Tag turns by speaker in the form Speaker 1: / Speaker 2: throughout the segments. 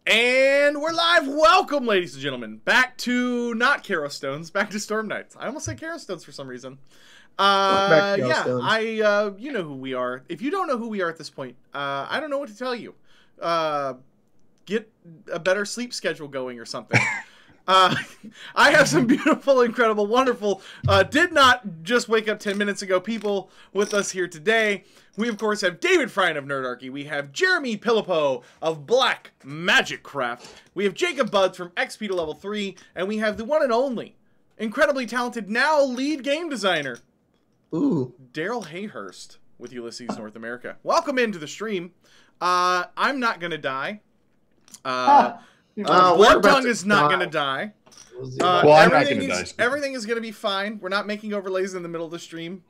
Speaker 1: And we're live. Welcome, ladies and gentlemen, back to not Caro Stones, back to Storm Knights. I almost said Caro Stones for some reason. You know who we are. If you don't know who we are at this point, I don't know what to tell you. Get a better sleep schedule going or something. I have some beautiful, incredible, wonderful, did not just wake up 10 minutes ago people with us here today. We, of course, have David FRIANT of Nerdarchy. We have Jeremy PILLIPOW of Black Magic Craft. We have Jacob BUDZ from XP to level 3. And we have the one and only, incredibly talented, now lead game designer, Daryl Hayhurst with Ulysses North America. Welcome into the stream. I'm not going to die. Blood Tongue is not going to die.
Speaker 2: Well, I'm not going to die.
Speaker 1: Everything is going to be fine. We're not making overlays in the middle of the stream.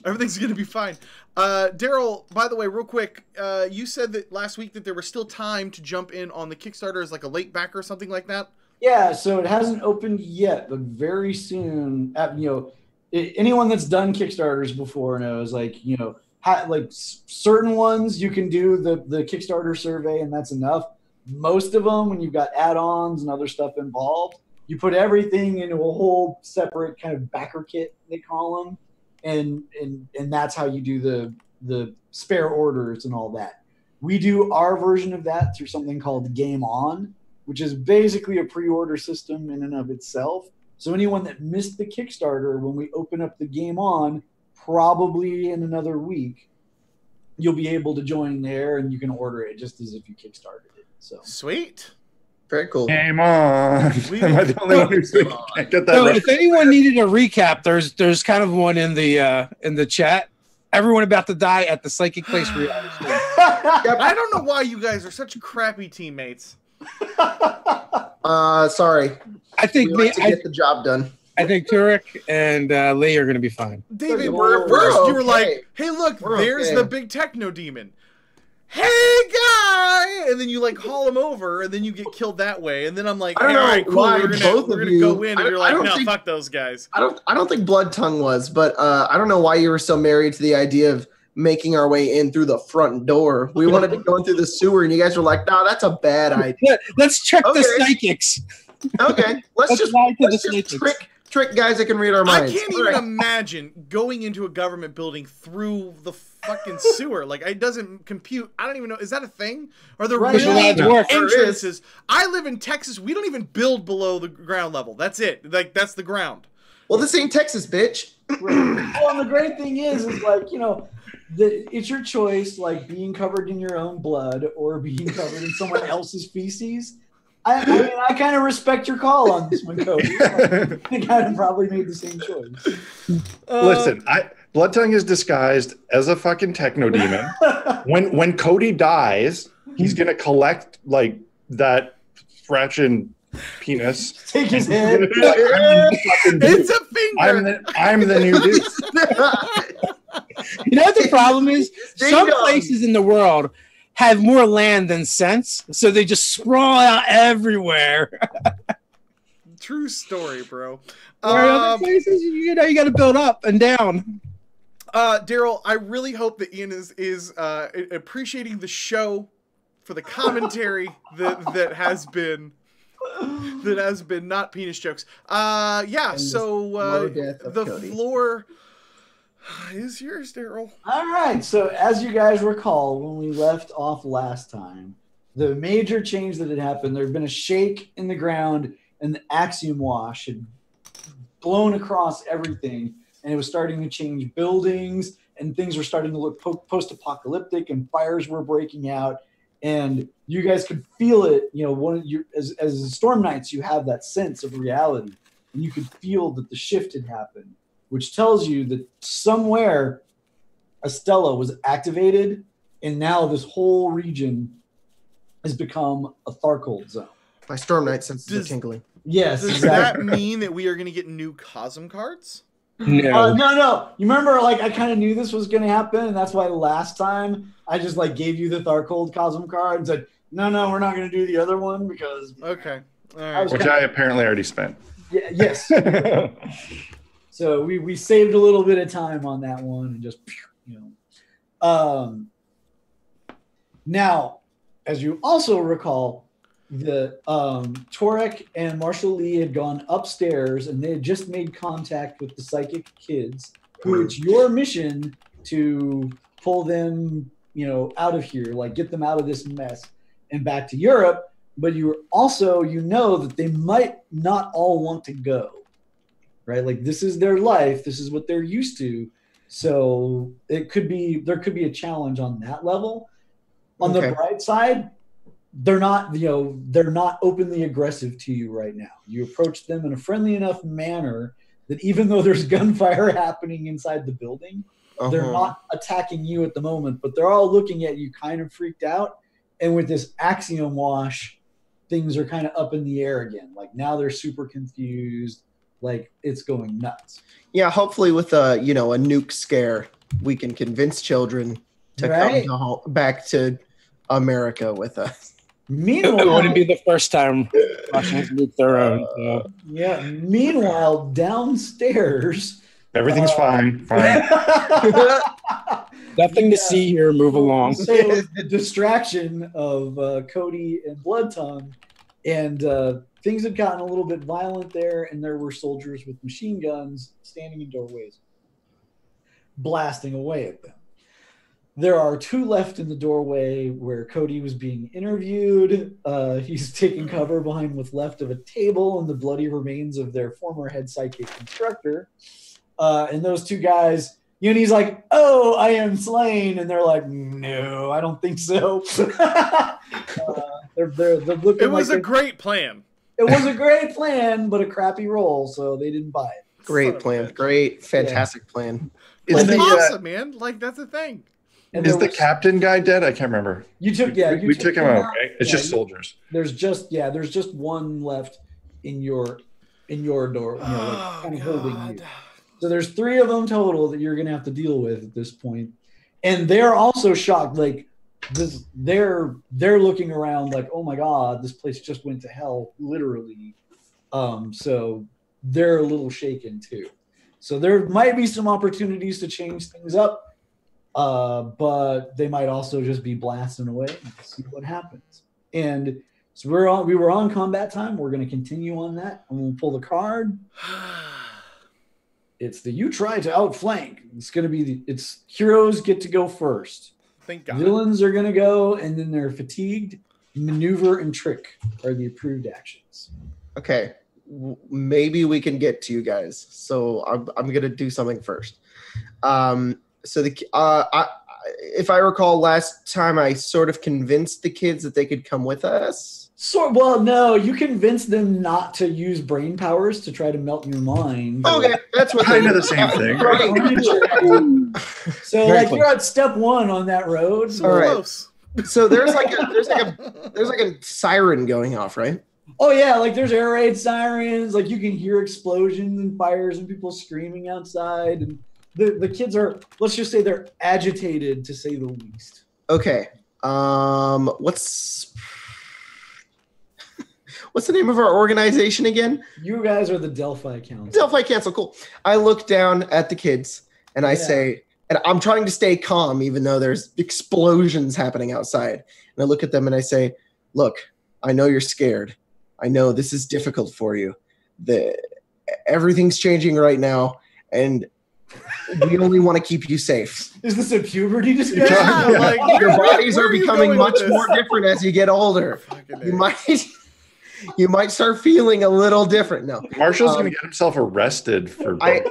Speaker 1: Everything's going to be fine. Daryl, by the way, real quick, you said that last week that there was still time to jump in on the Kickstarter as like a late backer or something like that?
Speaker 3: Yeah, so it hasn't opened yet, but very soon, anyone that's done Kickstarters before knows, certain ones you can do the Kickstarter survey and that's enough. Most of them, when you've got add-ons and other stuff involved, you put everything into a whole separate kind of backer kit, they call them, and that's how you do the spare orders and all that. We do our version of that through something called Game On, which is basically a pre-order system in and of itself. So anyone that missed the Kickstarter, when we open up the Game On, probably in another week, you'll be able to join there and you can order it just as if you Kickstarted it. So
Speaker 1: sweet.
Speaker 4: Very cool.
Speaker 2: Game on. Am I the only one who can't get that?
Speaker 5: So if anyone needed a recap, there's kind of one in the chat. Everyone about to die at the Psychic Place reality stream.
Speaker 1: I don't know why you guys are such crappy teammates.
Speaker 4: Sorry.
Speaker 3: I think
Speaker 4: we like to get the job done.
Speaker 5: I think Turek and Lee are going to be fine.
Speaker 1: David, first you were like, "Hey, look, there's the big techno-demon. Hey, guy!" And then you like haul him over, and then you get killed that way. And then I'm like, "All right, cool. We're gonna go in." And you're like, "No, fuck those guys."
Speaker 4: I don't think Blood Tongue was, but I don't know why you were so married to the idea of making our way in through the front door. We wanted to go in through the sewer, and you guys were like, "No, that's a bad idea."
Speaker 5: Let's check the psychics.
Speaker 4: Okay, let's just trick guys that can read our minds.
Speaker 1: I can't even imagine going into a government building through the fucking sewer. Like, it doesn't compute. I don't even know. Is that a thing? Are there real entrances? I live in Texas. We don't even build below the ground level. That's it. Like, that's the ground.
Speaker 4: Well, this ain't Texas, bitch.
Speaker 3: Well, and the great thing is like, it's your choice, like being covered in your own blood or being covered in someone else's feces. I mean, I kind of respect your call on this one, Cody. I think I probably made the same choice.
Speaker 2: Listen, Blood Tongue is disguised as a fucking techno-demon. when Cody dies, he's gonna collect like that fraction penis.
Speaker 3: Take his head.
Speaker 1: It's a finger.
Speaker 2: I'm the new dude.
Speaker 5: You know what the problem is? Some places in the world have more land than sense, so they just sprawl out everywhere.
Speaker 1: True story, bro.
Speaker 5: Other places, you got to build up and down.
Speaker 1: Daryl, I really hope that Ian is appreciating the show for the commentary that has been not penis jokes. Yeah. So the floor is yours, Daryl.
Speaker 3: All right. So as you guys recall, when we left off last time, the major change that had happened, there had been a shake in the ground and the axiom wash had blown across everything. And it was starting to change buildings and things were starting to look post-apocalyptic and fires were breaking out. And you guys could feel it, as Storm Knights, you have that sense of reality. And you could feel that the shift had happened, which tells you that somewhere Estella was activated, and now this whole region has become a Tharcold zone.
Speaker 4: My Storm Knight senses are tingling.
Speaker 3: Yes.
Speaker 1: Does that mean that we are going to get new Cosm cards?
Speaker 3: No. No. You remember, I kind of knew this was going to happen, and that's why last time I just, gave you the Tharcold Cosm card and said, no, we're not going to do the other one because...
Speaker 1: Okay. All right.
Speaker 2: Which I apparently already spent.
Speaker 3: Yeah, yes. So we saved a little bit of time on that one and just, Now, as you also recall, the Torek and Marshall Lee had gone upstairs and they had just made contact with the psychic kids, who it's your mission to pull them, out of here, like get them out of this mess and back to Europe. But you also, that they might not all want to go, right? Like this is their life. This is what they're used to. So there could be a challenge on that level. On the bright side, they're not openly aggressive to you right now. You approach them in a friendly enough manner that even though there's gunfire happening inside the building, they're not attacking you at the moment, but they're all looking at you kind of freaked out. And with this axiom wash, things are kind of up in the air again. Like now they're super confused, like it's going nuts.
Speaker 4: Yeah, hopefully with a nuke scare, we can convince children to come back to America with us.
Speaker 3: Meanwhile,
Speaker 5: it wouldn't be the first time Russians nuke their own. So.
Speaker 3: Yeah. Meanwhile, downstairs,
Speaker 2: everything's fine.
Speaker 5: Nothing to see here. Move along.
Speaker 3: So the distraction of CODY and Blood Tongue, and things had gotten a little bit violent there, and there were soldiers with machine guns standing in doorways, blasting away at them. There are 2 left in the doorway where CODY was being interviewed. He's taking cover behind what's left of a table and the bloody remains of their former head psychic instructor. And those 2 guys, and he's like, "Oh, I am slain," and they're like, "No, I don't think so." They're looking.
Speaker 1: It was a great plan.
Speaker 3: It was a great plan, but a crappy roll, so they didn't buy it.
Speaker 4: Great plan. Great, fantastic plan.
Speaker 1: It's awesome, man. Like that's the thing.
Speaker 3: And
Speaker 2: is the captain guy dead? I can't remember.
Speaker 3: We took
Speaker 2: him out, right? It's just soldiers.
Speaker 3: There's just 1 left in your door, kind of holding you. So there's 3 of them total that you're gonna have to deal with at this point, and they're also shocked. Like this, they're looking around like, oh my god, this place just went to hell, literally. So they're a little shaken too. So there might be some opportunities to change things up. But they might also just be blasting away and see what happens. And so we were on combat time. We're going to continue on that. I'm going to pull the card. It's the you try to outflank. It's going to be it's heroes get to go first.
Speaker 1: Thank God.
Speaker 3: Villains are going to go, and then they're fatigued. Maneuver and trick are the approved actions.
Speaker 4: Okay, maybe we can get to you guys. So I'm going to do something first. So if I recall, last time I sort of convinced the kids that they could come with us.
Speaker 3: Well, no, you convinced them not to use brain powers to try to melt your mind.
Speaker 4: Okay, that's what
Speaker 2: kind of the same thing.
Speaker 3: So you're at step 1 on that road.
Speaker 4: All right. So there's like a siren going off, right?
Speaker 3: Oh yeah, like there's air raid sirens. Like you can hear explosions and fires and people screaming outside, and the kids are, let's just say they're agitated to say the least.
Speaker 4: Okay. What's the name of our organization again?
Speaker 3: You guys are the Delphi Council.
Speaker 4: Delphi Council, cool. I look down at the kids and I say, and I'm trying to stay calm even though there's explosions happening outside. And I look at them and I say, look, I know you're scared. I know this is difficult for you. Everything's changing right now, and we only want to keep you safe.
Speaker 3: Is this a puberty discussion?
Speaker 1: Yeah,
Speaker 4: your bodies are becoming much more different as you get older. You might start feeling a little different. No,
Speaker 2: Marshall's going to get himself arrested for.
Speaker 4: But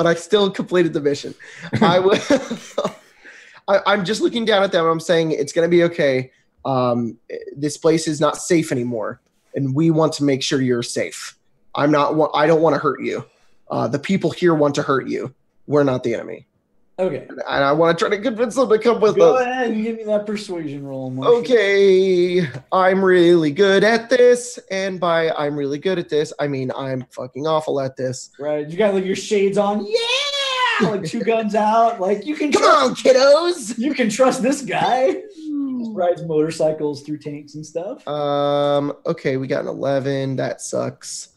Speaker 4: I still completed the mission. I'm just looking down at them and I'm saying it's going to be okay. This place is not safe anymore, and we want to make sure you're safe. I don't want to hurt you. The people here want to hurt you. We're not the enemy.
Speaker 3: Okay.
Speaker 4: And I want to try to convince them to come with us.
Speaker 3: Go ahead and give me that persuasion roll, Marshall.
Speaker 4: Okay. I'm really good at this. And by I'm really good at this, I mean I'm fucking awful at this.
Speaker 3: Right. You got like your shades on. Yeah! Like 2 guns out. Like you can
Speaker 4: Come on, kiddos.
Speaker 3: You can trust this guy. Rides motorcycles through tanks and stuff.
Speaker 4: Okay, we got an 11. That sucks.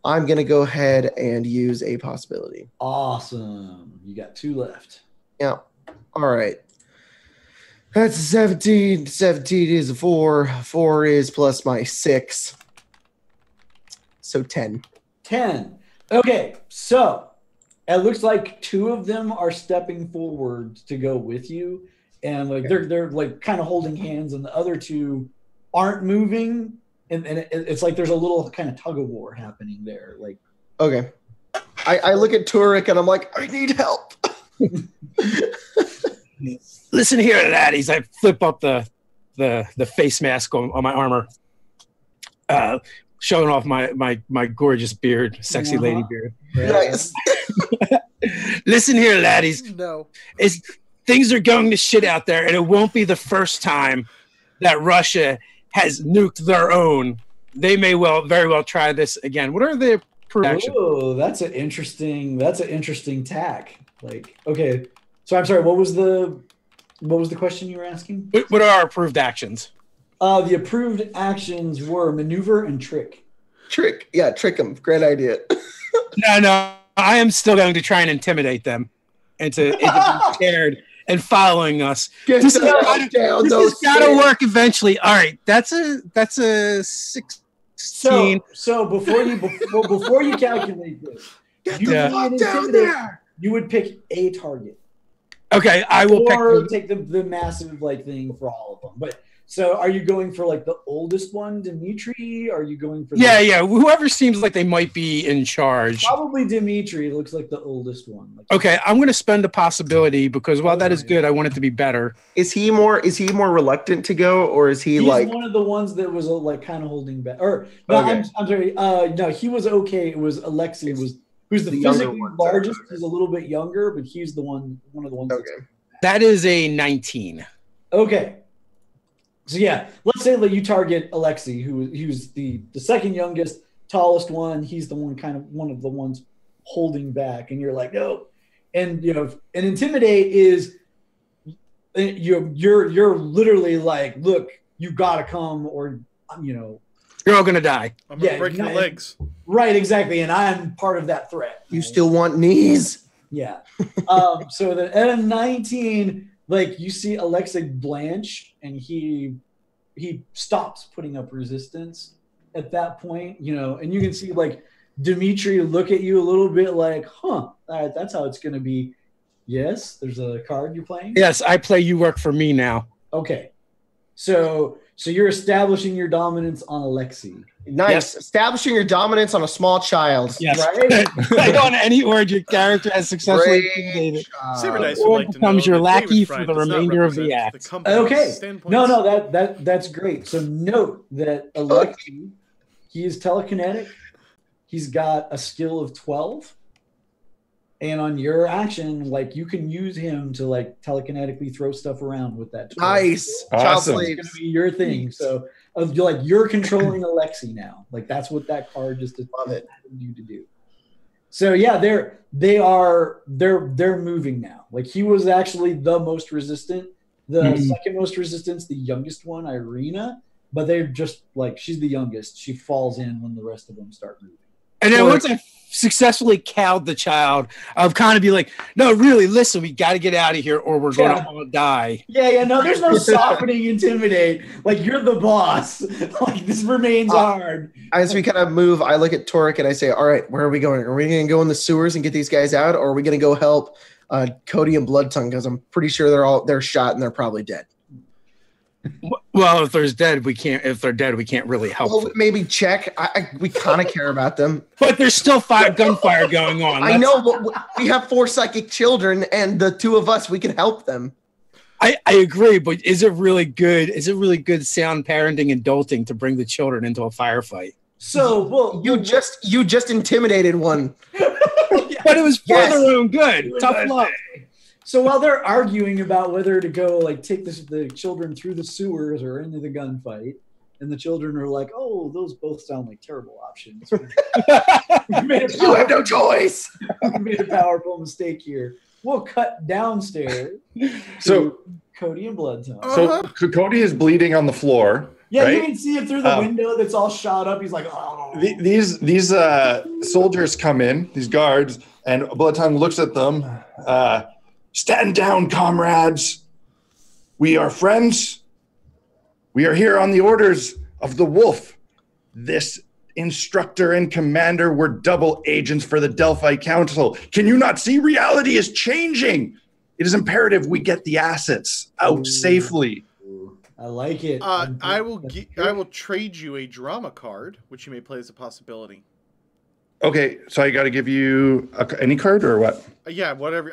Speaker 4: I'm going to go ahead and use a possibility.
Speaker 3: Awesome. You got 2 left.
Speaker 4: Yeah. All right. That's a 17. 17 is a 4. 4 is plus my 6. So 10.
Speaker 3: 10. Okay, so it looks like 2 of them are stepping forward to go with you, and like they're like kind of holding hands, and the other 2 aren't moving, and it's like there's a little kind of tug of war happening there. Like,
Speaker 4: okay, I look at Torg and I'm like, I need help.
Speaker 5: Listen here, laddies. I flip up the face mask on my armor, showing off my gorgeous beard, sexy lady beard.
Speaker 4: Nice.
Speaker 5: Listen here, laddies.
Speaker 1: No.
Speaker 5: Things are going to shit out there, and it won't be the first time that Russia has nuked their own. They may very well try this again. What are their projections?
Speaker 3: Oh, that's an interesting tack. Like, okay, so I'm sorry. What was the question you were asking?
Speaker 5: What are our approved actions?
Speaker 3: The approved actions were maneuver and trick.
Speaker 4: Trick them. Great idea.
Speaker 5: No. I am still going to try and intimidate them into being scared and following us. This has got to work eventually. All right, that's a 16.
Speaker 3: So before you calculate this, you would pick a target.
Speaker 5: Okay, I will
Speaker 3: or take the massive like thing for all of them. But so are you going for like the oldest one, Dimitri? Are you going for
Speaker 5: whoever seems like they might be in charge?
Speaker 3: Probably Dimitri looks like the oldest one. Like,
Speaker 5: okay, I'm going to spend a possibility because while that is good, I want it to be better.
Speaker 4: Is he more reluctant to go, or is he's like
Speaker 3: one of the ones that was like kind of holding back? Or no, okay. I'm sorry. No, he was okay. It was Alexei who's the physically largest. He's a little bit younger, but he's one of the ones.
Speaker 4: Okay,
Speaker 5: that is a 19.
Speaker 3: Okay. So yeah, let's say that you target Alexei, who's the second youngest, tallest one. He's the one of the ones holding back, and you're like, no. And and intimidate is you're literally like, look, you gotta come, or
Speaker 5: you're all gonna die.
Speaker 1: I'm gonna break your legs.
Speaker 3: Right, exactly, and I'm part of that threat.
Speaker 4: You still want knees?
Speaker 3: Yeah. So then at a 19. Like you see Alexei blanch, and he stops putting up resistance at that point, and you can see like Dimitri look at you a little bit like, all right, that's how it's going to be. Yes, there's a card you're playing.
Speaker 5: Yes, I play You Work for Me now.
Speaker 3: Okay, so you're establishing your dominance on Alexei.
Speaker 4: Nice.
Speaker 5: Yes.
Speaker 4: Establishing your dominance on a small child.
Speaker 5: Yes.
Speaker 3: Right?
Speaker 5: Like on any word your character has successfully intimidated.
Speaker 1: Or
Speaker 5: becomes your lackey for the remainder of the act.
Speaker 3: Okay. No, that's great. So note that Alexei, he is telekinetic. He's got a skill of 12. And on your action, like you can use him to like telekinetically throw stuff around with that. 12.
Speaker 4: Nice.
Speaker 2: Awesome.
Speaker 3: It's gonna be your thing. So you're controlling Alexei now. Like that's what that card just allowed you to do. So yeah, they're moving now. Like he was actually the most resistant, the second most resistance, the youngest one, Irina. But they're just like she's the youngest. She falls in when the rest of them start moving.
Speaker 5: And then once I successfully cowed the child, I'll kind of be like, no, really, listen, we got to get out of here or we're going to all die.
Speaker 3: Yeah, no, there's no softening, intimidate. Like, you're the boss. Like, this remains hard.
Speaker 4: As we kind of move, I look at Torg and I say, all right, where are we going? Are we going to go in the sewers and get these guys out? Or are we going to go help CODY and Bloodtongue? Because I'm pretty sure they're shot and they're probably dead.
Speaker 5: Well, if they're dead, we can't really help.
Speaker 4: Well, maybe check. We kind of care about them,
Speaker 5: but there's still gunfire going on.
Speaker 4: I know, but we have 4 psychic children, and the 2 of us, we can help them.
Speaker 5: I agree, but is it really good? Is it really good sound parenting and adulting to bring the children into a firefight?
Speaker 3: So,
Speaker 4: you just intimidated one,
Speaker 5: but it was for their own good. Tough luck.
Speaker 3: So while they're arguing about whether to go like take the children through the sewers or into the gunfight, and the children are like, "Oh, those both sound like terrible options."
Speaker 4: You have no choice.
Speaker 3: We made a powerful mistake here. We'll cut downstairs.
Speaker 2: So
Speaker 3: CODY and Bloodtongue.
Speaker 2: So CODY is bleeding on the floor.
Speaker 3: Yeah,
Speaker 2: right?
Speaker 3: You can see it through the window that's all shot up. He's like, "Oh."
Speaker 2: These soldiers come in, these guards, and Bloodtongue looks at them. Stand down, comrades. We are friends. We are here on the orders of the wolf. This instructor and commander were double agents for the Delphi Council. Can you not see reality is changing? It is imperative we get the assets out safely.
Speaker 3: I like it.
Speaker 1: I will trade you a drama card, which you may play as a possibility.
Speaker 2: Okay, so I got to give you any card or what?
Speaker 1: Yeah, whatever.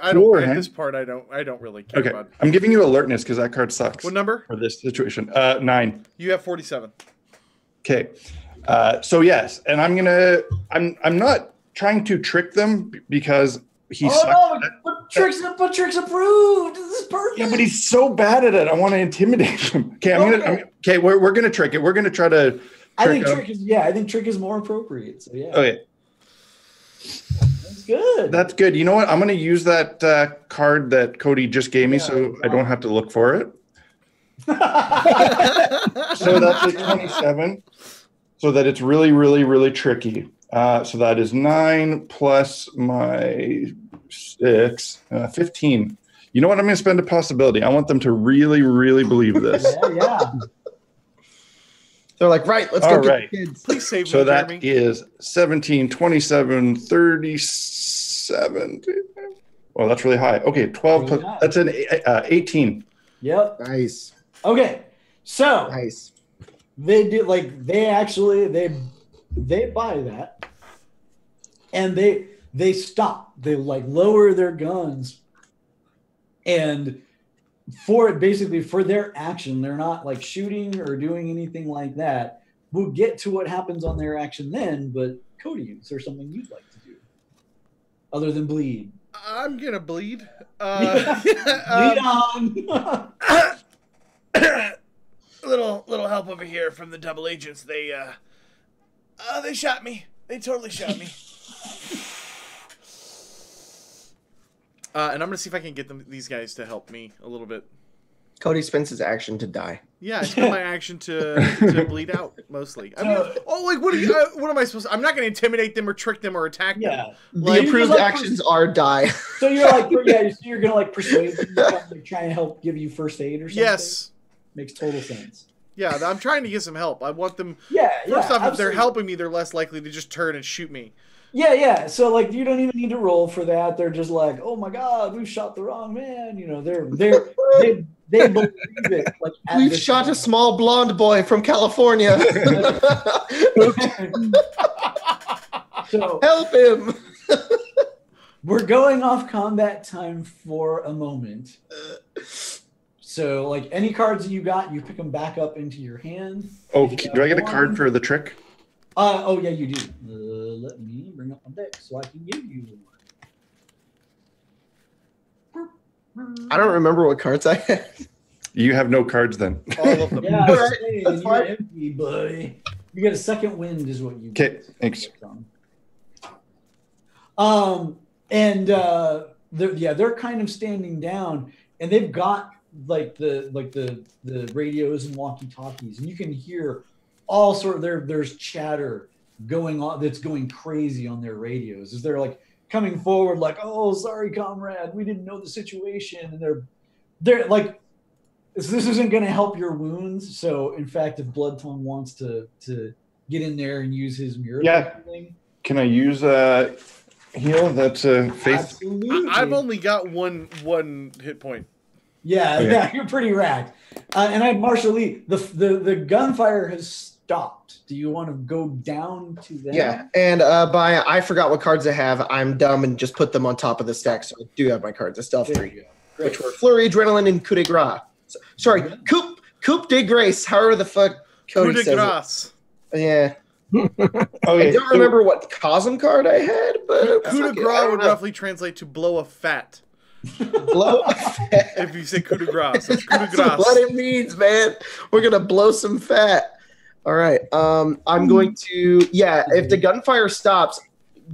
Speaker 1: This part I don't really care about.
Speaker 2: I'm giving you alertness because that card sucks.
Speaker 1: What number?
Speaker 2: For this situation. 9.
Speaker 1: You have 47.
Speaker 2: Okay. So yes, and I'm not trying to trick them because he sucks.
Speaker 3: No, but tricks approved. This is perfect.
Speaker 2: Yeah, but he's so bad at it. I want to intimidate him. Okay, we're gonna trick it. We're gonna try to.
Speaker 3: I think trick is more appropriate. So yeah.
Speaker 2: Okay.
Speaker 3: That's good.
Speaker 2: That's good. You know what? I'm gonna use that card that Cody just gave me, so I don't have to look for it. So that's a 27. So that it's really, really, really tricky. So that is 9 plus my 6, 15. You know what? I'm going to spend a possibility. I want them to really, really believe this.
Speaker 3: Yeah.
Speaker 4: They're like, right, let's go get the kids.
Speaker 1: Please save me,
Speaker 2: So that
Speaker 1: Jeremy.
Speaker 2: is 17, 27, 37. Well, that's really high. Okay, 12.
Speaker 3: Really high.
Speaker 2: That's an 18.
Speaker 3: Yep.
Speaker 4: Nice.
Speaker 3: Okay. So
Speaker 4: Nice.
Speaker 3: they do they buy that, and they stop. They like lower their guns, and for their action, they're not like shooting or doing anything like that. We'll get to what happens on their action then, but Cody, is there something you'd like to do other than bleed?
Speaker 1: I'm gonna bleed.
Speaker 3: Bleed on.
Speaker 1: Little help over here from the double agents. They shot me. They totally shot me. And I'm gonna see if I can get these guys to help me a little bit.
Speaker 4: Cody spends his action to die.
Speaker 1: Yeah, I spent my action to bleed out mostly. I mean, what am I supposed to? I'm not gonna intimidate them or trick them or attack them.
Speaker 3: Yeah.
Speaker 4: The approved actions are die.
Speaker 3: So you're like, so you're gonna like persuade them to try and help give you first aid or something?
Speaker 1: Yes.
Speaker 3: Makes total sense.
Speaker 1: Yeah, I'm trying to get some help. I want them.
Speaker 3: Yeah.
Speaker 1: First off, if
Speaker 3: absolutely.
Speaker 1: they're helping me, they're less likely to just turn and shoot me.
Speaker 3: Yeah. So like, you don't even need to roll for that. They're just like, oh my god, we've shot the wrong man. You know, they believe it. Like
Speaker 4: We've shot a small blonde boy from California.
Speaker 3: So
Speaker 4: help him.
Speaker 3: we're going off combat time for a moment. So, like, any cards that you got, you pick them back up into your hand.
Speaker 2: Oh, do I get a card for the trick?
Speaker 3: Oh, yeah, you do. Let me bring up my deck so I can give you one.
Speaker 4: I don't remember what cards I had.
Speaker 2: You have no cards then.
Speaker 1: All of them.
Speaker 3: Yeah,
Speaker 4: All right,
Speaker 3: you're
Speaker 4: fine.
Speaker 3: empty, buddy. You get a second wind is what you get.
Speaker 2: Okay, thanks.
Speaker 3: They're kind of standing down, and they've got like the radios and walkie-talkies, and you can hear all sort of there's chatter going on that's going crazy on their radios as they're like coming forward like, oh, sorry comrade, we didn't know the situation, and they're like, this isn't going to help your wounds. So in fact, if Blood Tongue wants to get in there and use his miracle thing,
Speaker 2: can I use heal? That's faith.
Speaker 3: absolutely.
Speaker 1: I've only got one hit point.
Speaker 3: Yeah, you're pretty racked. And I had Marshall Lee. The gunfire has stopped. Do you want to go down to them?
Speaker 4: Yeah, and I forgot what cards I have. I'm dumb and just put them on top of the stack, so I do have my cards. I still have 3, which were Flurry, Adrenaline, and Coup de Grace. Sorry, Coup de Grace, however the fuck Cody
Speaker 1: Coup de
Speaker 4: says
Speaker 1: grace.
Speaker 4: it. Yeah.
Speaker 2: Okay,
Speaker 4: I don't remember what Cosm card I had, but
Speaker 1: Coup de grace would roughly translate to blow a fat.
Speaker 4: blow.
Speaker 1: If you say coup de grace, it's coup de
Speaker 4: That's
Speaker 1: grace.
Speaker 4: what it means, man. We're gonna blow some fat. All right. I'm going to. Yeah. If the gunfire stops,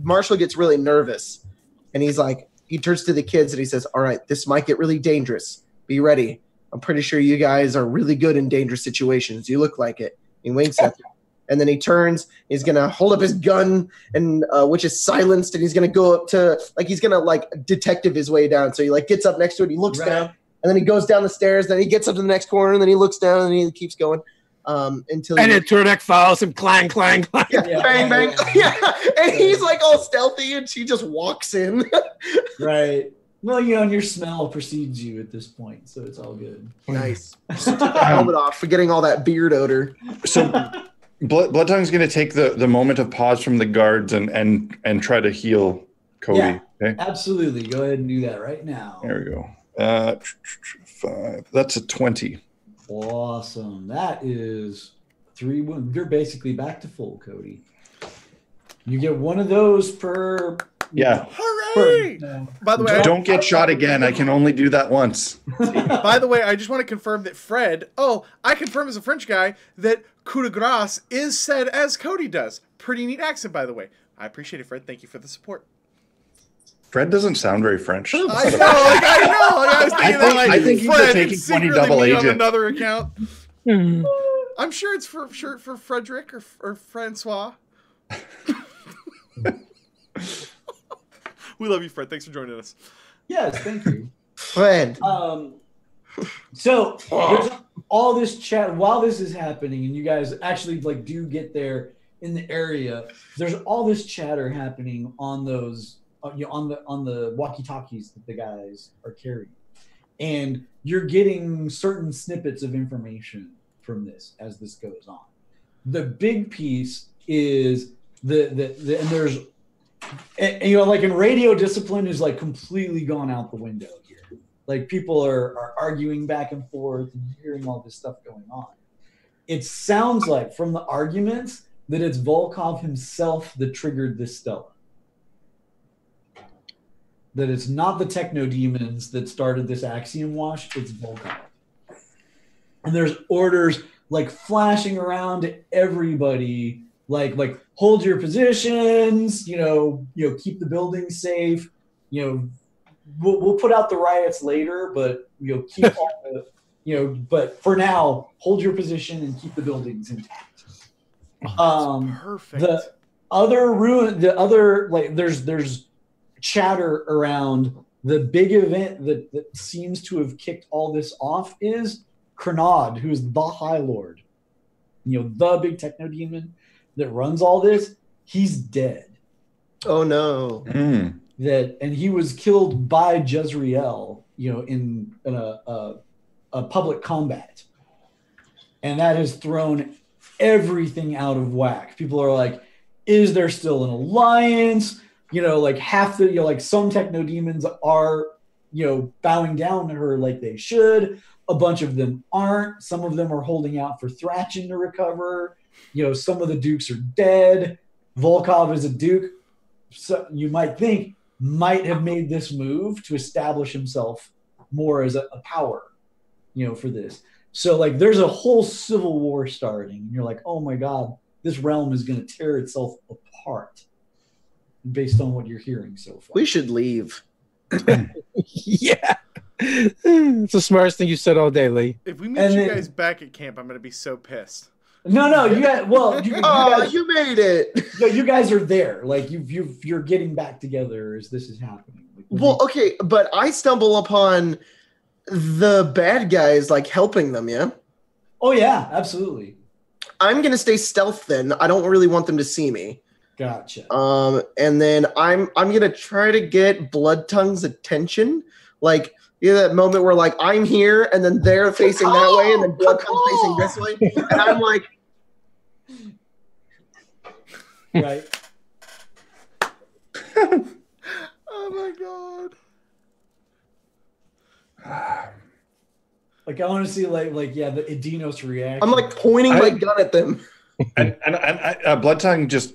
Speaker 4: Marshall gets really nervous, and he's like, he turns to the kids and he says, "All right, this might get really dangerous. Be ready. I'm pretty sure you guys are really good in dangerous situations. You look like it." He winks at them. And then he turns, he's going to hold up his gun, and which is silenced, and he's going to go up to, like, he's going to, like, detective his way down. So he, like, gets up next to it, he looks down, And then he goes down the stairs. Then he gets up to the next corner. And then he looks down and he keeps going until.
Speaker 5: And then Torg follows him, clang, clang, clang.
Speaker 4: Yeah, bang, bang. Yeah. And he's like all stealthy, and she just walks in.
Speaker 3: Right. Well, and your smell precedes you at this point, so it's all good.
Speaker 4: Nice. Just took the helmet off, forgetting all that beard odor.
Speaker 2: So Blood Tongue's going to take the moment of pause from the guards and try to heal Cody.
Speaker 3: Yeah,
Speaker 2: okay?
Speaker 3: absolutely. Go ahead and do that right now.
Speaker 2: There we go. 5. That's a 20.
Speaker 3: Awesome. That is 3 wounds. You're basically back to full, Cody. You get one of those per.
Speaker 2: Yeah.
Speaker 1: Hooray! By the way,
Speaker 2: don't get shot again. I can only do that once.
Speaker 1: By the way, I just want to confirm that Fred. Oh, I confirm as a French guy that coup de grace is said as Cody does. Pretty neat accent, by the way. I appreciate it, Fred. Thank you for the support.
Speaker 2: Fred doesn't sound very French.
Speaker 1: I know. I was thinking
Speaker 2: I think he's
Speaker 1: Fred
Speaker 2: taking 20
Speaker 1: secretly
Speaker 2: double
Speaker 1: me on
Speaker 2: agent.
Speaker 1: another account. I'm sure it's for Frederick or Francois. We love you, Fred. Thanks for joining us.
Speaker 3: Yes, thank you.
Speaker 4: Fred.
Speaker 3: So there's all this chat while this is happening, and you guys actually do get there in the area. There's all this chatter happening on those, on the walkie-talkies that the guys are carrying, and you're getting certain snippets of information from this as this goes on. The big piece is and there's. And, in radio discipline is completely gone out the window here. People are arguing back and forth and hearing all this stuff going on. It sounds like from the arguments that it's Volkov himself that triggered this Stella. That it's not the techno-demons that started this axiom wash, it's Volkov. And there's orders flashing around to everybody. Hold your positions, keep the building safe, we'll put out the riots later, but keep all the, but for now, hold your position and keep the buildings intact.
Speaker 1: Perfect.
Speaker 3: The other there's chatter around the big event that seems to have kicked all this off is Crenod, who's the High Lord, the big techno demon that runs all this. He's dead.
Speaker 4: Oh no.
Speaker 3: And he was killed by Jezreel, in a public combat. And that has thrown everything out of whack. People are like, is there still an alliance? Half the, some techno demons are, bowing down to her like they should. A bunch of them aren't. Some of them are holding out for Thrachin to recover. Some of the dukes are dead. Volkov is a duke. So you might think might have made this move to establish himself more as a power, for this. So there's a whole civil war starting. And you're like, oh my God, this realm is going to tear itself apart based on what you're hearing so far.
Speaker 4: We should leave.
Speaker 5: Yeah. It's the smartest thing you said all day, Lee.
Speaker 1: If we meet you guys back at camp, I'm going to be so pissed.
Speaker 3: No, you guys. Well, you guys,
Speaker 4: you made it.
Speaker 3: You guys are there. You're getting back together as this is happening.
Speaker 4: Well, okay, but I stumble upon the bad guys helping them. Yeah.
Speaker 3: Oh yeah, absolutely.
Speaker 4: I'm gonna stay stealth then. I don't really want them to see me.
Speaker 3: Gotcha.
Speaker 4: And then I'm gonna try to get Blood Tongue's attention. That moment where I'm here and then they're facing that way and then Blood Tongue's facing this way. And I'm like,
Speaker 3: right.
Speaker 1: Oh my God.
Speaker 3: I want to see the Edinos reaction.
Speaker 4: I'm pointing my gun at them.
Speaker 2: And Blood Tongue just.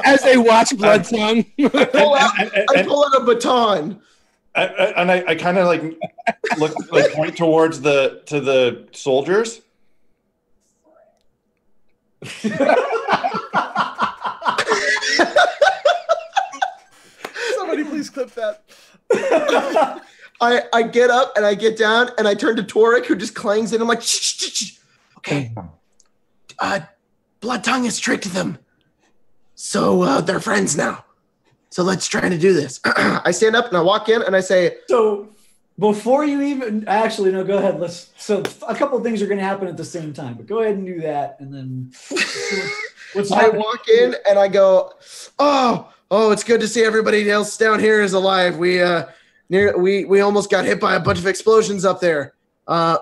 Speaker 5: As they watch Blood Tongue.
Speaker 4: I pull out a baton.
Speaker 2: I kind of look point towards the soldiers.
Speaker 1: Somebody please clip that.
Speaker 4: I get up and I get down and I turn to Torg, who just clangs in. I'm like, shh. Okay. Blood Tongue has tricked them. So they're friends now. So let's try to do this. I stand up and I walk in and I say,
Speaker 3: So before you even actually no, go ahead. So a couple of things are going to happen at the same time, but go ahead and do that, and then
Speaker 4: I walk in and I go, oh, it's good to see everybody else down here is alive. We almost got hit by a bunch of explosions up there. I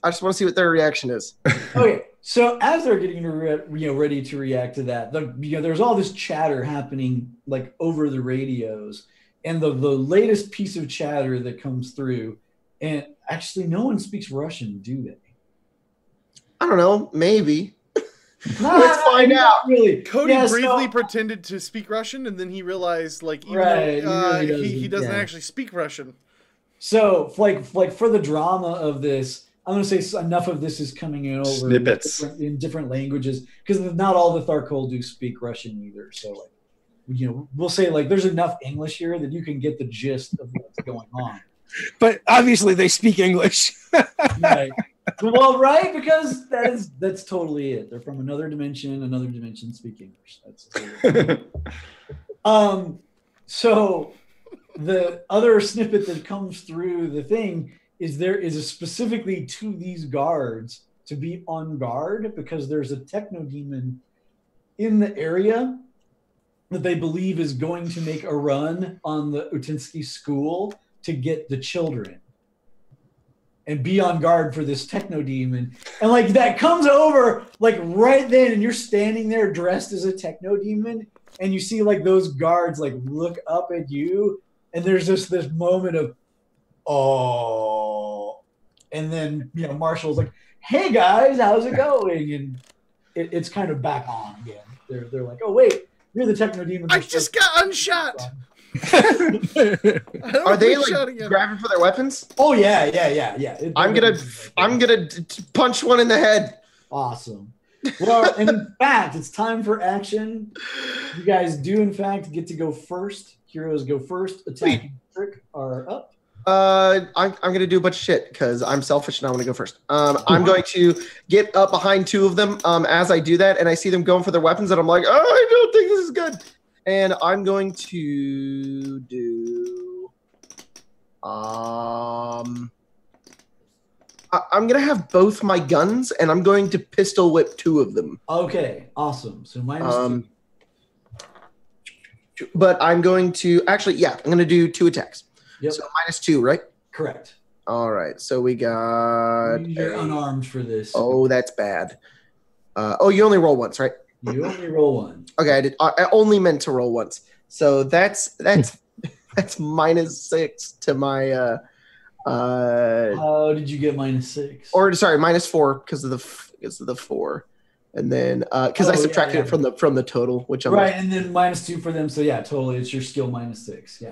Speaker 4: just want to see what their reaction is.
Speaker 3: Okay, so as they're getting ready to react to that, there's all this chatter happening like over the radios, and the latest piece of chatter that comes through, and actually no one speaks Russian, do they?
Speaker 4: I don't know, maybe.
Speaker 3: Let's find out. Really,
Speaker 1: Cody briefly pretended to speak Russian, and then he realized, like, even though he doesn't actually speak Russian.
Speaker 3: So, like for the drama of this, I'm going to say enough of this is coming in over
Speaker 2: snippets
Speaker 3: in different languages, because not all the Tharkol do speak Russian either. So, like, we'll say like there's enough English here that you can get the gist of what's going on.
Speaker 5: But obviously, they speak English.
Speaker 3: Right. Well, right, because that's totally it. They're from another dimension speak English. That's totally so the other snippet that comes through the thing is there is specifically to these guards to be on guard, because there's a techno-demon in the area that they believe is going to make a run on the Utinsky school to get the children. And be on guard for this techno-demon. And like that comes over like right then, and you're standing there dressed as a techno-demon, and you see like those guards like look up at you, and there's just this moment of, oh, and then Marshall's like, hey guys, how's it going? And it's kind of back on again. They're like, oh wait, you're the techno-demon.
Speaker 1: I just got unshot.
Speaker 4: Are they like grabbing for their weapons?
Speaker 3: Oh yeah. I'm
Speaker 4: gonna punch one in the head.
Speaker 3: Awesome. Well, in fact, it's time for action. You guys do in fact get to go first. Heroes go first. Attack and trick are up.
Speaker 4: I'm gonna do a bunch of shit because I'm selfish and I want to go first. I'm going to get up behind two of them as I do that, and I see them going for their weapons, and I'm like, oh, I don't think this is good. And I'm going to do, I'm going to have both my guns, and I'm going to pistol whip two of them.
Speaker 3: Okay, awesome. So minus two.
Speaker 4: But I'm going to, actually, I'm going to do 2 attacks.
Speaker 3: Yep.
Speaker 4: So -2, right?
Speaker 3: Correct.
Speaker 4: All right, so we got...
Speaker 3: You're unarmed for this.
Speaker 4: Oh, that's bad. You only roll once, right?
Speaker 3: You only roll 1.
Speaker 4: Okay, I only meant to roll once. So that's -6 to my
Speaker 3: how did you get -6?
Speaker 4: Or sorry, -4 because of the 4. And then because I subtracted it from the total, which I'm
Speaker 3: right, and then -2 for them. So yeah, totally, it's your skill -6. Yeah.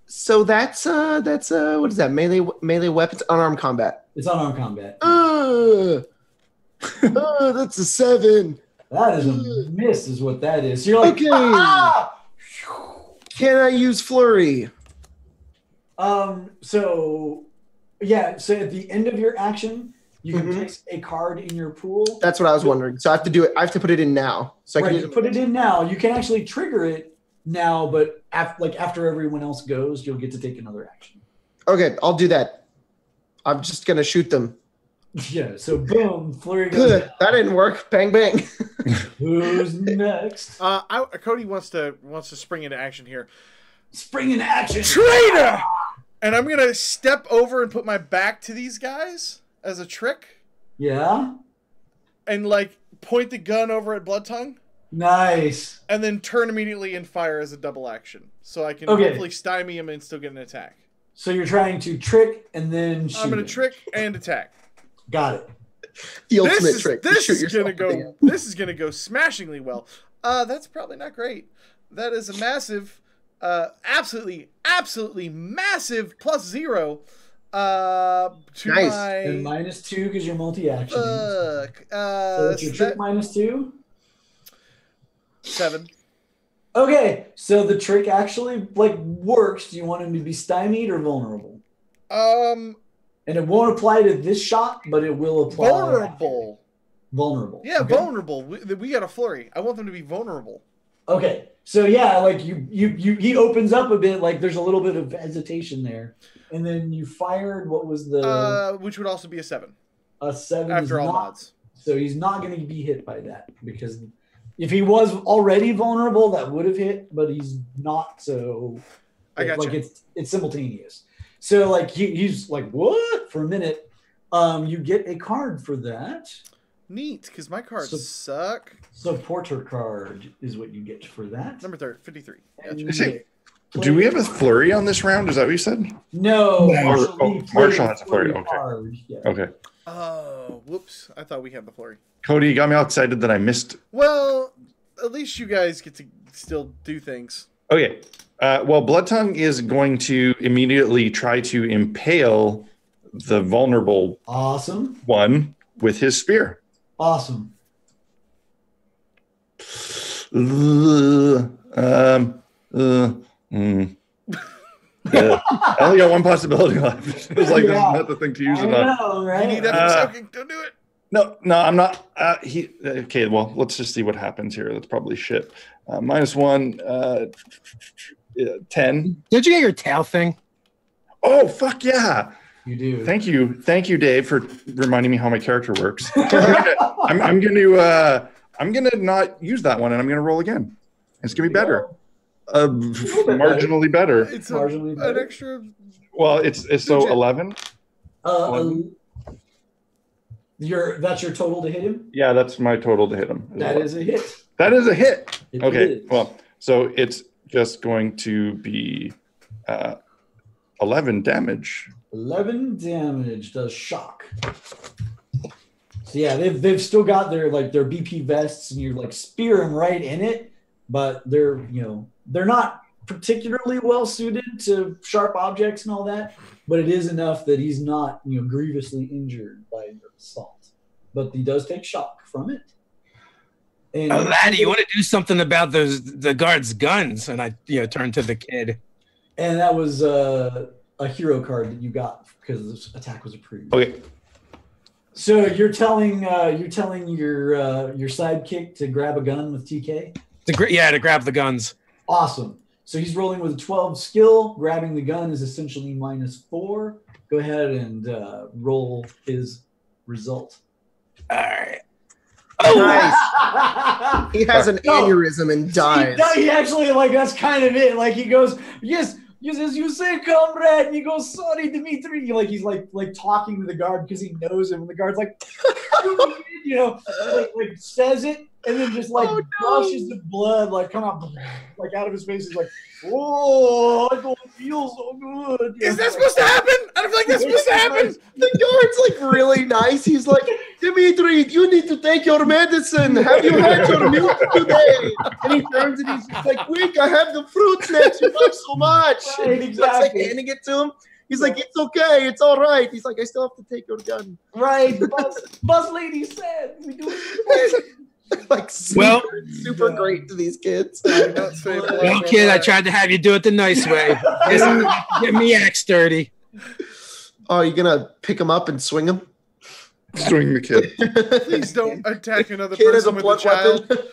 Speaker 4: So that's what is that? Melee weapons, unarmed combat.
Speaker 3: It's unarmed combat.
Speaker 4: That's a 7.
Speaker 3: That is a miss, is what that is. So you're like,
Speaker 4: okay.
Speaker 3: Ah!
Speaker 4: Can I use flurry?
Speaker 3: So at the end of your action, you can place a card in your pool.
Speaker 4: That's what I was wondering. So I have to do it. I have to put it in now. So I can
Speaker 3: put it in now. You can actually trigger it now, but after everyone else goes, you'll get to take another action.
Speaker 4: Okay, I'll do that. I'm just gonna shoot them.
Speaker 3: Yeah. So boom, flurry goes.
Speaker 4: That didn't work. Bang bang.
Speaker 3: Who's next?
Speaker 1: Cody wants to spring into action here.
Speaker 3: Spring into action,
Speaker 1: traitor! And I'm gonna step over and put my back to these guys as a trick.
Speaker 3: Yeah.
Speaker 1: And like point the gun over at Bloodtongue.
Speaker 3: Nice.
Speaker 1: And then turn immediately and fire as a double action, so I can hopefully stymie him and still get an attack.
Speaker 3: So you're trying to trick and then shoot.
Speaker 1: I'm gonna trick and attack.
Speaker 3: Got it.
Speaker 4: The ultimate trick.
Speaker 1: This is gonna go smashingly well. That's probably not great. That is a massive, absolutely massive +0. To
Speaker 4: nice.
Speaker 3: And -2 because you're multi-action.
Speaker 1: So
Speaker 3: it's your trick -2.
Speaker 1: 7.
Speaker 3: Okay, so the trick actually works. Do you want him to be stymied or vulnerable? And it won't apply to this shot, but it will apply.
Speaker 1: Vulnerable.
Speaker 3: Vulnerable.
Speaker 1: Yeah,
Speaker 3: okay.
Speaker 1: vulnerable. We got a flurry. I want them to be vulnerable.
Speaker 3: Okay. So yeah, like he opens up a bit, like there's a little bit of hesitation there. And then you fired what was the
Speaker 1: Which would also be a 7.
Speaker 3: a 7
Speaker 1: After
Speaker 3: is
Speaker 1: all
Speaker 3: not,
Speaker 1: mods.
Speaker 3: so he's not going to be hit by that because if he was already vulnerable, that would have hit, but he's not. So
Speaker 1: I got
Speaker 3: like
Speaker 1: you.
Speaker 3: it's simultaneous. So like he's like, what for a minute? You get a card for that.
Speaker 1: Neat, because my cards
Speaker 3: So-
Speaker 1: suck.
Speaker 3: Supporter card is what you get for that.
Speaker 1: Number 53.
Speaker 3: And
Speaker 1: Gotcha.
Speaker 3: you
Speaker 2: See,
Speaker 3: get
Speaker 2: Do we have a flurry on this round? Is that what you said?
Speaker 3: No,
Speaker 2: Marshall-
Speaker 3: Marshall,
Speaker 2: oh, Marshall has a flurry, okay.
Speaker 3: card. Yeah.
Speaker 2: Okay.
Speaker 1: Oh, whoops. I thought we had the flurry.
Speaker 2: Cody, you got me all excited that I missed.
Speaker 1: Well, at least you guys get to still do things.
Speaker 2: Okay. Well, Blood Tongue is going to immediately try to impale the vulnerable
Speaker 3: Awesome.
Speaker 2: one with his spear.
Speaker 3: Awesome.
Speaker 2: I only got one possibility left. It was like, this is
Speaker 3: Yeah.
Speaker 2: not the thing to use
Speaker 3: I
Speaker 2: it on.
Speaker 3: know, right?
Speaker 1: You need that for soaking. Don't do it.
Speaker 2: No, I'm not. Okay, well, let's just see what happens here. That's probably shit. -1, 10.
Speaker 5: Did you get your tail thing?
Speaker 2: Oh, fuck yeah.
Speaker 3: You do.
Speaker 2: Thank you, Dave, for reminding me how my character works. I'm gonna not use that one, and I'm gonna roll again. It's gonna be better, marginally better.
Speaker 1: It's
Speaker 3: Marginally
Speaker 1: an
Speaker 3: better.
Speaker 1: extra.
Speaker 2: Well, it's so
Speaker 1: Legit.
Speaker 2: 11.
Speaker 3: That's your total to hit him.
Speaker 2: Yeah, that's my total to hit him.
Speaker 3: That is a hit.
Speaker 2: That is a hit.
Speaker 3: It
Speaker 2: Okay,
Speaker 3: is.
Speaker 2: well, so it's just going to be 11 damage.
Speaker 3: 11 damage does shock. So yeah, they've still got their BP vests, and you like spear them right in it, but they're not particularly well suited to sharp objects and all that. But it is enough that he's not grievously injured by your assault, but he does take shock from it. And
Speaker 5: Oh, laddie, you want to do something about the guards' guns? And I turn to the kid.
Speaker 3: And that was a hero card that you got because this attack was approved.
Speaker 2: Okay,
Speaker 3: So you're telling your sidekick to grab a gun with TK?
Speaker 5: To grab the guns.
Speaker 3: Awesome. So he's rolling with a 12 skill. Grabbing the gun is essentially -4. Go ahead and roll his result.
Speaker 5: All right.
Speaker 4: Oh, nice. He has an
Speaker 3: No.
Speaker 4: aneurysm and dies.
Speaker 3: He actually that's kind of it. Like he goes, yes, as you say, comrade. And he goes, sorry, Dimitri. Like he's like talking to the guard because he knows him. And the guard's like, like says it, and then just brushes the blood come out out of his face. He's like, oh, I don't feel so good.
Speaker 1: Is that supposed to happen? I don't feel like that's supposed to happen.
Speaker 4: The guard's really nice. He's like, Dimitri, you need to take your medicine. Have you had your milk today? And he turns and he's just like, quick, I have the fruit snacks you love so much.
Speaker 3: Right,
Speaker 4: And he's like
Speaker 3: exactly.
Speaker 4: handing it to him. He's like, it's okay, it's all right. He's like, I still have to take your gun.
Speaker 3: Right, the bus lady said we do it.
Speaker 4: Super great to these kids.
Speaker 5: Well, kid, I tried to have you do it the nice way. Get me axe dirty.
Speaker 4: Oh, you gonna pick him up and swing him?
Speaker 2: swing the kid.
Speaker 1: Please don't attack another
Speaker 4: Kid has a
Speaker 1: person with a
Speaker 4: blunt
Speaker 1: child.
Speaker 4: weapon.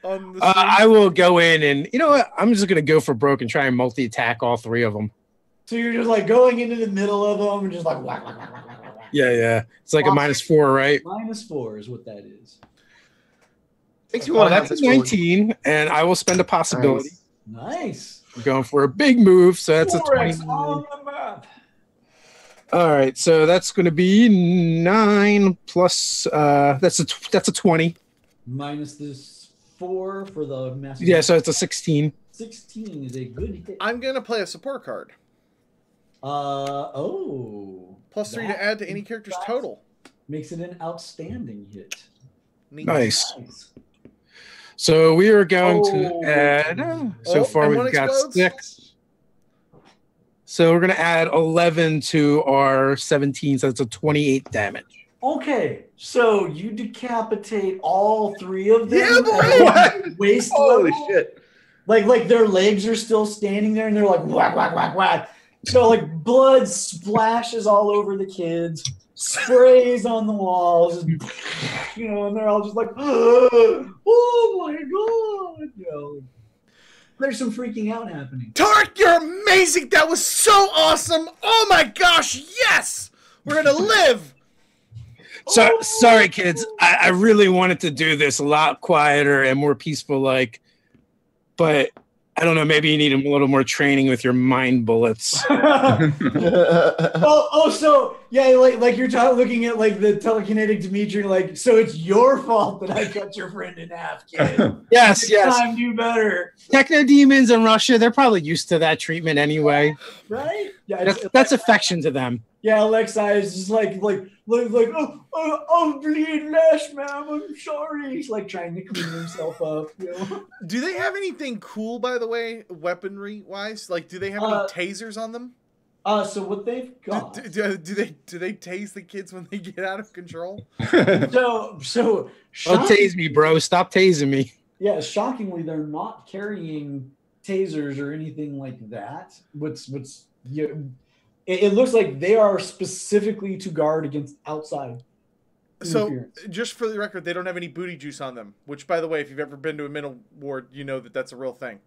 Speaker 1: On the street.
Speaker 5: I will go in and you know what? I'm just gonna go for broke and try and multi-attack all three of them.
Speaker 3: So you're just going into the middle of them and just whack, whack, whack, whack, whack, whack.
Speaker 5: Yeah. It's like a -4, right?
Speaker 3: -4 is what that is.
Speaker 4: Makes me want to have
Speaker 5: That's
Speaker 4: this
Speaker 5: a
Speaker 4: one.
Speaker 5: 19, and I will spend a possibility.
Speaker 3: Nice.
Speaker 5: I'm going for a big move, so that's a
Speaker 3: 4x
Speaker 5: 20.
Speaker 3: on the map.
Speaker 5: All right, so that's going to be 9 plus. That's a 20.
Speaker 3: Minus this 4 for the master.
Speaker 5: Yeah, so it's a 16.
Speaker 3: 16 is a good hit.
Speaker 1: I'm gonna play a support card. +3 to add to any character's total.
Speaker 3: Makes it an outstanding hit.
Speaker 1: Neat.
Speaker 5: Nice. So we are going to add. So
Speaker 1: Oh,
Speaker 5: far,
Speaker 1: and
Speaker 5: we've
Speaker 1: one
Speaker 5: got
Speaker 1: explodes?
Speaker 5: 6. So we're going to add 11 to our 17, so it's a 28 damage.
Speaker 3: Okay, so you decapitate all 3 of them.
Speaker 1: Yeah, boy!
Speaker 3: at waist
Speaker 2: Holy
Speaker 3: level.
Speaker 2: shit.
Speaker 3: Like their legs are still standing there, and they're like whack, whack, whack, whack. So blood splashes all over the kids. sprays on the walls, and they're all just like, oh my god, There's some freaking out happening.
Speaker 1: Torg, you're amazing. That was so awesome. Oh my gosh, yes, we're gonna live.
Speaker 5: So sorry, kids. I really wanted to do this a lot quieter and more peaceful, but I don't know. Maybe you need a little more training with your mind bullets.
Speaker 3: So yeah, like you're looking at like the telekinetic Dimitri, like, so it's your fault that I cut your friend in half, kid.
Speaker 5: Yes.
Speaker 3: Next time, do better.
Speaker 5: Techno-demons in Russia, they're probably used to that treatment anyway.
Speaker 3: Right? Yeah,
Speaker 5: that's affection to them.
Speaker 3: Yeah, Alexei is just like, oh, bleed less, ma'am. I'm sorry. He's like trying to clean himself up.
Speaker 1: Do they have anything cool, by the way, weaponry wise? Like, do they have any tasers on them?
Speaker 3: So what they've got?
Speaker 1: Do they tase the kids when they get out of control?
Speaker 3: so
Speaker 5: Don't tase me, bro. Stop tasing me.
Speaker 3: Yeah, shockingly, they're not carrying tasers or anything like that. It looks like they are specifically to guard against outside interference.
Speaker 1: So, just for the record, they don't have any booty juice on them. Which, by the way, if you've ever been to a mental ward, you know that that's a real thing.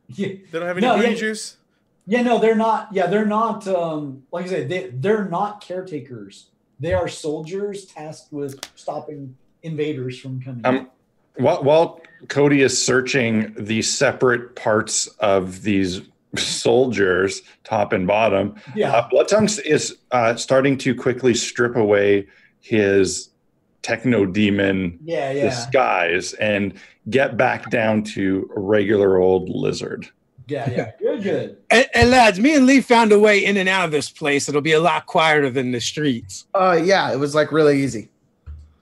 Speaker 3: Yeah.
Speaker 1: They don't have any booty juice.
Speaker 3: Yeah, no, they're not. Yeah, they're not. Like I said, they're not caretakers. They are soldiers tasked with stopping invaders from coming in.
Speaker 2: While Cody is searching the separate parts of these soldiers, top and bottom, Bloodtongue is starting to quickly strip away his techno-demon disguise and get back down to a regular old lizard.
Speaker 3: Yeah, good.
Speaker 5: And lads, me and Lee found a way in and out of this place. It'll be a lot quieter than the streets.
Speaker 4: Yeah, it was like really easy.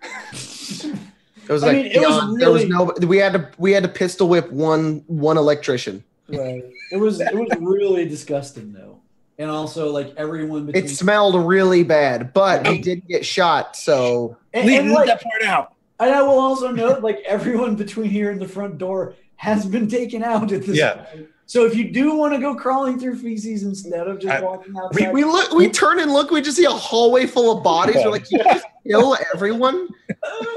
Speaker 4: It was there was no. We had to pistol whip one electrician.
Speaker 3: Right. It was really disgusting though, and also like everyone. Between
Speaker 4: it smelled really bad, but he did get shot. So
Speaker 5: leave that part out.
Speaker 3: And I will also note, like, everyone between here and the front door has been taken out at this point. So if you do want to go crawling through feces instead of just walking outside,
Speaker 4: we turn and look. We just see a hallway full of bodies. We're like, you just kill everyone.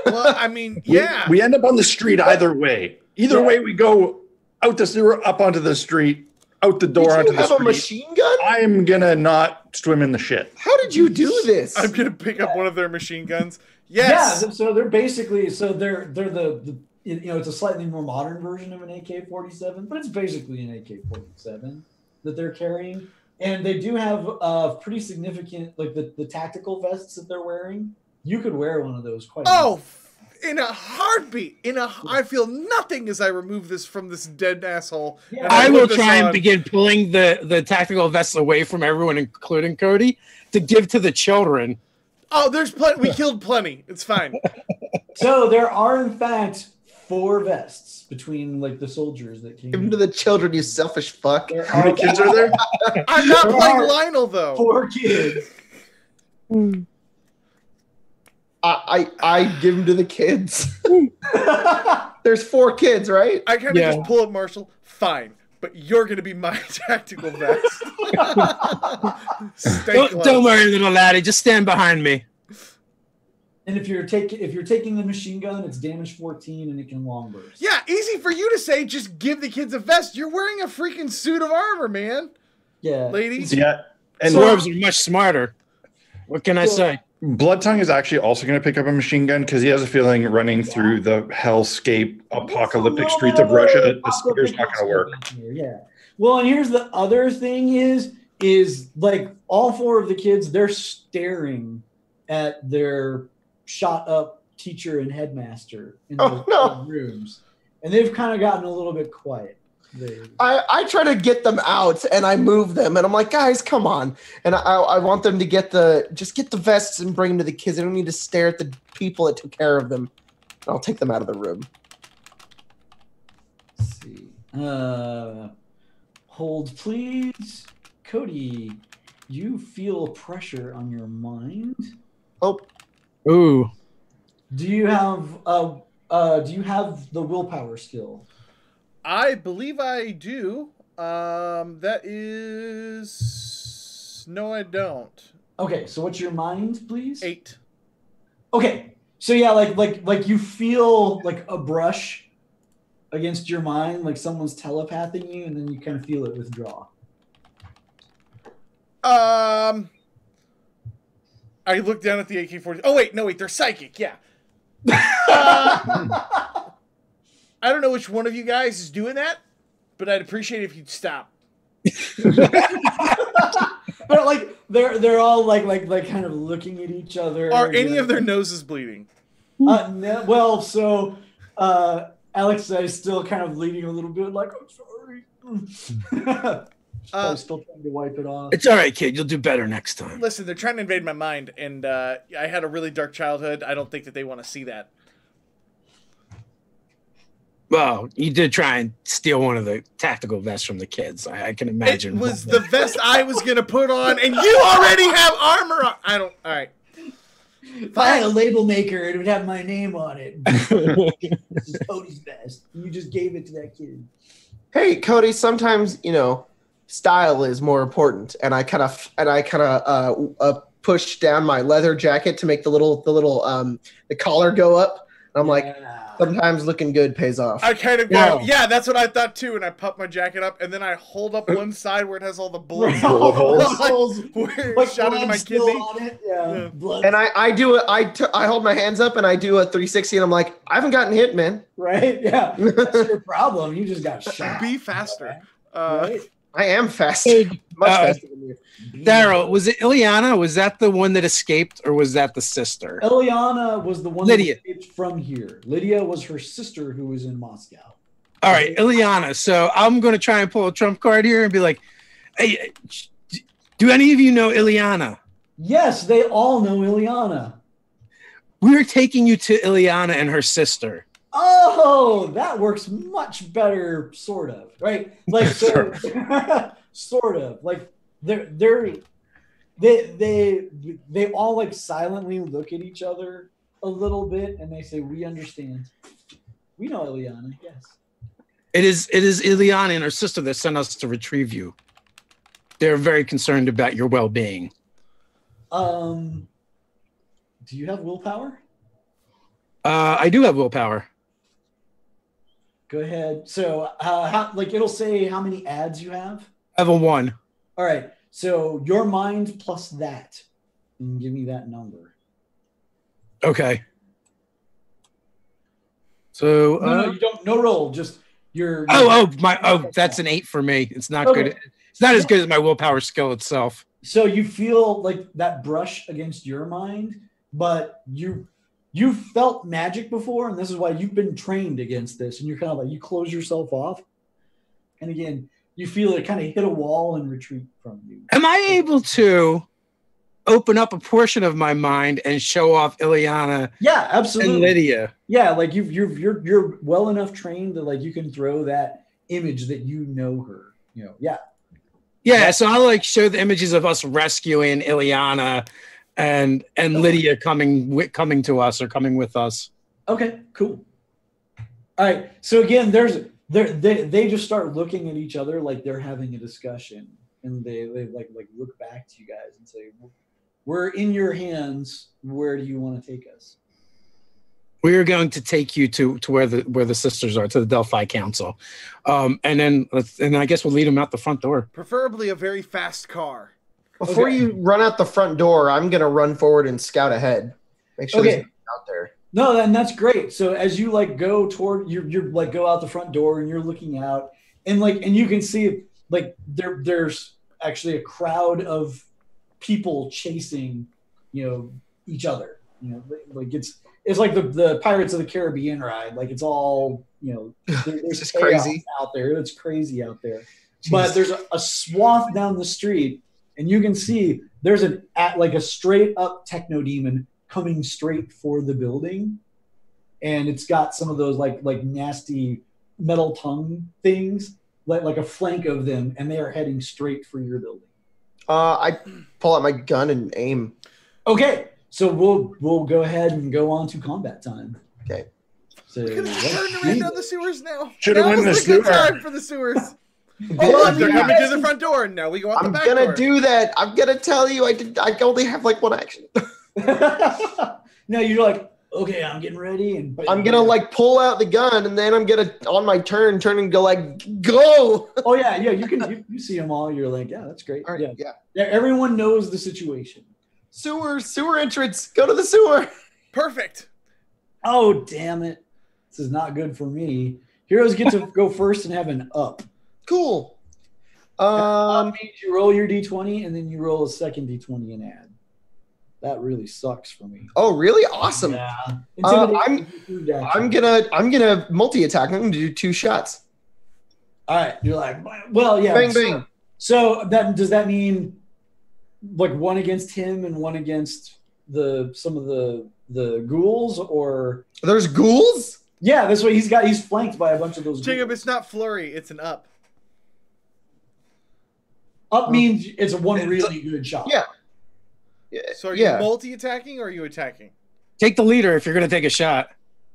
Speaker 1: Well, I mean, yeah.
Speaker 2: We end up on the street either way. Either way, we go out the sewer, up onto the street, out the door onto the street.
Speaker 4: You have a machine gun?
Speaker 2: I'm gonna not swim in the shit.
Speaker 4: How did you do this?
Speaker 1: I'm gonna pick up one of their machine guns. Yes.
Speaker 3: Yeah. So they're basically they're the it's a slightly more modern version of an AK-47, but it's basically an AK-47 that they're carrying, and they do have pretty significant, like the tactical vests that they're wearing. You could wear one of those quite.
Speaker 1: In a heartbeat. I feel nothing as I remove this from this dead asshole.
Speaker 5: Yeah. I will try and begin pulling the tactical vests away from everyone, including Cody, to give to the children.
Speaker 1: Oh, there's plenty. We killed plenty. It's fine.
Speaker 3: So there are, in fact, 4 vests between like the soldiers that came.
Speaker 4: Give them to the children, you selfish fuck.
Speaker 2: How many kids are there?
Speaker 1: I'm not playing Lionel though.
Speaker 3: 4 kids.
Speaker 4: I give them to the kids. There's 4 kids, right?
Speaker 1: I kind of just pull up Marshall. Fine, but you're gonna be my tactical vest.
Speaker 5: Don't worry, little laddie. Just stand behind me.
Speaker 3: And if you're taking the machine gun, it's damage 14 and it can long burst.
Speaker 1: Yeah, easy for you to say. Just give the kids a vest. You're wearing a freaking suit of armor, man.
Speaker 3: Yeah,
Speaker 1: ladies.
Speaker 2: Yeah, and
Speaker 5: dwarves are much smarter. What can I say?
Speaker 2: Bloodtongue is actually also going to pick up a machine gun because he has a feeling running through the hellscape apocalyptic streets of Russia, the speaker's not going to work.
Speaker 3: Yeah. Well, and here's the other thing is like all 4 of the kids, they're staring at their shot up teacher and headmaster in the rooms, and they've kind of gotten a little bit quiet.
Speaker 4: I try to get them out and I move them and I'm like, guys, come on. And I want them to get the vests and bring them to the kids. They don't need to stare at the people that took care of them. I'll take them out of the room.
Speaker 3: Let's see. Hold please. Cody, you feel pressure on your mind.
Speaker 4: Oh.
Speaker 5: Ooh.
Speaker 3: Do you have the willpower skill?
Speaker 1: I believe I do. That is... No, I don't.
Speaker 3: Okay, so what's your mind, please?
Speaker 1: 8.
Speaker 3: Okay, so yeah, like you feel like a brush against your mind, like someone's telepathing you, and then you kind of feel it withdraw.
Speaker 1: I look down at the AK-40. Oh wait, they're psychic. Yeah. I don't know which one of you guys is doing that, but I'd appreciate it if you'd stop.
Speaker 3: But like they're all like kind of looking at each other.
Speaker 1: Are any of their noses bleeding?
Speaker 3: No, well, so Alex is still kind of bleeding a little bit. Like, I'm sorry. Still trying to wipe it off.
Speaker 5: It's all right, kid. You'll do better next time.
Speaker 1: Listen, they're trying to invade my mind, and I had a really dark childhood. I don't think that they want to see that.
Speaker 5: Well, you did try and steal one of the tactical vests from the kids. I can imagine.
Speaker 1: It was the vest I was going to put on, and you already have armor on. All right.
Speaker 3: If I had a label maker, it would have my name on it. This is Cody's vest. You just gave it to that kid.
Speaker 4: Hey, Cody, sometimes, style is more important. And I kind of push down my leather jacket to make the collar go up. And I'm like, sometimes looking good pays off.
Speaker 1: I kind of go, yeah, that's what I thought too. And I pop my jacket up, and then I hold up one side where it has all the bullet holes. Like shot into my kidney.
Speaker 3: Yeah.
Speaker 4: And I hold my hands up and I do a 360 and I'm like, I haven't gotten hit, man.
Speaker 3: Right? Yeah. That's your problem. You just got shot.
Speaker 1: Be faster.
Speaker 3: Right?
Speaker 4: I am faster. Much faster than you.
Speaker 5: Daryl, was it Ileana? Was that the one that escaped, or was that the sister?
Speaker 3: Ileana was the one
Speaker 5: Lydia.
Speaker 3: that escaped from here. Lydia was her sister who was in Moscow.
Speaker 5: All right, Ileana. So I'm going to try and pull a trump card here and be like, hey, do any of you know Ileana?
Speaker 3: Yes, they all know Ileana.
Speaker 5: We're taking you to Ileana and her sister.
Speaker 3: Oh, that works much better, sort of, right? Like, so, sort of, like they all like silently look at each other a little bit, and they say, "We understand. We know Ileana. Yes,
Speaker 5: It is Ileana and her sister that sent us to retrieve you. They're very concerned about your well-being."
Speaker 3: Do you have willpower?
Speaker 5: I do have willpower.
Speaker 3: Go ahead. So, it'll say how many ads you have.
Speaker 5: I have a 1.
Speaker 3: All right. So your mind plus that, and give me that number.
Speaker 5: Okay. So
Speaker 3: No, you don't. No roll. Just your.
Speaker 5: That's an 8 for me. It's not good. It's not as good as my willpower skill itself.
Speaker 3: So you feel like that brush against your mind, but you've felt magic before, and this is why you've been trained against this, and you're kind of like, you close yourself off, and again, you feel it kind of hit a wall and retreat from you.
Speaker 5: Am I able to open up a portion of my mind and show off Ileana?
Speaker 3: Yeah, absolutely.
Speaker 5: And Lydia.
Speaker 3: Yeah, like you're well enough trained that like you can throw that image that you know her. Yeah.
Speaker 5: So I'll like show the images of us rescuing Ileana and Lydia coming to us or coming with us.
Speaker 3: Okay, cool. All right. So again, they just start looking at each other like they're having a discussion, and they like look back to you guys and say, "We're in your hands. Where do you want to take us?"
Speaker 5: We are going to take you to where the sisters are, to the Delphi Council, and I guess we'll lead them out the front door.
Speaker 1: Preferably a very fast car.
Speaker 4: Before you run out the front door, I'm gonna run forward and scout ahead. Make sure there's nothing out there.
Speaker 3: No, and that's great. So as you like go toward you're like go out the front door and you're looking out, and you can see like there's actually a crowd of people chasing each other. Like it's like the Pirates of the Caribbean ride. Like it's all there's
Speaker 4: just crazy
Speaker 3: out there. It's crazy out there. Jeez. But there's a swath down the street, and you can see there's a straight up techno-demon coming straight for the building, and it's got some of those like nasty metal tongue things, like a flank of them, and they are heading straight for your building.
Speaker 4: I pull out my gun and aim.
Speaker 3: Okay, so we'll go ahead and go on to combat time.
Speaker 4: Okay.
Speaker 3: So
Speaker 1: We're gonna turn around down the sewers now.
Speaker 2: Should have won the
Speaker 1: good
Speaker 2: sewer.
Speaker 1: time for the sewers. Well, they're coming to the front door, and now we go out the
Speaker 4: I'm
Speaker 1: back
Speaker 4: gonna
Speaker 1: door.
Speaker 4: do that. I'm gonna tell you. I only have like one action.
Speaker 3: No, you're like, okay, I'm getting ready, and
Speaker 4: I'm gonna like pull out the gun, and then I'm gonna on my turn and go like go.
Speaker 3: Oh yeah, you can you see them all. You're like, yeah, that's great.
Speaker 4: All right,
Speaker 3: Yeah, everyone knows the situation.
Speaker 4: Sewer entrance. Go to the sewer.
Speaker 1: Perfect.
Speaker 3: Oh damn it, this is not good for me. Heroes get to go first and have an up.
Speaker 4: Cool.
Speaker 3: Up means you roll your d20 and then you roll a second d20 and add. That really sucks for me.
Speaker 4: Oh really? Awesome.
Speaker 3: Yeah.
Speaker 4: I'm gonna multi-attack. I'm gonna do 2 shots.
Speaker 3: All right, you're like, well, yeah.
Speaker 4: Bang bang.
Speaker 3: So does that mean like one against him and one against some of the ghouls, or
Speaker 4: There's ghouls?
Speaker 3: yeah, that's what he's flanked by a bunch of those
Speaker 1: Jacob,
Speaker 3: ghouls.
Speaker 1: it's not flurry, it's an up.
Speaker 3: Up means it's a one really good shot.
Speaker 4: Yeah.
Speaker 1: So are you
Speaker 4: Yeah.
Speaker 1: multi-attacking or are you attacking?
Speaker 5: Take the leader if you're going to take a shot.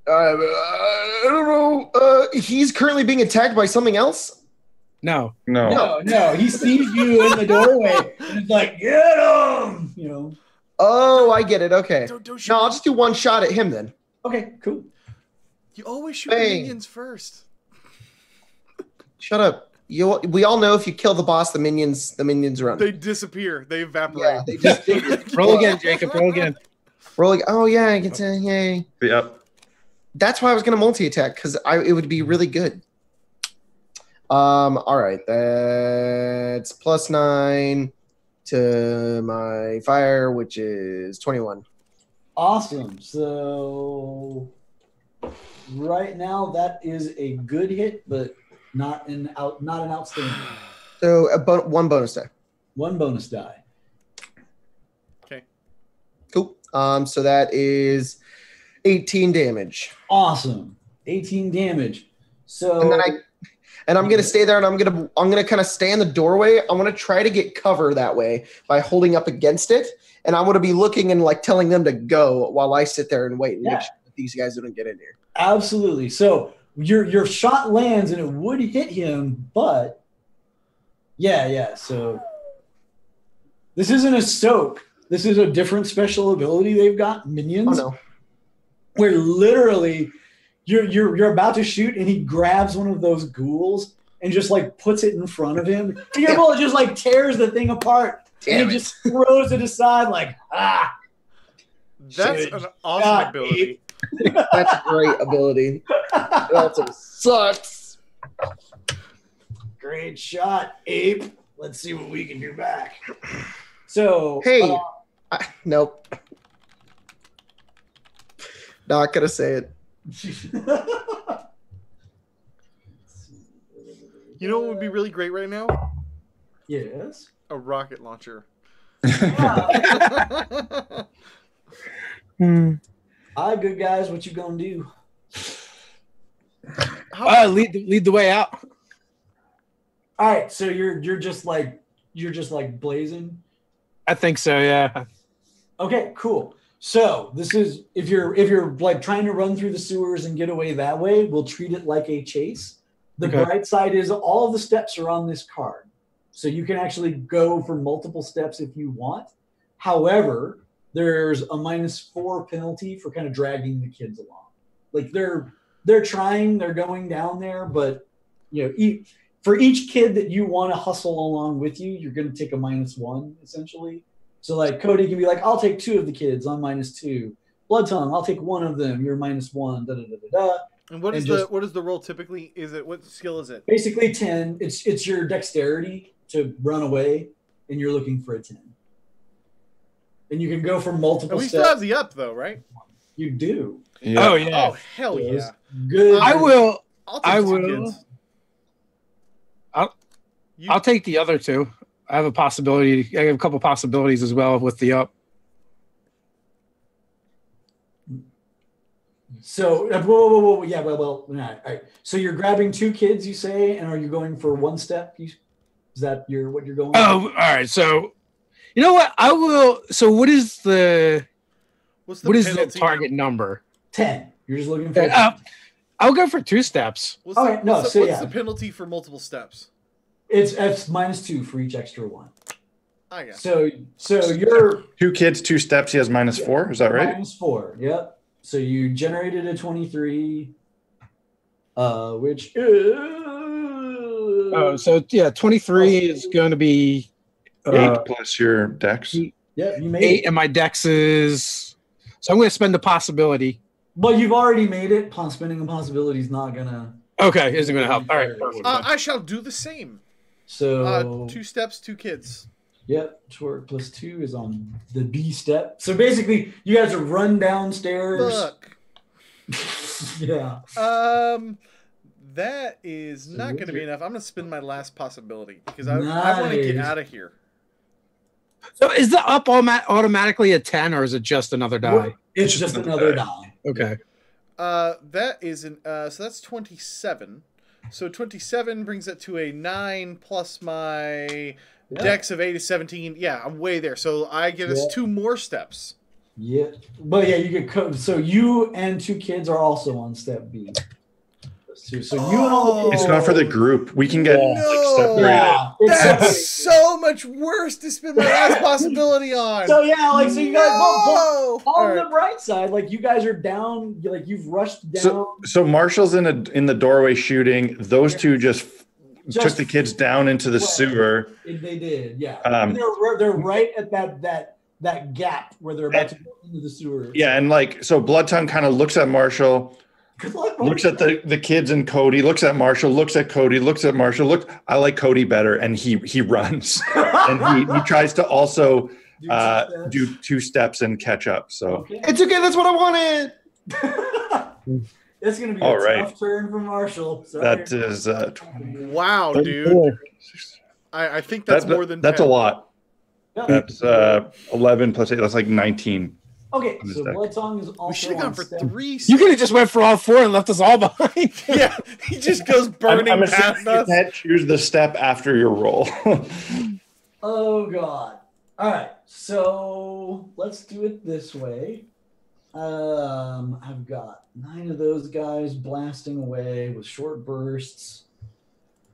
Speaker 4: I don't know. He's currently being attacked by something else.
Speaker 5: No.
Speaker 2: No.
Speaker 3: No, he sees you in the doorway and it's like, get him, you know.
Speaker 4: Oh, I get it. Okay.
Speaker 1: Don't shoot.
Speaker 4: No, I'll just do 1 shot at him then.
Speaker 3: Okay, cool.
Speaker 1: You always shoot the
Speaker 4: Bang.
Speaker 1: minions first.
Speaker 4: Shut up. We all know if you kill the boss, the minions run.
Speaker 1: They disappear. They evaporate.
Speaker 4: Yeah, they just
Speaker 5: Roll again, Jacob. Roll again.
Speaker 4: rolling. Oh yeah, I get to yay.
Speaker 2: Yep.
Speaker 4: That's why I was gonna multi-attack because it would be really good. All right, that's +9 to my fire, which is 21.
Speaker 3: Awesome. So right now that is a good hit, but not an outstanding.
Speaker 4: So 1 bonus die.
Speaker 3: 1 bonus die.
Speaker 1: Okay.
Speaker 4: Cool. So that is 18 damage.
Speaker 3: Awesome. 18 damage. So
Speaker 4: And then I'm gonna stay there, and I'm gonna kind of stay in the doorway. I'm gonna try to get cover that way by holding up against it, and I'm gonna be looking and like telling them to go while I sit there and wait and make sure that these guys don't get in here.
Speaker 3: absolutely. So your shot lands and it would hit him, but yeah. So this isn't a soak. This is a different special ability they've got, minions.
Speaker 4: Oh no!
Speaker 3: Where literally you're about to shoot and he grabs one of those ghouls and just like puts it in front of him. And your bullet just like tears the thing apart. And he just throws it aside like, ah.
Speaker 1: That's
Speaker 3: Good
Speaker 1: an awesome
Speaker 3: shot,
Speaker 1: ability.
Speaker 4: That's a great ability. That also sucks.
Speaker 3: Great shot, Ape. Let's see what we can do back. So
Speaker 4: Hey, nope. Not gonna say it.
Speaker 1: You know what would be really great right now?
Speaker 3: Yes.
Speaker 1: A rocket launcher.
Speaker 3: Hi, good guys. What you gonna do?
Speaker 5: Lead the way out.
Speaker 3: All right. So you're just like blazing.
Speaker 5: I think so. Yeah.
Speaker 3: Okay. Cool. So this is if you're like trying to run through the sewers and get away that way, we'll treat it like a chase. The
Speaker 5: Okay.
Speaker 3: bright side is all of the steps are on this card, so you can actually go for multiple steps if you want. However, there's a -4 penalty for kind of dragging the kids along. Like they're trying, they're going down there, but you know, for each kid that you want to hustle along with you, you're going to take a -1 essentially. So like Cody can be like, I'll take 2 of the kids on -2. Blood Tongue, I'll take 1 of them. You're -1. Da da da da da.
Speaker 1: And what is what is the roll typically? Is it what skill is it?
Speaker 3: Basically 10. It's your dexterity to run away, and you're looking for a 10. And you can go for multiple
Speaker 1: And we
Speaker 3: steps.
Speaker 1: still have the up though, right?
Speaker 3: You do.
Speaker 2: Yeah.
Speaker 5: Oh yeah.
Speaker 1: Oh hell
Speaker 3: Yes.
Speaker 1: yeah!
Speaker 3: Good.
Speaker 5: I will.
Speaker 1: I'll take
Speaker 5: I
Speaker 1: 2
Speaker 5: will.
Speaker 1: kids.
Speaker 5: I'll take the other 2. I have a possibility. I have a couple possibilities as well with the up.
Speaker 3: So, whoa. Yeah, well, all right. So you're grabbing 2 kids, you say, and are you going for 1 step? Is that what you're going?
Speaker 5: Oh, all right. So, you know what? I will. So, what is the
Speaker 1: What's
Speaker 5: the target number?
Speaker 3: 10. You're just looking for.
Speaker 5: I'll go for 2 steps.
Speaker 1: What's
Speaker 3: Okay, no,
Speaker 1: what's
Speaker 3: so
Speaker 1: what's
Speaker 3: yeah.
Speaker 1: the penalty for multiple steps?
Speaker 3: It's -2 for each extra one.
Speaker 1: I got
Speaker 3: So you're
Speaker 2: 2 kids, 2 steps. He has -4. Is that right?
Speaker 3: -4. Yep. So you generated a 23, which is
Speaker 5: so yeah, 23 is going to be
Speaker 2: 8 plus your dex.
Speaker 3: yeah, you made
Speaker 5: 8,
Speaker 3: it.
Speaker 5: and my dex is. So I'm going to spend the possibility.
Speaker 3: Well, you've already made it. Spending a possibility is not gonna.
Speaker 5: Okay, isn't going to help. All right, perfect.
Speaker 1: I shall do the same.
Speaker 3: So
Speaker 1: 2 steps, 2 kids.
Speaker 3: Yep, Torg +2 is on the B step. So basically, you guys are run downstairs.
Speaker 1: Look.
Speaker 3: Yeah.
Speaker 1: That is not going to be enough. I'm going to spend my last possibility because I
Speaker 3: Nice.
Speaker 1: want to get out of here.
Speaker 5: So is the up automatically a 10, or is it just another die?
Speaker 3: It's just another die.
Speaker 5: Okay.
Speaker 1: That is so that's 27. So 27 brings it to a 9 plus my dex of 8 is 17. Yeah, I'm way there. So I get us 2 more steps.
Speaker 3: Yeah, but yeah, you get so you and 2 kids are also on step B. So you and all.
Speaker 2: It's not for the group. We can get like separated.
Speaker 3: Yeah, it's
Speaker 1: That's so much worse to spend my last possibility on.
Speaker 3: so yeah, like so you guys.
Speaker 1: No!
Speaker 3: On the bright side, like you guys are down. Like you've rushed down.
Speaker 2: So Marshall's in the doorway shooting. Those 2 just took the kids down into the sewer.
Speaker 3: They did, yeah.
Speaker 2: Um,
Speaker 3: they're right at that gap where they're about to go into the sewer.
Speaker 2: Yeah, and like so, Blood Tongue kind of looks at Marshall.
Speaker 3: Good luck,
Speaker 2: Looks at the kids and Cody, looks at Marshall, looks at Cody, looks at Marshall. Look, I like Cody better, and he runs, and he tries to also do 2 steps and catch up. So
Speaker 4: It's okay. That's what I wanted.
Speaker 3: It's gonna be
Speaker 2: All
Speaker 3: a
Speaker 2: right.
Speaker 3: tough turn for Marshall. Sorry.
Speaker 2: that is
Speaker 1: Wow, dude. I think that's more than 10.
Speaker 2: that's a lot.
Speaker 3: Yeah.
Speaker 2: That's 11 plus 8. That's like 19.
Speaker 3: Okay,
Speaker 2: on this
Speaker 3: so
Speaker 2: deck.
Speaker 3: Blood Tongue is also
Speaker 1: We should have gone
Speaker 3: on
Speaker 1: for
Speaker 3: step.
Speaker 1: 3.
Speaker 5: You could have just went for all 4 and left us all behind.
Speaker 1: Yeah, he just goes burning
Speaker 2: I'm
Speaker 1: past
Speaker 2: assuming you
Speaker 1: us.
Speaker 2: can't choose the step after your roll.
Speaker 3: Oh god. All right, so let's do it this way. I've got 9 of those guys blasting away with short bursts.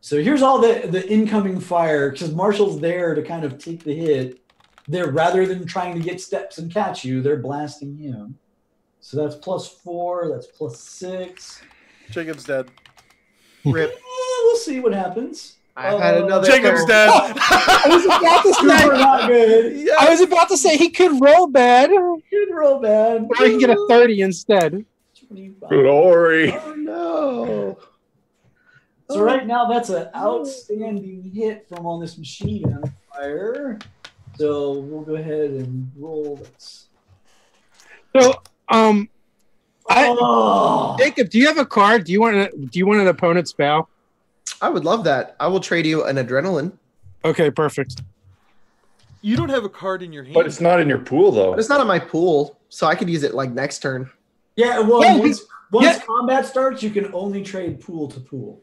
Speaker 3: So here's all the incoming fire because Marshall's there to kind of take the hit. They're rather than trying to get steps and catch you, they're blasting him. So that's +4. That's +6.
Speaker 1: Jacob's dead.
Speaker 4: Rip.
Speaker 3: We'll see what happens.
Speaker 4: I've had another.
Speaker 1: Jacob's
Speaker 4: turn.
Speaker 1: dead.
Speaker 5: I was about to say,
Speaker 3: Super not good.
Speaker 1: Yeah.
Speaker 5: I was about to say he could roll bad, or
Speaker 3: Good roll, man.
Speaker 5: he can get a 30 instead.
Speaker 3: 25.
Speaker 2: Glory.
Speaker 4: Oh no.
Speaker 3: So right now, that's an outstanding hit from on this machine gun fire. So we'll go ahead and roll this.
Speaker 5: So,
Speaker 3: Oh,
Speaker 5: Jacob, do you have a card? Do you want an opponent's spell?
Speaker 4: I would love that. I will trade you an adrenaline.
Speaker 5: Okay, perfect.
Speaker 1: You don't have a card in your hand.
Speaker 2: But it's not in your pool though.
Speaker 4: But it's not in my pool, so I could use it like next turn.
Speaker 3: yeah. Well,
Speaker 5: Yeah,
Speaker 3: once combat starts, you can only trade pool to pool.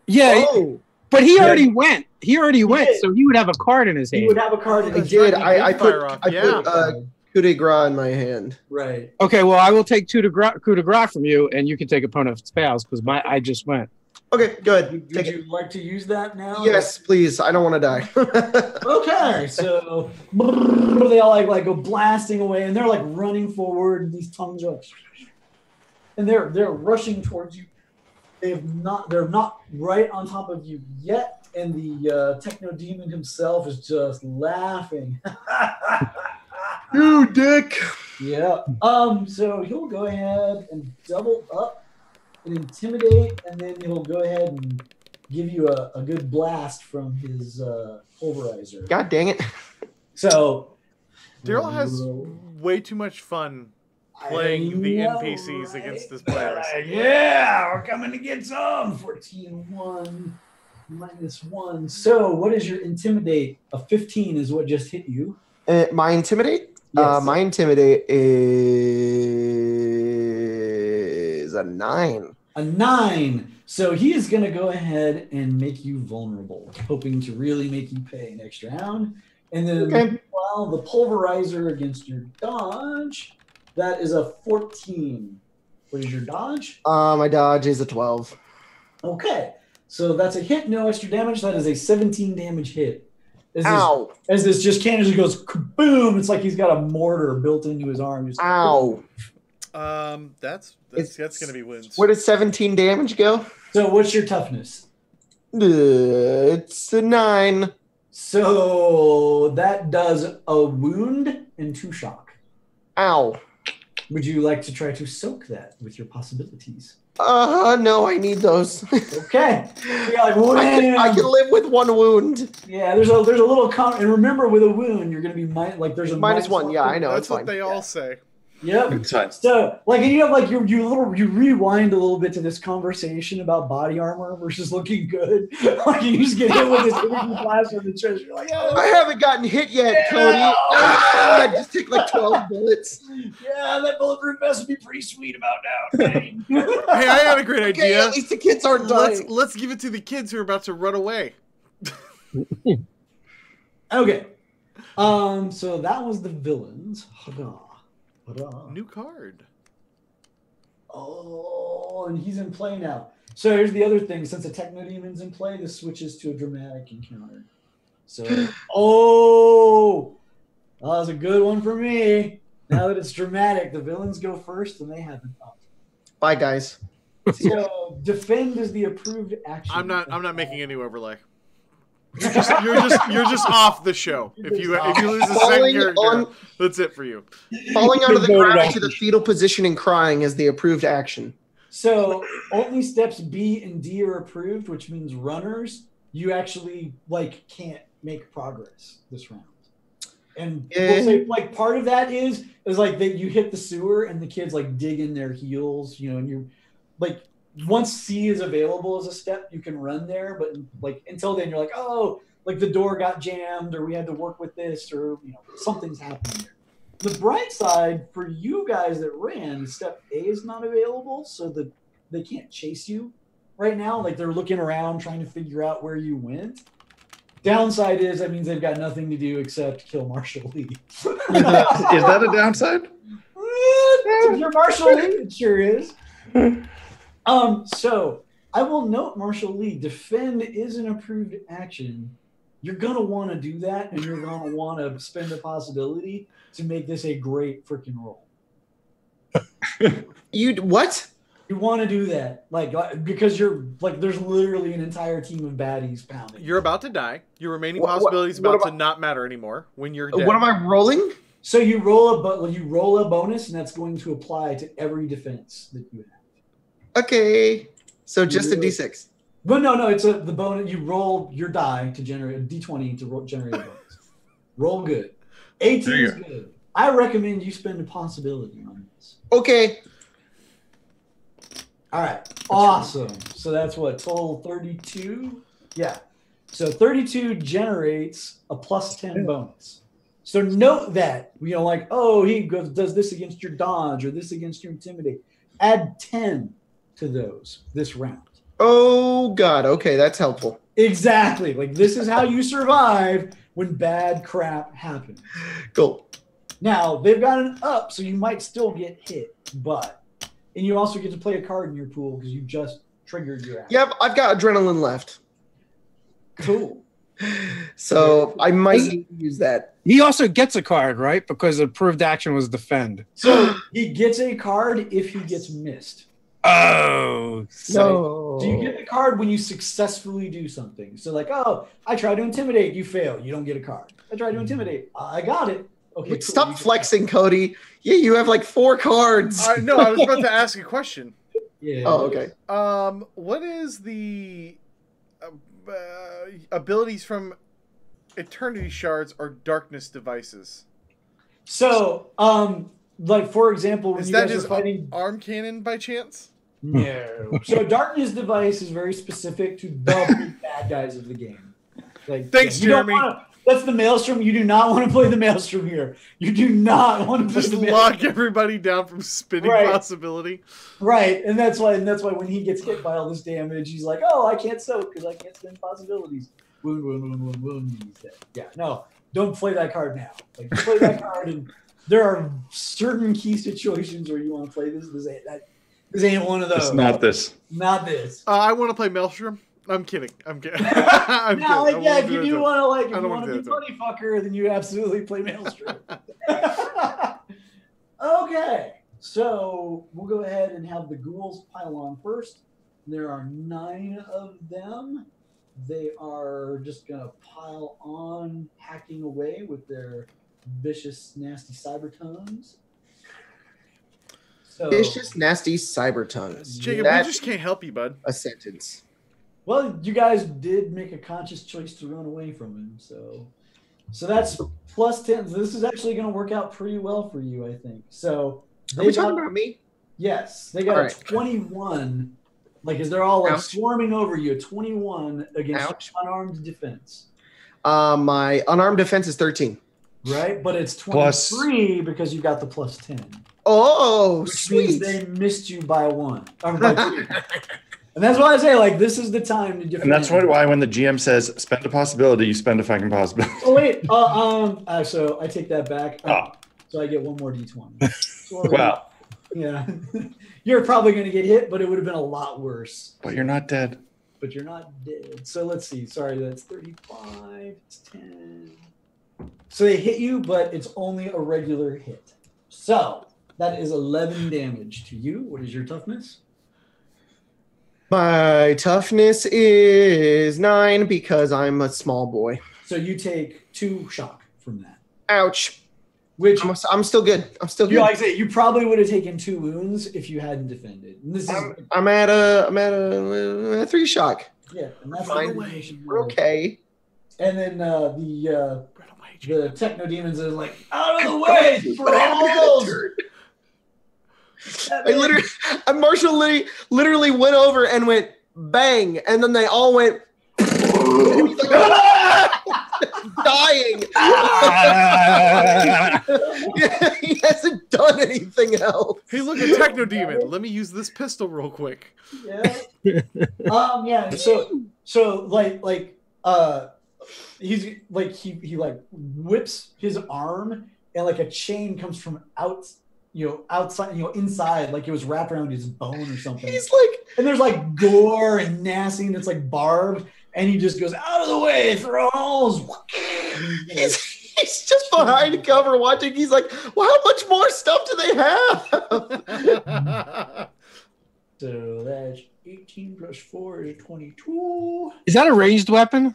Speaker 5: Yeah,
Speaker 4: Oh,
Speaker 5: but he already went. He already went,
Speaker 3: did.
Speaker 5: so he would have a card in his
Speaker 3: He
Speaker 5: hand.
Speaker 3: would have a card in
Speaker 4: I
Speaker 3: his
Speaker 4: did.
Speaker 1: right, you
Speaker 4: I
Speaker 1: did
Speaker 4: put
Speaker 1: fire off,
Speaker 4: I
Speaker 1: yeah.
Speaker 4: put coup de grace in my hand.
Speaker 3: Right.
Speaker 5: Okay, well, I will take coup de grace from you, and you can take opponent's spells because I just went.
Speaker 4: Okay, good.
Speaker 3: Would
Speaker 4: Take
Speaker 3: you
Speaker 4: it.
Speaker 3: like to use that now?
Speaker 4: Yes, please. I don't want to die.
Speaker 3: Okay, so they all like go blasting away, and they're like running forward. And these tongues are, and they're rushing towards you. They're not right on top of you yet, and the techno-demon himself is just laughing.
Speaker 4: You dick.
Speaker 3: Yeah. So he'll go ahead and double up and intimidate, and then he'll go ahead and give you a good blast from his pulverizer.
Speaker 4: God dang it.
Speaker 3: So
Speaker 1: Daryl has way too much fun playing the NPCs against his players.
Speaker 3: Yeah, we're coming to get some. 14-1 -1. So what is your intimidate? A 15 is what just hit you.
Speaker 4: My intimidate?
Speaker 3: Yes.
Speaker 4: My intimidate is a 9.
Speaker 3: A 9. So he is going to go ahead and make you vulnerable, hoping to really make you pay next round. And then meanwhile, the pulverizer against your dodge, that is a 14. What is your dodge?
Speaker 4: My dodge is a 12.
Speaker 3: Okay. So that's a hit, no extra damage. That is a 17 damage hit.
Speaker 4: Ow.
Speaker 3: As this just cannon goes kaboom, it's like he's got a mortar built into his arm. Just
Speaker 4: Ow.
Speaker 1: That's gonna be wounds.
Speaker 4: Where does 17 damage go?
Speaker 3: So what's your toughness?
Speaker 4: It's a 9.
Speaker 3: So that does a wound and 2 shock.
Speaker 4: Ow.
Speaker 3: Would you like to try to soak that with your possibilities?
Speaker 4: No, I need those.
Speaker 3: Okay. So you're like,
Speaker 4: I can live with 1 wound.
Speaker 3: Yeah, there's a little and remember, with a wound, you're gonna be there's a
Speaker 4: minus 1. Yeah, I know.
Speaker 1: That's
Speaker 4: it's
Speaker 1: what
Speaker 4: fine.
Speaker 1: they all say.
Speaker 3: Yep.
Speaker 2: It's fine.
Speaker 3: So, like, and you have like you rewind a little bit to this conversation about body armor versus looking good. Like, you just get hit with this energy blast on the chest. You're like, oh,
Speaker 4: I haven't gotten hit yet, Cody. I just take like 12 bullets.
Speaker 3: yeah, that bulletproof vest would be pretty sweet about now. Dang.
Speaker 1: Hey, I had a great
Speaker 4: Okay,
Speaker 1: idea.
Speaker 4: at least the kids aren't dying.
Speaker 1: Let's give it to the kids who are about to run away.
Speaker 3: Okay. So that was the villains. Hurrah.
Speaker 1: New card.
Speaker 3: Oh, and he's in play now. So here's the other thing. Since the techno-demon's in play, this switches to a dramatic encounter. So, that was a good one for me. Now that it's dramatic, the villains go first and they have an up.
Speaker 4: Bye, guys.
Speaker 3: So defend is the approved action.
Speaker 1: I'm not making any overlay. You're just off the show. If you lose a second character, that's it for you.
Speaker 4: Falling onto the ground to the fetal position and crying is the approved action.
Speaker 3: So only steps B and D are approved, which means runners, you actually can't make progress this round. And we'll say part of that is like that you hit the sewer and the kids dig in their heels, and you once C is available as a step, you can run there, but until then you're like, oh, the door got jammed or we had to work with this or something's happening there. The bright side for you guys that ran, step A is not available, so that they can't chase you right now. They're looking around trying to figure out where you went. Downside is that means they've got nothing to do except kill Marshall Lee.
Speaker 2: Is that a downside?
Speaker 3: If you're Marshall Lee, it sure is. So I will note, Marshall Lee, defend is an approved action. You're going to want to do that, and you're going to want to spend a possibility to make this a great freaking roll.
Speaker 4: What?
Speaker 3: You want to do that, because you're there's literally an entire team of baddies pounding.
Speaker 1: You're about to die. Your remaining possibilities about to not matter anymore when you're dead.
Speaker 4: What am I rolling?
Speaker 3: So you roll a bonus, and that's going to apply to every defense that you have.
Speaker 4: Okay, so just a D6.
Speaker 3: Well, no, it's the bonus. You roll your die to generate a D20 to generate a bonus. Roll good. 18 is good. I recommend you spend a possibility on this.
Speaker 4: Okay.
Speaker 3: All right. Awesome. So that's what, total 32? Yeah. So 32 generates a plus 10 bonus. So note that, he does this against your dodge or this against your intimidate. Add 10 to those this round.
Speaker 4: Oh, God. Okay, that's helpful.
Speaker 3: Exactly. This is how you survive when bad crap happens.
Speaker 4: Cool.
Speaker 3: Now, they've got an up, so you might still get hit, and you also get to play a card in your pool because you just triggered your action.
Speaker 4: Yeah, I've got adrenaline left.
Speaker 3: Cool.
Speaker 4: So I might use that.
Speaker 5: He also gets a card, right? Because the approved action was defend.
Speaker 3: So he gets a card if he gets missed.
Speaker 5: Oh.
Speaker 3: So you get the card when you successfully do something. So I try to intimidate, you fail. You don't get a card. I try to intimidate. I got it. Okay. Cool.
Speaker 4: Stop flexing, Cody. Yeah, you have 4 cards.
Speaker 1: No, I was about to ask a question.
Speaker 3: Yeah.
Speaker 4: Oh, okay.
Speaker 1: What is the abilities from Eternity Shards or Darkness Devices?
Speaker 3: So, for example, when
Speaker 1: is
Speaker 3: you
Speaker 1: that
Speaker 3: guys
Speaker 1: his
Speaker 3: are fighting
Speaker 1: arm cannon by chance?
Speaker 3: No. So Darkness Device is very specific to the big bad guys of the game.
Speaker 1: Thanks, Jeremy.
Speaker 3: That's the Maelstrom. You do not want to play the Maelstrom here. You do not want to play the Maelstrom.
Speaker 1: Lock everybody down from spinning possibility.
Speaker 3: Right, and that's why when he gets hit by all this damage, he's like, "Oh, I can't soak because I can't spin possibilities." Wound. He's dead. Yeah, no, don't play that card now. Play that card, and there are certain key situations where you want to play this. This ain't one of those.
Speaker 2: It's not this.
Speaker 3: Not this.
Speaker 1: I want to play Maelstrom. I'm kidding. I'm kidding. I'm
Speaker 3: Now,
Speaker 1: kidding.
Speaker 3: yeah, if you do want to like, if
Speaker 1: I
Speaker 3: you
Speaker 1: don't
Speaker 3: want
Speaker 1: wanna
Speaker 3: to
Speaker 1: do
Speaker 3: be
Speaker 1: that
Speaker 3: buddy fucker, then you absolutely play Maelstrom. Okay, so we'll go ahead and have the ghouls pile on first. There are 9 of them. They are just gonna pile on, hacking away with their vicious, nasty cyber tongues. So,
Speaker 4: Vicious, nasty cyber tongues.
Speaker 1: Jacob, we
Speaker 4: That's
Speaker 1: just can't help you, bud.
Speaker 4: a sentence.
Speaker 3: well, you guys did make a conscious choice to run away from him, so that's plus 10. This is actually going to work out pretty well for you, I think. So
Speaker 4: Are we talking about me?
Speaker 3: Yes, they got
Speaker 4: All
Speaker 3: a
Speaker 4: right.
Speaker 3: 21. Like, as they're all like
Speaker 4: Ouch.
Speaker 3: swarming over you, a 21 against
Speaker 4: Ouch.
Speaker 3: unarmed defense,
Speaker 4: My unarmed defense is 13.
Speaker 3: right? But it's
Speaker 2: Plus-
Speaker 3: 23 because you got the plus 10,
Speaker 4: Oh,
Speaker 3: which means
Speaker 4: sweet.
Speaker 3: they missed you by 1 or by 2. And that's why I say, like, this is the time to defend.
Speaker 2: And that's why when the GM says spend a possibility, you spend a fucking possibility.
Speaker 3: Oh wait, so I take that back.
Speaker 2: Oh.
Speaker 3: So I get 1 more d20. Sorry.
Speaker 2: Wow.
Speaker 3: Yeah, you're probably going to get hit, but it would have been a lot worse.
Speaker 2: But you're not dead.
Speaker 3: But you're not dead. So let's see. Sorry, that's 35. It's 10. So they hit you, but it's only a regular hit. So that is 11 damage to you. What is your toughness?
Speaker 4: My toughness is 9 because I'm a small boy.
Speaker 3: So you take 2 shock from that.
Speaker 4: Ouch.
Speaker 3: Which,
Speaker 4: I'm still good. I'm still
Speaker 3: you
Speaker 4: good.
Speaker 3: like I say, you probably would have taken 2 wounds if you hadn't defended. And this is
Speaker 4: I'm at a 3 shock.
Speaker 3: yeah, and that's
Speaker 4: Fine.
Speaker 3: the way.
Speaker 4: We're okay.
Speaker 3: And then the
Speaker 1: Run away, Jacob.
Speaker 3: techno-demons is like, out of the way, brawls!
Speaker 4: Marshall literally went over and went bang, and then they all went and he's like, "Ah!" dying. He hasn't done anything else.
Speaker 1: Hey, look at Techno Demon. Let me use this pistol real quick.
Speaker 3: Yeah. Yeah. So he's like he like whips his arm and like a chain comes from outside, inside, like it was wrapped around his bone or something.
Speaker 4: He's like,
Speaker 3: And there's like gore and nasty, and it's like barbed, and he just goes out of the way, thralls.
Speaker 4: he's just behind cover watching. He's like, well, how much more stuff do they have?
Speaker 3: So that's 18 plus 4 is 22.
Speaker 5: Is that a ranged weapon?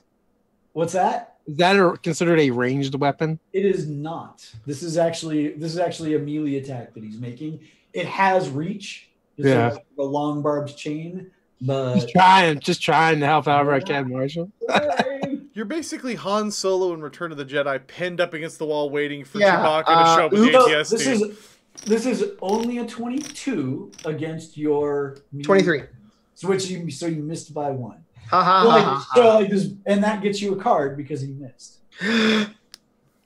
Speaker 3: What's that?
Speaker 5: Is that considered a ranged weapon?
Speaker 3: It is not. This is actually a melee attack that he's making. It has reach. It's
Speaker 5: Yeah.
Speaker 3: like a long barbed chain, but
Speaker 5: Just trying to help however I can, Marshall.
Speaker 1: You're basically Han Solo in Return of the Jedi, pinned up against the wall, waiting for
Speaker 4: Yeah,
Speaker 1: Chewbacca to show up with
Speaker 3: So
Speaker 1: ATST.
Speaker 3: this is only a 22 against your melee
Speaker 4: 23.
Speaker 3: So you missed by 1.
Speaker 4: Ha ha
Speaker 3: So,
Speaker 4: ha,
Speaker 3: like,
Speaker 4: ha,
Speaker 3: so
Speaker 4: ha.
Speaker 3: like this, and that gets you a card because he missed.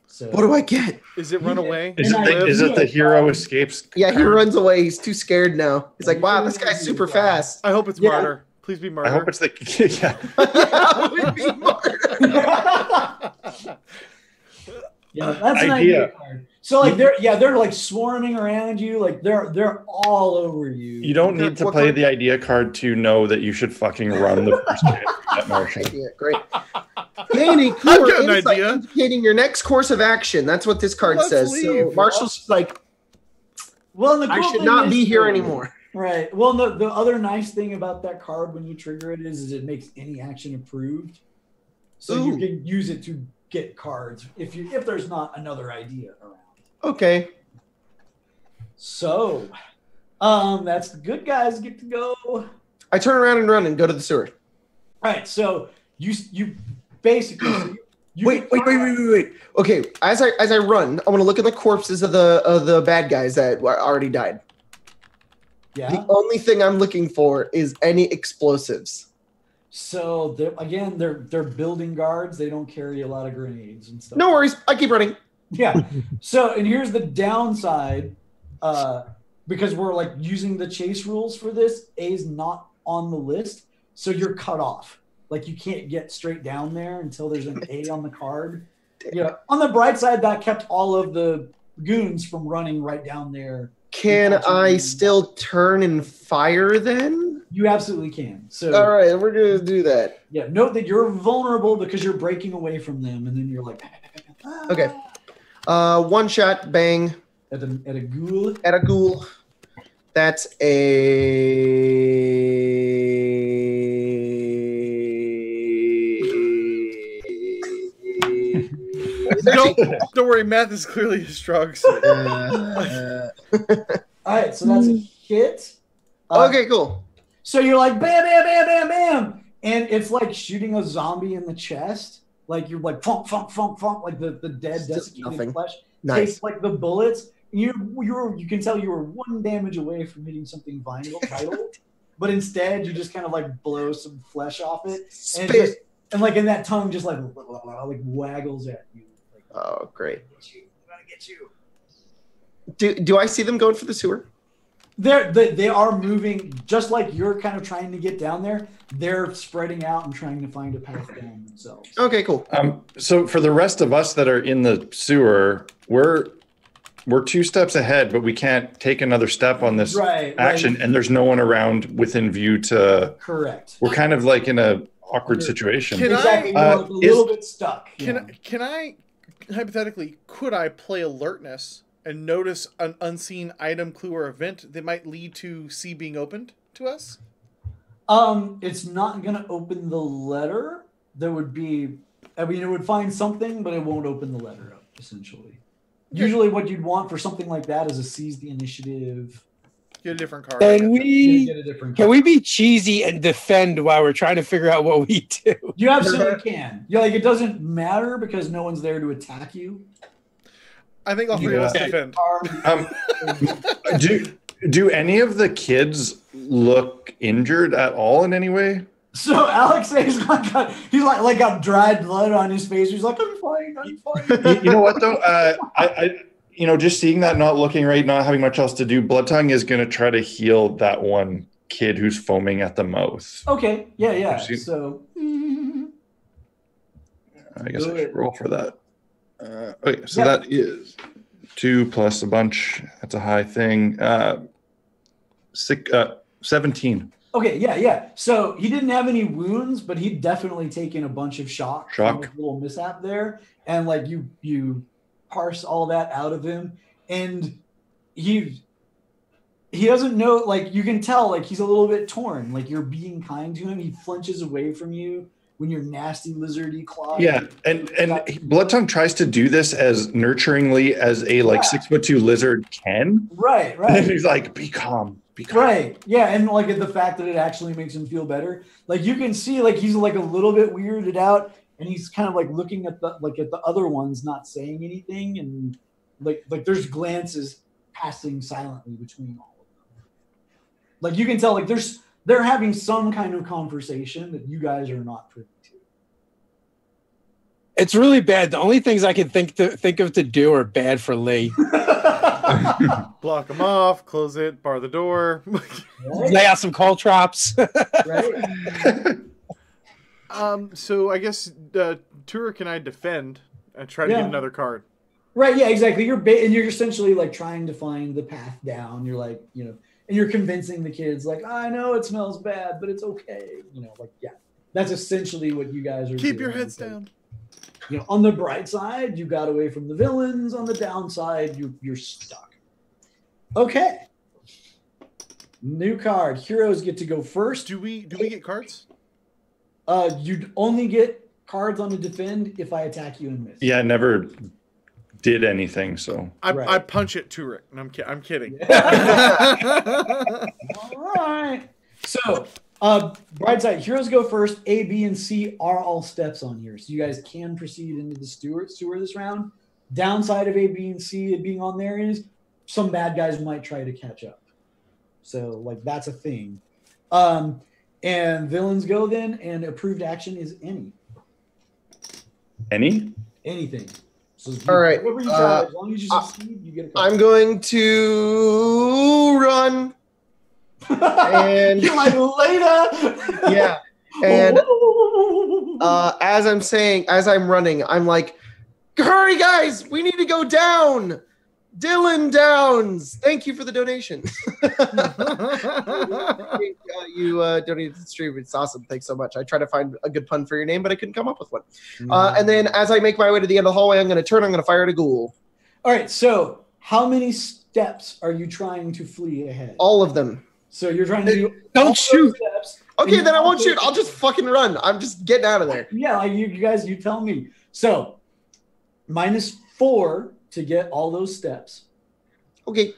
Speaker 3: So
Speaker 4: What do I get?
Speaker 1: Is it run away?
Speaker 2: Is
Speaker 3: And
Speaker 2: it the hero escapes?
Speaker 4: Yeah, he runs away. He's too scared now. He's like, wow, this guy's super fast.
Speaker 1: I hope it's
Speaker 3: Yeah.
Speaker 1: Martyr. Please be Martyr.
Speaker 2: I hope it's the yeah.
Speaker 4: Yeah, it would be Martyr.
Speaker 3: Yeah, that's an
Speaker 2: Idea.
Speaker 3: idea card. So like they're like swarming around you, like they're all over you.
Speaker 2: You don't need to play the idea card to know that you should fucking run the first hit at Marshall.
Speaker 4: Idea, great. Gaining
Speaker 1: I've got
Speaker 4: cooler
Speaker 1: an
Speaker 4: insight
Speaker 1: idea.
Speaker 4: indicating your next course of action. That's what this card
Speaker 1: Let's
Speaker 4: says. So
Speaker 1: leave.
Speaker 4: Marshall's like,
Speaker 3: Well, the
Speaker 4: I
Speaker 3: cool
Speaker 4: should
Speaker 3: thing
Speaker 4: not
Speaker 3: is-
Speaker 4: be here anymore.
Speaker 3: Right. Well, the other nice thing about that card when you trigger it is it makes any action approved, so you
Speaker 4: Ooh.
Speaker 3: can use it to get cards if there's not another idea around.
Speaker 4: Okay.
Speaker 3: So, that's the good guys get to go. All
Speaker 4: I turn around and run and go to the sewer.
Speaker 3: right. So you basically you
Speaker 4: Wait. Okay, as I run, I want to look at the corpses of the bad guys that already died.
Speaker 3: Yeah.
Speaker 4: The only thing I'm looking for is any explosives.
Speaker 3: So they're building guards. They don't carry a lot of grenades and stuff.
Speaker 4: No worries. I keep running.
Speaker 3: Yeah. So, and here's the downside, because we're like using the chase rules for this. A is not on the list, so you're cut off. Like you can't get straight down there until there's an A on the card. Yeah. On the bright side, that kept all of the goons from running right down there.
Speaker 4: Can I still turn and fire then?
Speaker 3: You absolutely can. So
Speaker 4: All right, we're gonna do that.
Speaker 3: yeah, note that you're vulnerable because you're breaking away from them, and then you're like,
Speaker 4: Okay. One shot, bang,
Speaker 3: at a ghoul.
Speaker 4: at a ghoul. That's
Speaker 1: Don't worry, math is clearly his strong suit.
Speaker 3: All right, so that's a hit.
Speaker 4: Okay, cool.
Speaker 3: So you're like bam, bam, bam, bam, bam, and it's like shooting a zombie in the chest. Like you're like funk, funk, funk, funk, like the dead desiccated flesh.
Speaker 4: Nice.
Speaker 3: Takes like the bullets. You can tell you were 1 damage away from hitting something vital, but instead you just kind of like blow some flesh off it, and like in that tongue just like waggles at you. Like,
Speaker 4: Oh, great.
Speaker 3: I'm gonna get you.
Speaker 4: Do I see them going for the sewer?
Speaker 3: They are moving just like you're kind of trying to get down there. They're spreading out and trying to find a path down themselves.
Speaker 4: Okay, cool.
Speaker 2: So for the rest of us that are in the sewer, we're 2 steps ahead, but we can't take another step on this action, and there's no one around within view to.
Speaker 3: Correct.
Speaker 2: We're kind of like in a awkward situation.
Speaker 3: Exactly. You're like a little bit stuck.
Speaker 1: Can I hypothetically, could I play alertness and notice an unseen item, clue, or event that might lead to C being opened to us?
Speaker 3: It's not going to open the letter. There would be, I mean, it would find something, but it won't open the letter up, essentially. Usually what you'd want for something like that is a seize the initiative.
Speaker 1: Get a different card.
Speaker 5: Can we be cheesy and defend while we're trying to figure out what we do?
Speaker 3: You absolutely can. Yeah, like it doesn't matter because no one's there to attack you.
Speaker 1: I think all 3 of us defend.
Speaker 2: Do any of the kids look injured at all in any way?
Speaker 3: So Alexei's he's like got dried blood on his face. He's like, I'm fine.
Speaker 2: You know what though? I just seeing that, not looking right, not having much else to do, Blood Tongue is going to try to heal that one kid who's foaming at the mouth.
Speaker 3: Okay. Yeah. So
Speaker 2: I guess I should roll for that. Okay, so that is 2 plus a bunch. That's a high thing. 17.
Speaker 3: Okay, yeah. So he didn't have any wounds, but he'd definitely taken a bunch of shock. From a little mishap there, and like you parse all that out of him, and he doesn't know. Like you can tell, like he's a little bit torn. Like you're being kind to him. He flinches away from you when your nasty lizardy claw.
Speaker 2: Yeah, and Blood Tongue tries to do this as nurturingly as a 6'2" lizard can.
Speaker 3: Right.
Speaker 2: And he's like, be calm.
Speaker 3: Right. Yeah, and like the fact that it actually makes him feel better. Like you can see like he's like a little bit weirded out, and he's kind of like looking at the other ones, not saying anything, and like there's glances passing silently between all of them. Like you can tell like they're having some kind of conversation that you guys are not privy to.
Speaker 5: It's really bad. The only things I can think of to do are bad for Lee.
Speaker 1: Block them off, close it, bar the door.
Speaker 5: Lay out some coal traps.
Speaker 3: Right.
Speaker 1: So I guess Torg and I defend and try to get another card.
Speaker 3: Right. Yeah. Exactly. You're essentially like trying to find the path down. You're like and you're convincing the kids like I know it smells bad, but it's okay. That's essentially what you guys are.
Speaker 1: Keep
Speaker 3: doing.
Speaker 1: your heads down.
Speaker 3: On the bright side, you got away from the villains. On the downside, you're stuck. Okay. New card. Heroes get to go first.
Speaker 1: Do we get cards?
Speaker 3: You'd only get cards on the defend if I attack you and miss.
Speaker 2: Yeah, I never did anything, so.
Speaker 1: I punch it to Rick. I'm kidding.
Speaker 3: All right. So, bright side, heroes go first. A, B, and C are all steps on here. So you guys can proceed into the sewer this round. Downside of A, B, and C being on there is some bad guys might try to catch up. So, that's a thing. And villains go then, and approved action is any.
Speaker 2: Any?
Speaker 3: Anything. So
Speaker 4: all right.
Speaker 3: Whatever you try, as long as you succeed, you get a card.
Speaker 4: I'm going to run. And
Speaker 3: you're like later.
Speaker 4: Yeah. And as I'm running, I'm like, hurry guys, we need to go down. Dylan Downs, thank you for the donation. You donated to the stream. It's awesome. Thanks so much. I tried to find a good pun for your name, but I couldn't come up with one. And then as I make my way to the end of the hallway, I'm going to fire at a ghoul.
Speaker 3: All right, so how many steps are you trying to flee ahead?
Speaker 4: All of them.
Speaker 3: So you're trying to do
Speaker 5: Don't shoot.
Speaker 3: Steps,
Speaker 4: okay, then I won't shoot. I'll just fucking run. I'm just getting out of there.
Speaker 3: Yeah, like you guys, you tell me. So -4 to get all those steps.
Speaker 4: Okay.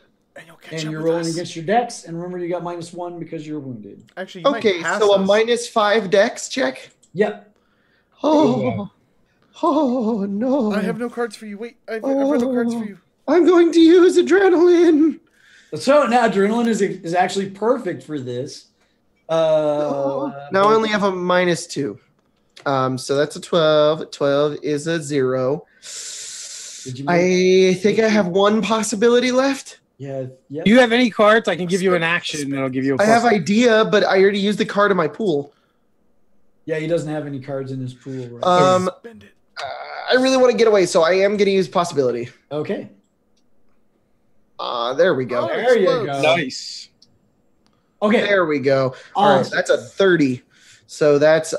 Speaker 1: And
Speaker 3: you're rolling against your dex, and remember you got -1 because you're wounded.
Speaker 1: Actually, you
Speaker 4: okay,
Speaker 1: might pass
Speaker 4: so a
Speaker 1: us.
Speaker 4: -5 dex check.
Speaker 3: Yep.
Speaker 4: Oh, oh no!
Speaker 1: I have no cards for you. Wait, I've got no cards for you.
Speaker 4: I'm going to use adrenaline.
Speaker 3: So now adrenaline is actually perfect for this.
Speaker 4: Now I only have a -2. So that's a 12. 12 is a 0. I think I have one possibility left.
Speaker 3: Yeah.
Speaker 5: Do you have any cards? I can give you an action, and I'll give you a
Speaker 4: I
Speaker 5: plus.
Speaker 4: have idea, but I already used the card in my pool.
Speaker 3: Yeah, he doesn't have any cards in his pool. Right?
Speaker 1: Spend it.
Speaker 4: I really want to get away, so I am going to use possibility.
Speaker 3: Okay.
Speaker 4: There we go.
Speaker 1: Oh,
Speaker 3: There you go.
Speaker 5: Nice.
Speaker 3: Okay.
Speaker 4: There we go. All right, that's a 30. So that's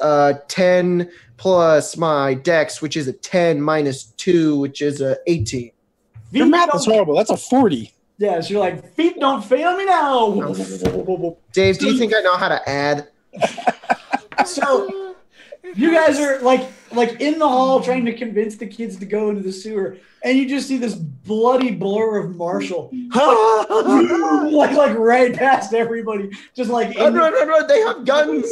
Speaker 4: 10 plus my dex, which is a 10 -2, which is a 18.
Speaker 5: Your math is horrible. That's a 40.
Speaker 3: Yeah, so you're like, feet don't fail me now.
Speaker 4: Dave, do you think I know how to add?
Speaker 3: So you guys are like in the hall trying to convince the kids to go into the sewer, and you just see this bloody blur of Marshall like right past everybody, just like
Speaker 4: No, they have guns.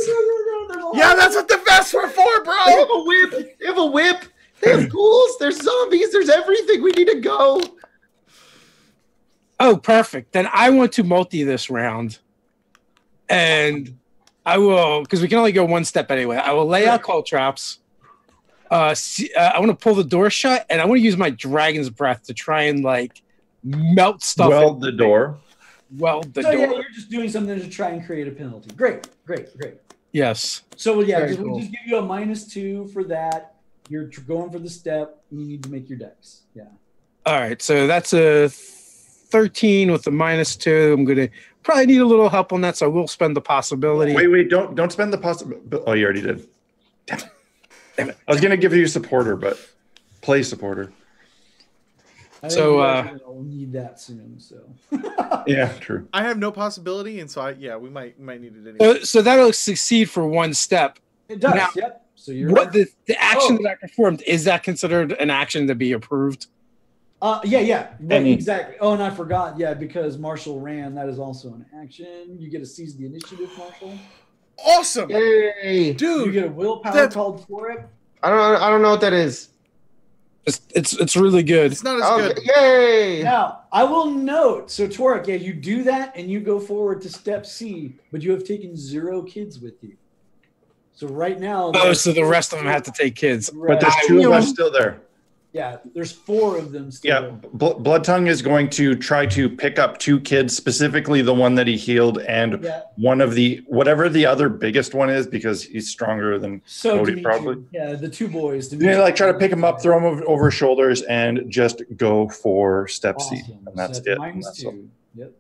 Speaker 1: Yeah, that's what the vests were for, bro.
Speaker 4: They have a whip. They have a whip. They have ghouls. There's zombies. There's everything. We need to go.
Speaker 5: Oh, perfect. Then I want to multi this round. And I will, because we can only go one step anyway. I will lay out call traps. I want to pull the door shut, and I want to use my dragon's breath to try and like melt stuff.
Speaker 2: Weld the door.
Speaker 5: Weld the
Speaker 3: So
Speaker 5: door.
Speaker 3: yeah, you're just doing something to try and create a penalty. Great.
Speaker 5: Yes.
Speaker 3: So yeah,
Speaker 4: Very
Speaker 3: we'll
Speaker 4: cool.
Speaker 3: just give you a -2 for that. You're going for the step. You need to make your dex. Yeah.
Speaker 5: All right. So that's a 13 with the -2. I'm gonna probably need a little help on that, so I will spend the possibility.
Speaker 2: Wait, don't spend the possibility. Oh, you already did. Damn it. I was gonna give you supporter, but play supporter.
Speaker 3: I
Speaker 5: So,
Speaker 3: think you guys will need that soon. So.
Speaker 2: Yeah, true.
Speaker 1: I have no possibility, and so we might need it anyway.
Speaker 5: So that'll succeed for one step.
Speaker 3: It does.
Speaker 5: Now,
Speaker 3: Yep. So you're
Speaker 5: What the action that I performed, is that considered an action to be approved?
Speaker 3: Yeah,
Speaker 2: And-
Speaker 3: exactly. Oh, and I forgot. Yeah, because Marshall ran. That is also an action. You get to seize the initiative, Marshall.
Speaker 1: Awesome,
Speaker 4: Yay.
Speaker 1: dude.
Speaker 3: You get a willpower
Speaker 1: That's-
Speaker 3: called for it.
Speaker 4: I don't know what that is.
Speaker 5: It's really good.
Speaker 1: It's not as
Speaker 4: Oh,
Speaker 1: good.
Speaker 4: yay.
Speaker 3: Now, I will note. So, Torg, yeah, you do that and you go forward to step C, but you have taken 0 kids with you. So right now,
Speaker 5: Oh, so the rest of them have to take kids.
Speaker 2: But there's 2 of us still there.
Speaker 3: Yeah, there's 4 of them still.
Speaker 2: Yeah, Blood Tongue is going to try to pick up 2 kids, specifically the one that he healed, and
Speaker 3: Yeah.
Speaker 2: one of the whatever the other biggest one is, because he's stronger than
Speaker 3: So
Speaker 2: Cody
Speaker 3: Dimitri,
Speaker 2: probably.
Speaker 3: yeah, the 2 boys.
Speaker 2: You know, like try to pick him up, throw him over his shoulders, and just go for step C,
Speaker 3: Awesome.
Speaker 2: and that's
Speaker 3: So
Speaker 2: it.
Speaker 3: Minus
Speaker 2: And that's
Speaker 3: 2. Yep.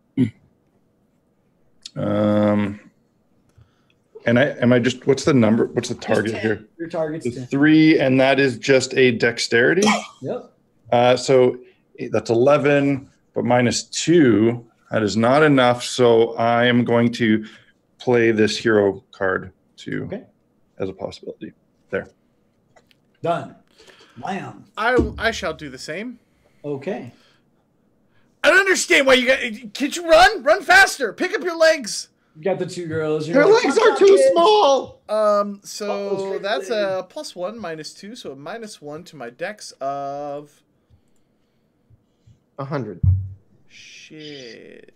Speaker 2: And I just what's the number? What's the target
Speaker 3: Just 10.
Speaker 2: here?
Speaker 3: Your target's
Speaker 2: The
Speaker 3: 10.
Speaker 2: 3, and that is just a dexterity.
Speaker 3: Yep.
Speaker 2: So that's 11, but -2. That is not enough. So I am going to play this hero card as a possibility. There.
Speaker 3: Done. Lamb.
Speaker 1: I shall do the same.
Speaker 3: Okay.
Speaker 1: I don't understand why you got. Can't you run? Run faster. Pick up your legs.
Speaker 3: You got the 2 girls.
Speaker 4: Her legs are too small.
Speaker 1: So that's a +1 -2, so a -1 to my dex of
Speaker 4: 100.
Speaker 1: shit.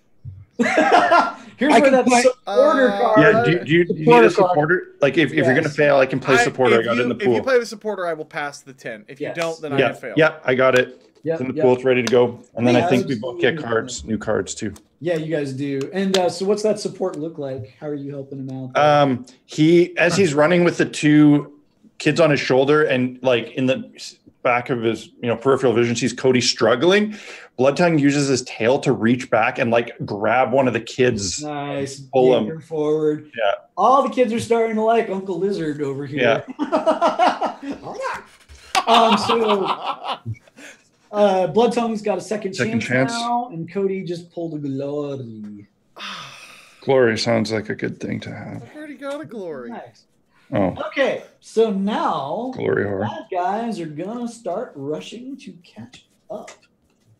Speaker 3: Here's
Speaker 5: I
Speaker 3: where
Speaker 5: can
Speaker 3: that
Speaker 5: play-
Speaker 3: supporter card.
Speaker 2: Yeah. Do you need
Speaker 5: supporter
Speaker 2: a supporter? Like if you're gonna
Speaker 3: Yes.
Speaker 2: fail, I can play supporter. I got it in the
Speaker 1: If you
Speaker 2: pool.
Speaker 1: play the supporter, I will pass the 10. If you
Speaker 3: Yes.
Speaker 1: don't, then I
Speaker 2: Yeah.
Speaker 1: fail.
Speaker 2: Yeah. I got it.
Speaker 3: Yep,
Speaker 2: It's in the
Speaker 3: yep.
Speaker 2: pool. It's ready to go. And then
Speaker 3: Yeah,
Speaker 2: I think we
Speaker 3: that's
Speaker 2: both get
Speaker 3: really
Speaker 2: cards, new cards too.
Speaker 3: Yeah, you guys do. And so what's that support look like? How are you helping him out?
Speaker 2: He's running with the 2 kids on his shoulder, and like in the back of his, peripheral vision, sees Cody struggling. Bloodtongue uses his tail to reach back and like grab one of the kids.
Speaker 3: Nice.
Speaker 2: Pull him
Speaker 3: forward.
Speaker 2: Yeah.
Speaker 3: All the kids are starting to like Uncle Lizard over here.
Speaker 2: Yeah.
Speaker 3: So Bloodtongue's got a second chance now, and Cody just pulled a glory.
Speaker 2: Glory sounds like a good thing to have.
Speaker 1: I've already got a glory.
Speaker 3: Nice.
Speaker 2: Oh.
Speaker 3: Okay, so now
Speaker 2: Glory horror.
Speaker 3: bad guys are gonna start rushing to catch up.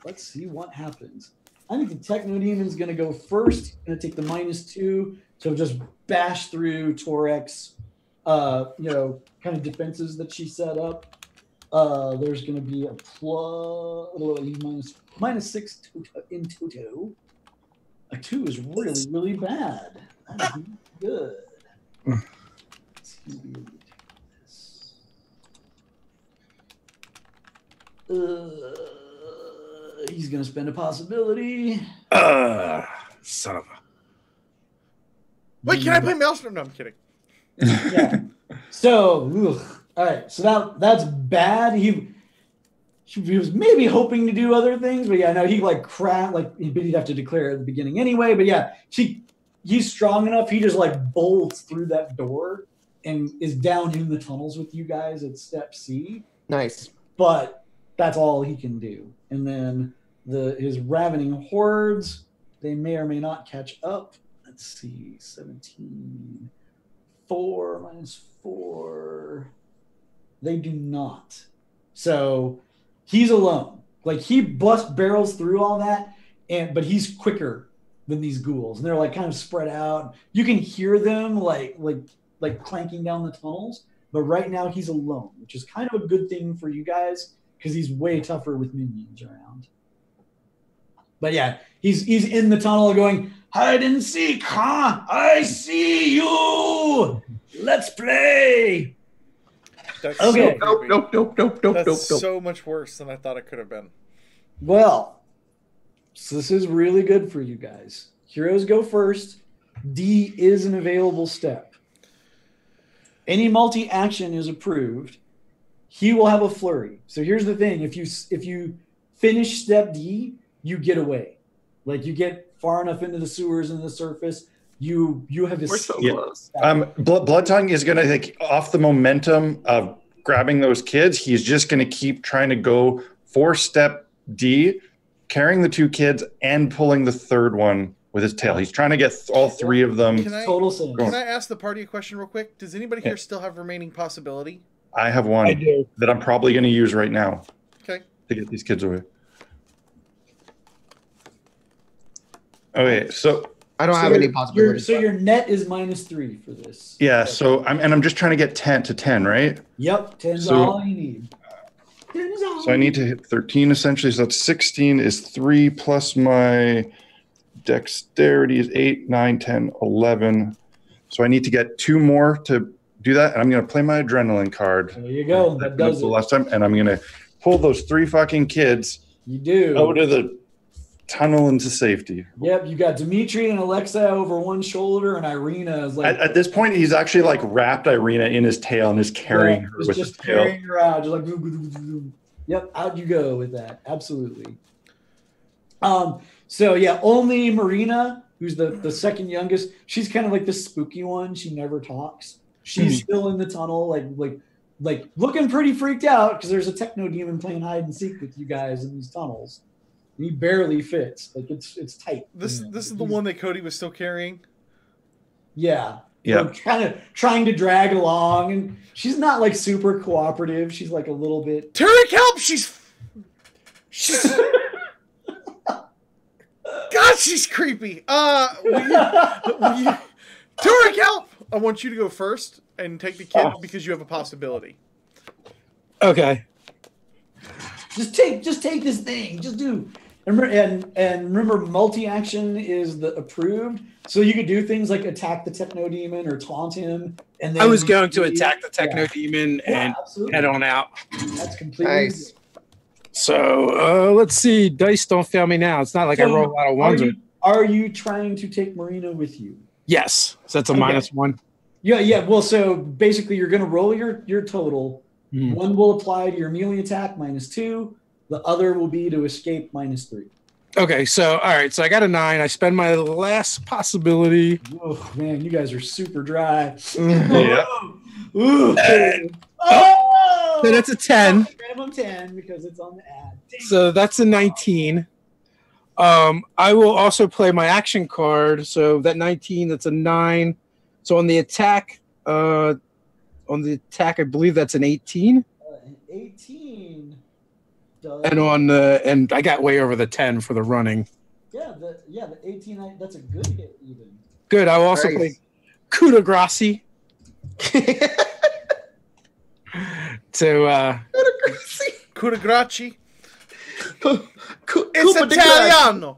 Speaker 3: Let's see what happens. I think the techno-demon's gonna go first. Gonna take the -2 to just bash through Torg's, kind of defenses that she set up. There's gonna be a -6 in toto. A 2 is really, really bad. That is good. He's gonna spend a possibility.
Speaker 5: Son of a.
Speaker 1: Wait, can I play Maelstrom? No, I'm kidding.
Speaker 3: Yeah. So, all right. So that's bad. He was maybe hoping to do other things, but yeah, no, he like crap. Like he'd have to declare at the beginning anyway. But yeah, he's strong enough. He just like bolts through that door and is down in the tunnels with you guys at step C.
Speaker 4: Nice.
Speaker 3: But that's all he can do. And then his ravening hordes, they may or may not catch up. Let's see, 17, 4 - 4. They do not. So he's alone. Like he barrels through all that, but he's quicker than these ghouls, and they're like kind of spread out. You can hear them like clanking down the tunnels. But right now he's alone, which is kind of a good thing for you guys because he's way tougher with minions around. But yeah, he's in the tunnel going, hide and seek, huh? I see you. Let's play.
Speaker 1: That's
Speaker 3: Okay.
Speaker 1: So
Speaker 2: Nope.
Speaker 1: That's so much worse than I thought it could have been.
Speaker 3: Well, so this is really good for you guys. Heroes go first. D is an available step. Any multi-action is approved. He will have a flurry. So here's the thing: if you finish step D, you get away. Like you get far enough into the sewers and the surface, you have
Speaker 4: We're so
Speaker 3: escaped.
Speaker 4: close.
Speaker 2: Bloodtongue is going to take off the momentum of grabbing those kids. He's just going to keep trying to go for step D, carrying the 2 kids and pulling the third one with his tail. He's trying to get all 3 of them.
Speaker 3: Total sense.
Speaker 1: Can I ask the party a question real quick? Does anybody here still have remaining possibility?
Speaker 2: I have one
Speaker 5: I do.
Speaker 2: that I'm probably going to use right now
Speaker 1: Okay.
Speaker 2: to get these kids away. Okay, so
Speaker 4: I don't have any possibilities.
Speaker 3: So your net is -3 for this.
Speaker 2: yeah, so I'm just trying to get 10 to 10, right?
Speaker 3: Yep, 10's
Speaker 2: So-
Speaker 3: all you need. 10 is all
Speaker 2: So I need to hit 13 essentially. So that's 16 is 3 plus my dexterity is 8, 9, 10, 11. So I need to get 2 more to do that. And I'm going to play my adrenaline card.
Speaker 3: There you go. That does
Speaker 2: the
Speaker 3: it.
Speaker 2: last time. And I'm going to pull those 3 fucking kids
Speaker 3: You do.
Speaker 2: out of the tunnel into safety.
Speaker 3: Yep, you got Dimitri and Alexa over one shoulder, and Irina is like
Speaker 2: At this point, he's actually like wrapped Irina in his tail and is carrying her with his
Speaker 3: just
Speaker 2: tail.
Speaker 3: carrying her out, just like yep, out you go with that. Absolutely. So yeah, only Marina, who's the second youngest, she's kind of like the spooky one. She never talks. She's still in the tunnel, like looking pretty freaked out because there's a techno demon playing hide and seek with you guys in these tunnels. He barely fits. Like it's tight.
Speaker 1: This is the one that Cody was still carrying.
Speaker 3: Yeah.
Speaker 2: Yeah.
Speaker 3: Kind of trying to drag along, and she's not like super cooperative. She's like a little bit.
Speaker 1: Turek, help! She's God, she's creepy. Turek, help! I want you to go first and take the kid because you have a possibility.
Speaker 5: Okay.
Speaker 3: Just take this thing. Just do. And remember, multi-action is the approved, so you could do things like attack the techno demon or taunt him. And then
Speaker 5: I was going to attack the techno demon and
Speaker 3: absolutely.
Speaker 5: head on out.
Speaker 3: That's completely
Speaker 4: Nice.
Speaker 5: So let's see. Dice don't fail me now. It's not like I roll a lot of ones.
Speaker 3: Are you trying to take Marina with you?
Speaker 5: Yes. So that's a
Speaker 3: Okay.
Speaker 5: -1.
Speaker 3: Yeah. Well, so basically, you're going to roll your total One will apply to your melee attack -2. The other will be to escape -3.
Speaker 5: Okay, so all right, so I got a 9. I spend my last possibility.
Speaker 3: Oh man, you guys are super dry.
Speaker 2: Yeah.
Speaker 3: Ooh.
Speaker 5: So that's a 10.
Speaker 3: Minimum 10 because it's on the ad.
Speaker 5: So that's a 19. I will also play my action card. So that 19, that's a 9. So on the attack, I believe that's an 18.
Speaker 3: An 18.
Speaker 5: And I got way over the 10 for the running.
Speaker 3: Yeah, the 18. That's a good hit even.
Speaker 5: Good. I will also play coup de grace. So
Speaker 1: Coup de grace.
Speaker 4: It's
Speaker 1: It's Italiano.
Speaker 3: No,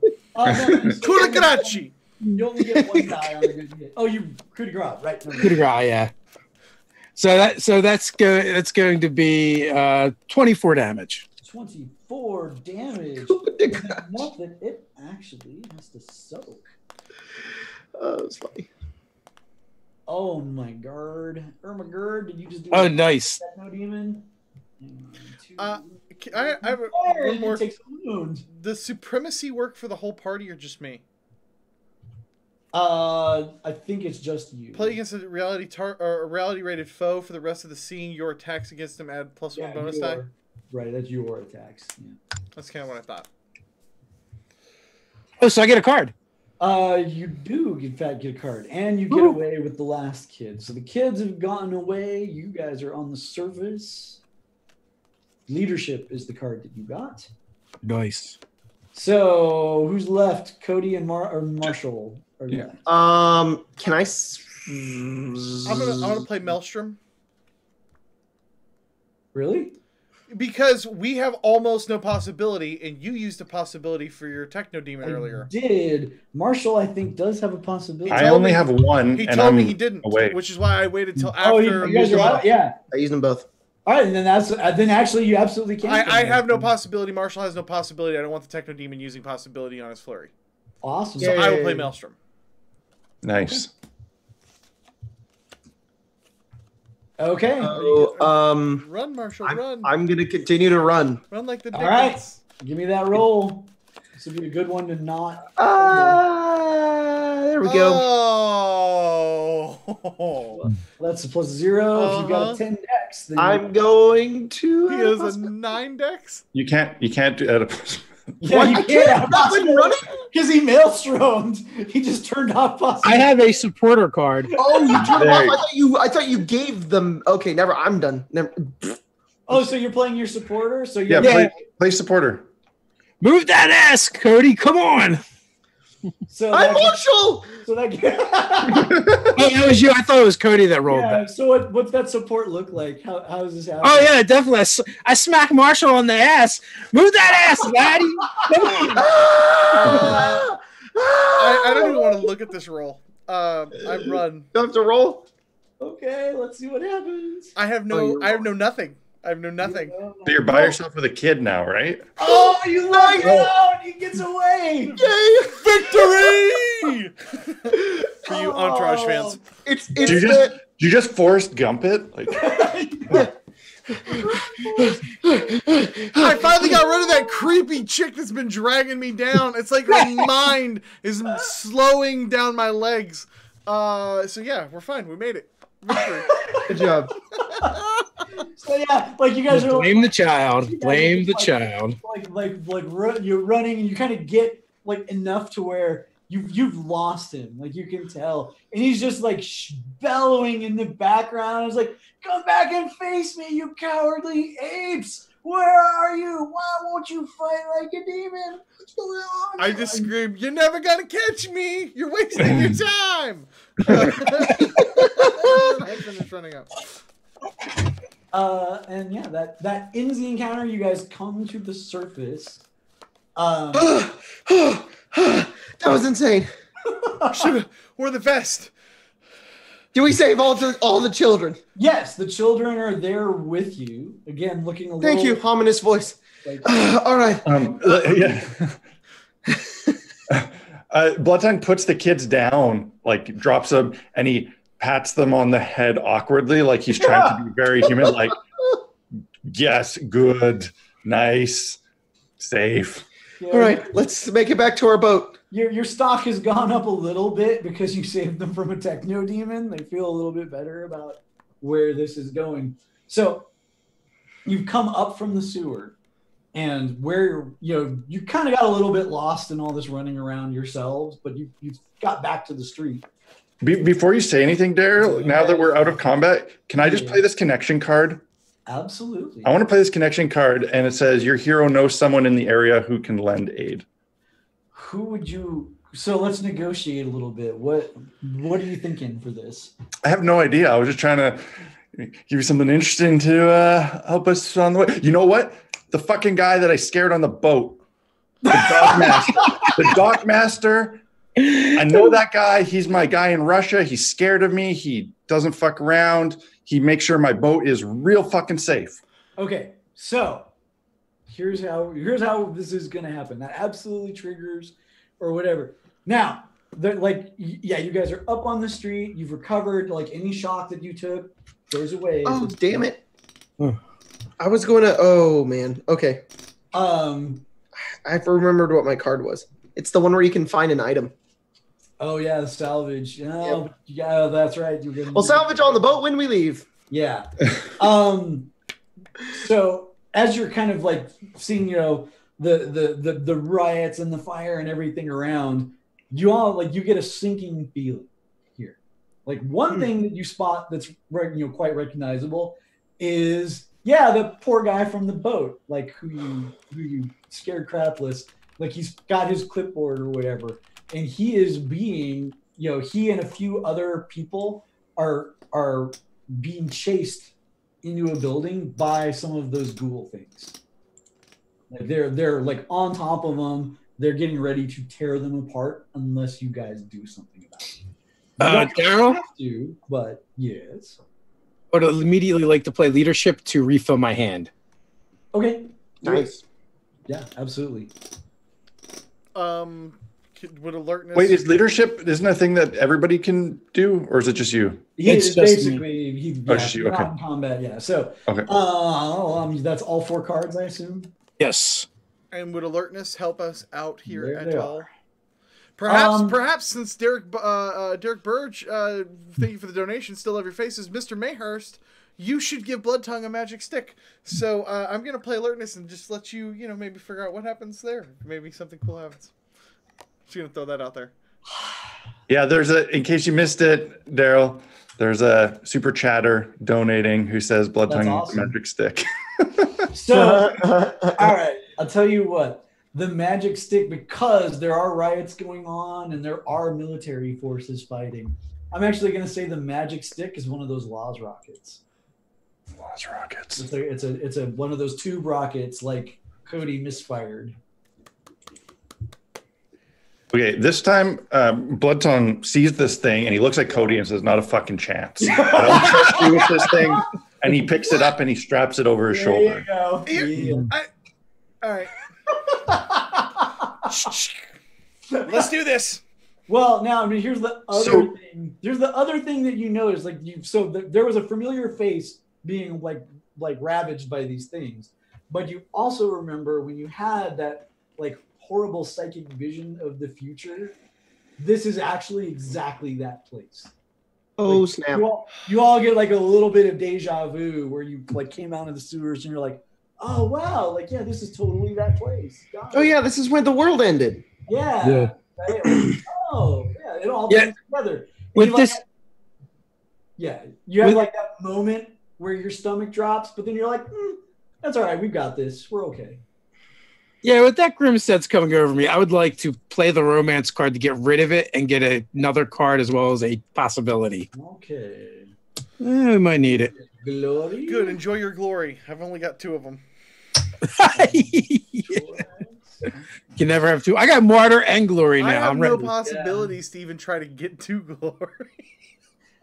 Speaker 1: Coup de grace.
Speaker 3: you only get one die on a good hit. Oh, you coup de grace, right? No, no.
Speaker 5: coup de grace, yeah. So that's going to be 24 damage.
Speaker 3: 24 damage. Enough that it actually has to soak.
Speaker 4: Oh, that's funny.
Speaker 3: Oh my god. Ermagerd, did you just do
Speaker 5: Oh, nice.
Speaker 3: Techno-demon?
Speaker 1: I have one more.
Speaker 3: Takes a wound.
Speaker 1: Does supremacy work for the whole party or just me?
Speaker 3: I think it's just you.
Speaker 1: Play against a reality rated foe for the rest of the scene. Your attacks against them add +1 bonus die.
Speaker 3: Right, that's your attacks. Yeah.
Speaker 1: That's kind of what I thought.
Speaker 5: Oh, so I get a card.
Speaker 3: You do, in fact, get a card, and you get away with the last kid. So the kids have gotten away. You guys are on the surface. Leadership is the card that you got.
Speaker 5: Nice.
Speaker 3: So who's left? Cody and Marshall are left.
Speaker 4: Can I?
Speaker 1: I'm gonna play Maelstrom
Speaker 3: Really?
Speaker 1: because we have almost no possibility, and you used a possibility for your techno-demon earlier.
Speaker 3: Did Marshall? I think does have a possibility.
Speaker 2: I only have one,
Speaker 1: He
Speaker 2: and
Speaker 1: told me
Speaker 2: I'm
Speaker 1: he didn't,
Speaker 2: away.
Speaker 1: which is why I waited till
Speaker 3: Oh,
Speaker 1: after.
Speaker 3: you guys are out? Yeah.
Speaker 4: I used them both.
Speaker 3: All right, and then then actually you absolutely can.
Speaker 1: I have no possibility. Marshall has no possibility. I don't want the techno-demon using possibility on his flurry.
Speaker 3: Awesome.
Speaker 1: So
Speaker 4: Yeah.
Speaker 1: I will play Maelstrom.
Speaker 2: Nice.
Speaker 3: Okay.
Speaker 1: Run, Marshall, run.
Speaker 4: I'm gonna continue to run.
Speaker 1: Run like the
Speaker 3: All
Speaker 1: Dickens.
Speaker 3: right. Give me that roll. This would be a good one to not.
Speaker 4: There we go.
Speaker 1: Oh.
Speaker 3: That's a +0. If you've got a 10 dex, then
Speaker 4: I'm going to.
Speaker 1: He has a 9 dex.
Speaker 2: You can't do that.
Speaker 3: yeah,
Speaker 4: What?
Speaker 3: you
Speaker 4: I can't
Speaker 3: can't
Speaker 4: when running?
Speaker 3: because he maelstromed. He just turned off possibility.
Speaker 5: I have a supporter card.
Speaker 4: Oh, you turned them
Speaker 2: There.
Speaker 4: off. I thought you gave them. Okay, never. I'm done. Never.
Speaker 3: Oh, so you're playing your supporter? So
Speaker 2: Yeah,
Speaker 3: you're
Speaker 2: play supporter.
Speaker 5: Move that ass, Cody. Come on.
Speaker 3: so
Speaker 4: I'm
Speaker 3: that,
Speaker 4: Marshall.
Speaker 3: so that
Speaker 5: Oh, that was you. I thought it was Cody that rolled
Speaker 3: yeah.
Speaker 5: that.
Speaker 3: So what's that support look like? How does this happen?
Speaker 5: Oh yeah, definitely. I smack Marshall on the ass. Move that ass, laddie. Come on.
Speaker 1: I don't even want to look at this roll. I run.
Speaker 4: You have to roll.
Speaker 3: Okay, let's see what happens.
Speaker 1: I have no nothing. I have no nothing.
Speaker 2: So you're by yourself with a kid now, right?
Speaker 3: Oh, you knocked it out! He gets away!
Speaker 4: Yay!
Speaker 1: Victory! For you Entourage fans.
Speaker 4: It's
Speaker 2: Did you just Forrest Gump it? Like,
Speaker 1: I finally got rid of that creepy chick that's been dragging me down. It's like my mind is slowing down my legs. So yeah, we're fine. We made it. Victory.
Speaker 4: Good job.
Speaker 3: So yeah, like you guys are
Speaker 5: Blame the child. Blame the child.
Speaker 3: You're running and you kind of get like enough to where you've lost him. Like you can tell, and he's just like bellowing in the background. It's like, come back and face me, you cowardly apes! Where are you? Why won't you fight like a demon? What's going on?
Speaker 1: I just screamed, "You're never gonna catch me! You're wasting your time!" I finished running out.
Speaker 3: And yeah, that ends the encounter. You guys come to the surface.
Speaker 4: That was insane.
Speaker 1: We're the best.
Speaker 4: Do we save all the children?
Speaker 3: Yes, the children are there with you. Again, looking a little.
Speaker 4: Thank you, ominous voice.
Speaker 3: Like,
Speaker 4: All right.
Speaker 2: yeah. Bloodtongue puts the kids down, like drops them, and he pats them on the head awkwardly, like he's trying to be very human. Like, Yes, good, nice, safe.
Speaker 3: Yeah,
Speaker 4: All right, let's make it back to our boat.
Speaker 3: your stock has gone up a little bit because you saved them from a techno-demon. They feel a little bit better about where this is going. So you've come up from the sewer, and where you kind of got a little bit lost in all this running around yourselves, but you got back to the street.
Speaker 2: Before you say anything, Daryl, now that we're out of combat, can I just play this connection card?
Speaker 3: Absolutely.
Speaker 2: I want to play this connection card, and it says your hero knows someone in the area who can lend aid.
Speaker 3: Who would you? So let's negotiate a little bit. What are you thinking for this?
Speaker 2: I have no idea. I was just trying to give you something interesting to help us on the way. You know what? The fucking guy that I scared on the boat, the dock master. The dock master. I know that guy. He's my guy in Russia. He's scared of me. He doesn't fuck around. He makes sure my boat is real fucking safe.
Speaker 3: Okay, so here's how this is gonna happen. That absolutely triggers or whatever. Now, you guys are up on the street. You've recovered. Like any shock that you took goes away.
Speaker 4: Oh, damn it! I was going to. Oh man. Okay. I've remembered what my card was. It's the one where you can find an item.
Speaker 3: Oh yeah, the salvage. Oh, yeah, that's right.
Speaker 4: We'll salvage on the boat when we leave.
Speaker 3: Yeah. So as you're kind of like seeing, the riots and the fire and everything around, you all you get a sinking feeling here. Like one thing that you spot that's quite recognizable is the poor guy from the boat, like who you scared crapless. Like he's got his clipboard or whatever. And he is being, he and a few other people are being chased into a building by some of those ghoul things. Like they're like on top of them. They're getting ready to tear them apart unless you guys do something about it.
Speaker 5: Daryl?
Speaker 3: Have to, but yes.
Speaker 5: I would immediately like to play leadership to refill my hand.
Speaker 3: Okay.
Speaker 4: Nice.
Speaker 3: Yeah, absolutely.
Speaker 1: Would alertness?
Speaker 2: Wait, is leadership isn't a thing that everybody can do, or is it just you?
Speaker 3: It's basically
Speaker 2: just you. Okay.
Speaker 3: Not in combat. Yeah. So
Speaker 2: Okay.
Speaker 3: That's all 4 cards, I assume.
Speaker 5: Yes.
Speaker 1: And would alertness help us out here
Speaker 3: There
Speaker 1: at
Speaker 3: they
Speaker 1: all?
Speaker 3: are.
Speaker 1: Perhaps since Derek Burge, thank you for the donation, still have your faces, Mr. Mayhurst, you should give Blood Tongue a magic stick. So I'm gonna play alertness and just let you, maybe figure out what happens there. Maybe something cool happens. Just gonna throw that out there.
Speaker 2: Yeah, in case you missed it, Daryl, there's a super chatter donating who says Blood
Speaker 3: That's
Speaker 2: Tongue
Speaker 3: awesome.
Speaker 2: magic stick.
Speaker 3: So, all right, I'll tell you what. The magic stick, because there are riots going on and there are military forces fighting, I'm actually going to say the magic stick is one of those Laws rockets.
Speaker 2: Laws rockets.
Speaker 3: It's a one of those tube rockets like CODY misfired.
Speaker 2: Okay, this time Blood Tongue sees this thing and he looks at Cody and says, "Not a fucking chance. I don't trust you with this thing." And he picks it up and he straps it over his shoulder.
Speaker 3: There you go.
Speaker 1: All right. Let's do this.
Speaker 3: Well, now here's the other thing. There's the other thing that you notice, there was a familiar face being like ravaged by these things, but you also remember when you had that horrible psychic vision of the future. This is actually exactly that place.
Speaker 4: Oh snap!
Speaker 3: You all get a little bit of deja vu where you came out of the sewers and you're like, oh wow, this is totally that place.
Speaker 4: Oh yeah, this is when the world ended.
Speaker 3: Yeah. Right? It all comes together.
Speaker 5: With this,
Speaker 3: you have that moment where your stomach drops, but then you're like, that's all right, we've got this, we're okay.
Speaker 5: Yeah, with that Grimstead's coming over me, I would like to play the romance card to get rid of it and get another card as well as a possibility.
Speaker 3: Okay.
Speaker 5: We might need it.
Speaker 3: Glory.
Speaker 1: Good, enjoy your glory. I've only got 2 of them.
Speaker 5: You can never have 2. I got Martyr and Glory now.
Speaker 1: I have
Speaker 5: I'm
Speaker 1: no
Speaker 5: ready.
Speaker 1: possibilities to even try to get to glory.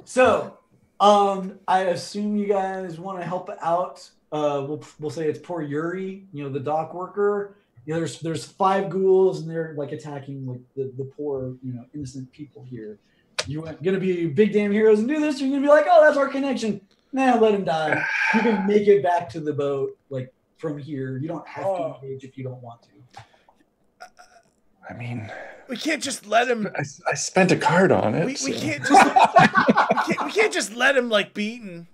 Speaker 3: So, I assume you guys want to help out. We'll say it's poor Yuri, the dock worker. There's 5 ghouls and they're attacking the poor innocent people here. You gonna be big damn heroes and do this, or you're gonna be like, oh, that's our connection. Nah, let him die. You can make it back to the boat, like, from here. You don't have to engage if you don't want to.
Speaker 2: I mean,
Speaker 1: we can't just let him.
Speaker 2: I spent a card on it.
Speaker 1: We can't just. we can't just let him like beaten.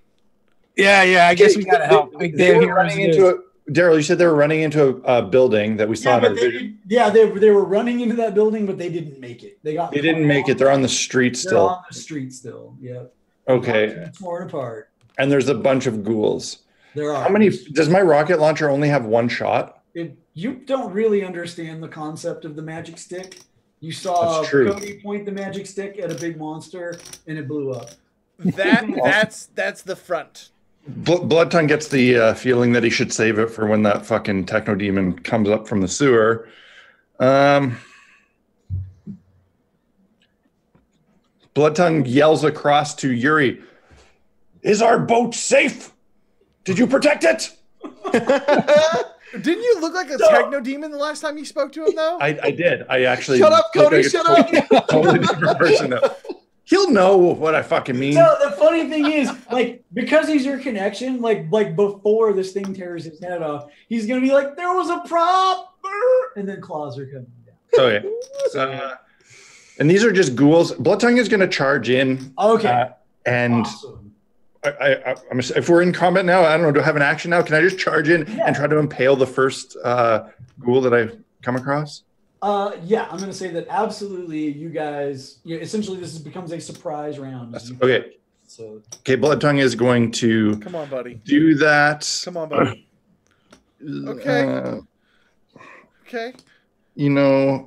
Speaker 5: Yeah. I guess we gotta help.
Speaker 2: They were running into Daryl, you said they were running into a building that we saw in our vision.
Speaker 3: They were running into that building, but they didn't make it. They didn't
Speaker 2: make it. They're on the street still.
Speaker 3: They're on the street still. Yeah.
Speaker 2: Okay.
Speaker 3: Torn apart.
Speaker 2: And there's a bunch of ghouls.
Speaker 3: There are.
Speaker 2: How many? Does my rocket launcher only have one shot?
Speaker 3: You don't really understand the concept of the magic stick. You saw Cody point the magic stick at a big monster, and it blew up.
Speaker 1: That's the front.
Speaker 2: Blood Tongue gets the feeling that he should save it for when that fucking techno-demon comes up from the sewer. Blood Tongue yells across to Yuri, "Is our boat safe? Did you protect it?"
Speaker 1: Didn't you look like a techno-demon the last time you spoke to him, though?
Speaker 2: I did. I actually...
Speaker 4: Shut up, Cody, shut up!
Speaker 2: Totally different person. He'll know what I fucking mean.
Speaker 3: So the funny thing is, like, because he's your connection, like before this thing tears his head off, he's gonna be like, "There was a prop," and then claws are coming down.
Speaker 2: Okay. And these are just ghouls. Blood Tongue is gonna charge in.
Speaker 3: Okay.
Speaker 2: And
Speaker 3: awesome.
Speaker 2: if we're in combat now, I don't know. Do I have an action now? Can I just charge in and try to impale the first ghoul that I come across?
Speaker 3: Yeah, I'm going to say that absolutely. You guys, essentially, this becomes a surprise round.
Speaker 2: Okay. Okay, Blood Tongue is going to
Speaker 1: come on, buddy.
Speaker 2: Do that.
Speaker 1: Come on, buddy. Okay. Okay.
Speaker 2: You know,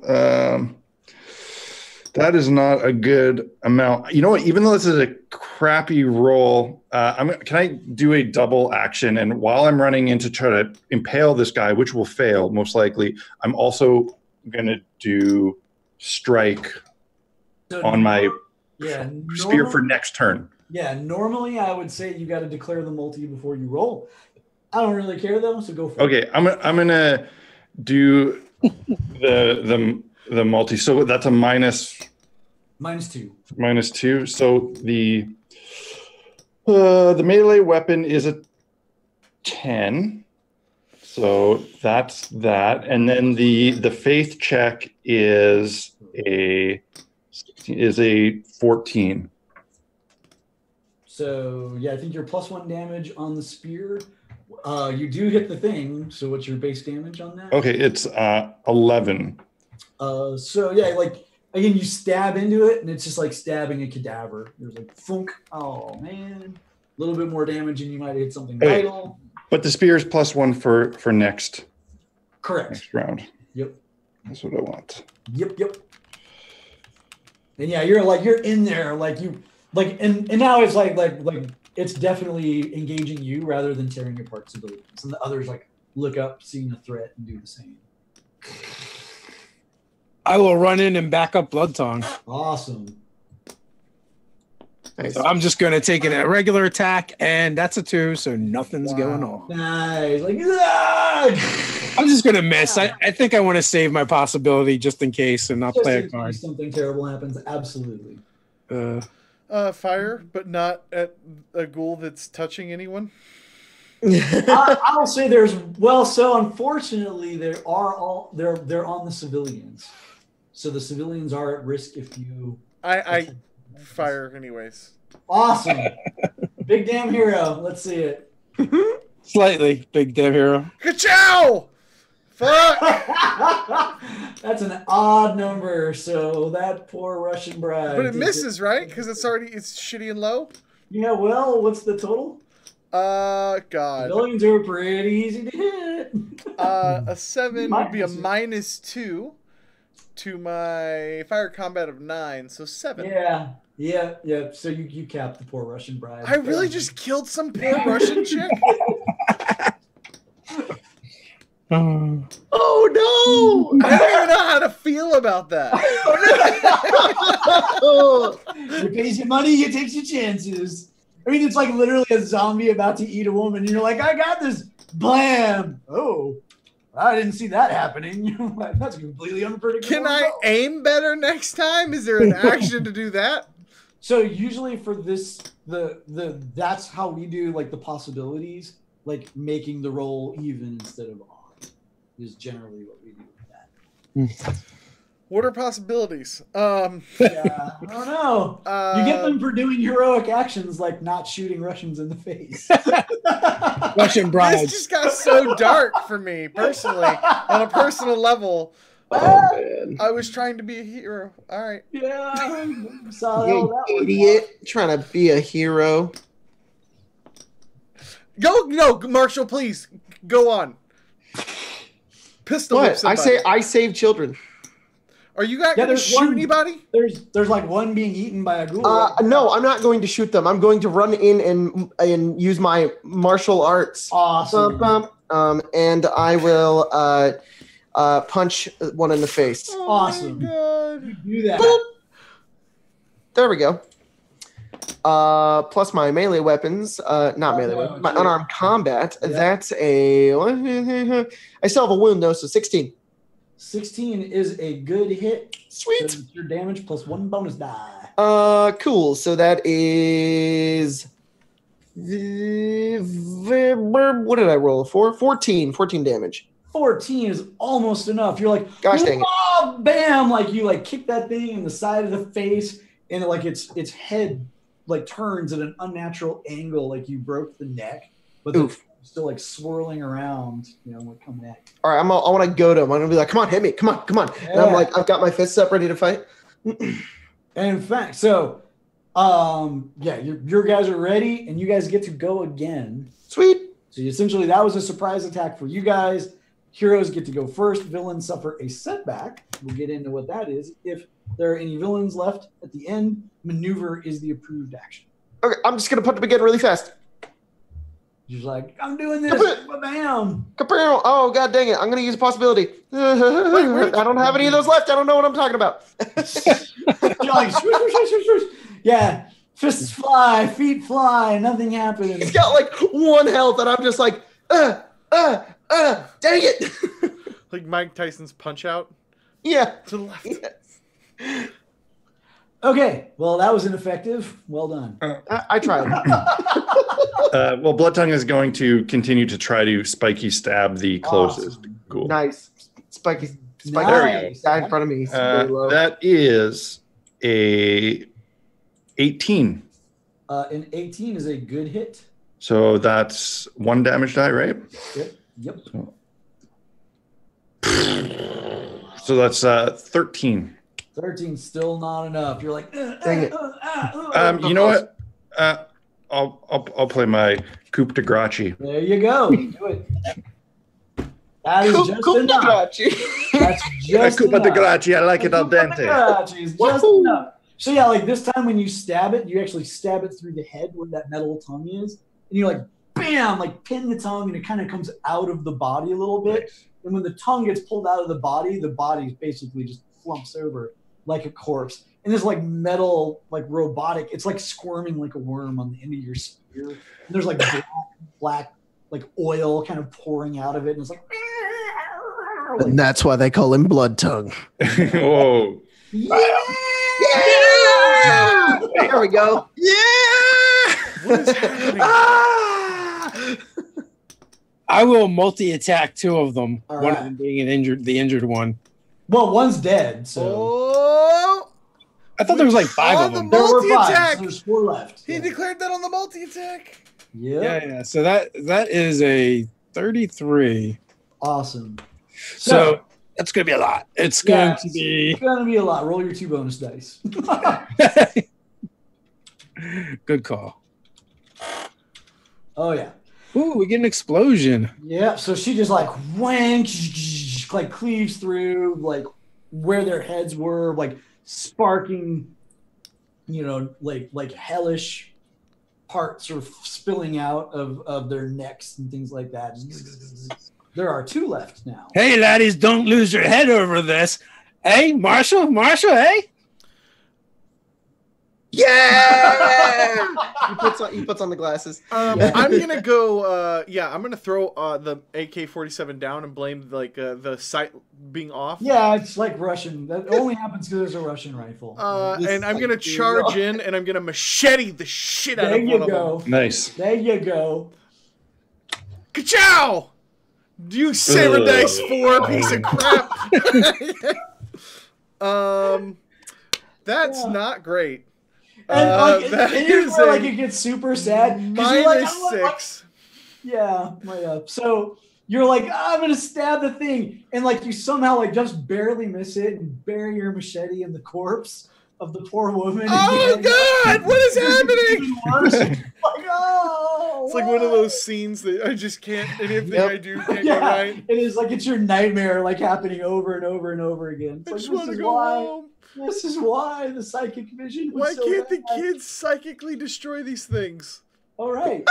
Speaker 2: that is not a good amount. You know what? Even though this is a crappy roll, can I do a double action? And while I'm running in to try to impale this guy, which will fail most likely, I'm also going to do strike on my spear for next turn.
Speaker 3: Yeah, normally I would say you got to declare the multi before you roll. I don't really care though, so go for it.
Speaker 2: Okay, I'm gonna do the multi. So that's a minus
Speaker 3: -2.
Speaker 2: -2. So the melee weapon is a 10. So that's that. And then the faith check is a 14.
Speaker 3: So yeah, I think you're +1 damage on the spear. You do hit the thing. So what's your base damage on that?
Speaker 2: Okay, it's 11.
Speaker 3: So yeah, like again, you stab into it, and it's just like stabbing a cadaver. There's like thunk. Oh man, a little bit more damage, and you might hit something vital.
Speaker 2: But the spear is +1 for next.
Speaker 3: Correct.
Speaker 2: Next round.
Speaker 3: Yep.
Speaker 2: That's what I want.
Speaker 3: Yep. And yeah, you're in there, and now it's like it's definitely engaging you rather than tearing apart civilians. And the others like look up, seeing a threat, and do the same.
Speaker 5: I will run in and back up Blood Tongue.
Speaker 3: Awesome.
Speaker 4: Nice.
Speaker 5: So I'm just going to take it a regular attack, and that's a 2, so nothing's going on.
Speaker 3: Nice. Like,
Speaker 5: I'm just going to miss. I think I want to save my possibility just in case and not play a card.
Speaker 3: Something terrible happens. Absolutely.
Speaker 1: Fire, but not at a ghoul that's touching anyone.
Speaker 3: I'll say so unfortunately they're on the civilians. So the civilians are at risk if you
Speaker 1: I fire anyways. Awesome.
Speaker 3: Big damn hero. Let's see it.
Speaker 5: Slightly big damn hero.
Speaker 1: Ka-chow! Fuck!
Speaker 3: That's an odd number, so that poor Russian bride.
Speaker 1: But it misses, right? Because it's shitty and low?
Speaker 3: Yeah, well, what's the total?
Speaker 1: God.
Speaker 3: Civilians are pretty easy to hit.
Speaker 1: A 7 would be a -2 to my fire combat of 9, so 7.
Speaker 3: Yeah. So you capped the poor Russian bride.
Speaker 1: I really just killed some poor Russian chick?
Speaker 4: Oh no!
Speaker 1: I don't even know how to feel about that.
Speaker 3: You pays your money, you takes your chances. I mean, it's like literally a zombie about to eat a woman. And you're like, I got this. Blam! Oh, I didn't see that happening. You're like, that's completely unpredictable.
Speaker 1: Can I aim better next time? Is there an action to do that?
Speaker 3: So usually for this that's how we do like the possibilities, like making the roll even instead of odd is generally what we do with that.
Speaker 1: What are possibilities?
Speaker 3: Yeah, I don't know. You get them for doing heroic actions like not shooting Russians in the face.
Speaker 5: Russian brides.
Speaker 1: This just got so dark for me personally, on a personal level.
Speaker 4: Oh, man.
Speaker 1: I was trying to be a hero. All right.
Speaker 3: Yeah, saw how
Speaker 4: You
Speaker 3: that worked
Speaker 4: idiot, trying to be a hero.
Speaker 1: No, Marshall, please go on. Pistol whip
Speaker 4: What?
Speaker 1: somebody.
Speaker 4: I save children.
Speaker 1: Are you guys
Speaker 3: Yeah,
Speaker 1: going to
Speaker 3: there's
Speaker 1: shoot
Speaker 3: one-
Speaker 1: anybody?
Speaker 3: There's like one being eaten by a ghoul.
Speaker 4: No, I'm not going to shoot them. I'm going to run in and use my martial arts.
Speaker 3: Awesome.
Speaker 4: And I will punch one in the face.
Speaker 1: Oh
Speaker 3: Awesome.
Speaker 1: my God.
Speaker 3: Do that.
Speaker 4: Boop. There we go. Plus my melee weapons, not melee weapons, my unarmed combat.
Speaker 3: Yeah.
Speaker 4: That's a. I still have a wound though, so 16.
Speaker 3: 16 is a good hit.
Speaker 4: Sweet.
Speaker 3: So it's your damage plus 1 bonus die.
Speaker 4: Cool. So that is. What did I roll for? 14 damage.
Speaker 3: 14 is almost enough. You're like,
Speaker 4: Gosh dang it.
Speaker 3: "Oh, bam!" Like you like kick that thing in the side of the face, and like its head like turns at an unnatural angle, like you broke the neck, but the
Speaker 4: Oof.
Speaker 3: still like swirling around, like coming at you.
Speaker 4: All right, I want to go to him. I'm gonna be like, "Come on, hit me! Come on!" And I'm
Speaker 3: Yeah.
Speaker 4: like, I've got my fists up, ready to fight.
Speaker 3: And in fact, so yeah, your guys are ready, and you guys get to go again.
Speaker 4: Sweet.
Speaker 3: So essentially, that was a surprise attack for you guys. Heroes get to go first. Villains suffer a setback. We'll get into what that is. If there are any villains left at the end, maneuver is the approved action.
Speaker 4: Okay, I'm just gonna put them again really fast.
Speaker 3: You're just like, I'm doing this. Bam.
Speaker 4: Caprino. Oh, god dang it. I'm going to use a possibility. I don't have any of those left. I don't know what I'm talking about.
Speaker 3: You're like, swoosh, swoosh, swoosh, swoosh, swoosh. Yeah. Fists fly, feet fly, nothing happens.
Speaker 4: He's got like 1 health, and I'm just like, dang it.
Speaker 1: Like Mike Tyson's Punch Out
Speaker 4: Yeah.
Speaker 1: to the left.
Speaker 4: Yes.
Speaker 3: Okay. Well, that was ineffective. Well done.
Speaker 4: I tried.
Speaker 2: Well, Blood Tongue is going to continue to try to spiky stab the closest.
Speaker 3: Awesome.
Speaker 2: Cool.
Speaker 4: Nice. Spiky.
Speaker 3: Nice.
Speaker 4: Guy in front of me. He's really low.
Speaker 2: That is a 18.
Speaker 3: An 18 is a good hit.
Speaker 2: So that's 1 damage die, right?
Speaker 3: Yep.
Speaker 2: So that's 13.
Speaker 3: 13 still not enough. You're like,
Speaker 4: Dang it.
Speaker 2: You know what? I'll play my coup de grace.
Speaker 3: There you go. Do it. That is just enough. That's just
Speaker 2: Coup de
Speaker 3: enough.
Speaker 2: grace. I like it al dente.
Speaker 3: Grazie is just
Speaker 4: Woohoo.
Speaker 3: enough. So yeah, like this time when you stab it, you actually stab it through the head where that metal tongue is, and you like bam, like pin the tongue, and it kind of comes out of the body a little bit. And when the tongue gets pulled out of the body basically just flumps over like a corpse. And this like metal, like robotic, it's like squirming like a worm on the end of your spear. And there's like black like oil kind of pouring out of it, and it's like.
Speaker 4: And that's why they call him Blood Tongue.
Speaker 2: Whoa.
Speaker 3: Yeah!
Speaker 4: There we go.
Speaker 1: What is happening?
Speaker 5: I will multi-attack 2 of them.
Speaker 3: All
Speaker 5: One
Speaker 3: right.
Speaker 5: of them being the injured one.
Speaker 3: Well, one's dead, so
Speaker 1: Oh!
Speaker 5: I thought there was like 5
Speaker 1: On
Speaker 5: of them.
Speaker 1: the
Speaker 3: there were 5.
Speaker 1: multi-attack.
Speaker 3: So there's 4 left.
Speaker 1: He declared that on the multi-attack.
Speaker 5: Yeah. So that is a 33.
Speaker 3: Awesome.
Speaker 5: So that's gonna be a lot. It's going to be
Speaker 3: It's gonna be a lot. Roll your 2 bonus dice.
Speaker 5: good call.
Speaker 3: Oh yeah.
Speaker 5: Ooh, we get an explosion.
Speaker 3: Yeah. So she just like whang, like cleaves through like where their heads were, like sparking, like hellish parts sort of spilling out of their necks and things like that. There are 2 left now.
Speaker 5: Hey, laddies, don't lose your head over this. Hey, Marshall, hey?
Speaker 4: Yeah. He puts on the glasses.
Speaker 1: I'm gonna go. I'm gonna throw the AK-47 down and blame like the sight being off.
Speaker 3: Yeah, it's like Russian. That only happens because there's a Russian rifle.
Speaker 1: And I'm gonna charge in and I'm gonna machete the shit out of one of them.
Speaker 2: Nice.
Speaker 3: There you go.
Speaker 1: Ka-chow! You saber dice 4 piece of crap. That's not great.
Speaker 3: And
Speaker 1: that
Speaker 3: you're
Speaker 1: is
Speaker 3: like it gets super sad.
Speaker 1: -6.
Speaker 3: Yeah, so you're like, I'm gonna stab the thing, and like you somehow like just barely miss it and bury your machete in the corpse of the poor woman.
Speaker 1: Oh God! What is happening?
Speaker 3: Like, oh,
Speaker 1: it's like one of those scenes that I just can't. Anything I do can't go right.
Speaker 3: It is like it's your nightmare, like happening over and over and over again. It's
Speaker 1: I
Speaker 3: like,
Speaker 1: just want to go home.
Speaker 3: This is why the psychic vision was
Speaker 1: Why
Speaker 3: so
Speaker 1: can't the
Speaker 3: bad.
Speaker 1: kids psychically destroy these things?
Speaker 3: All right.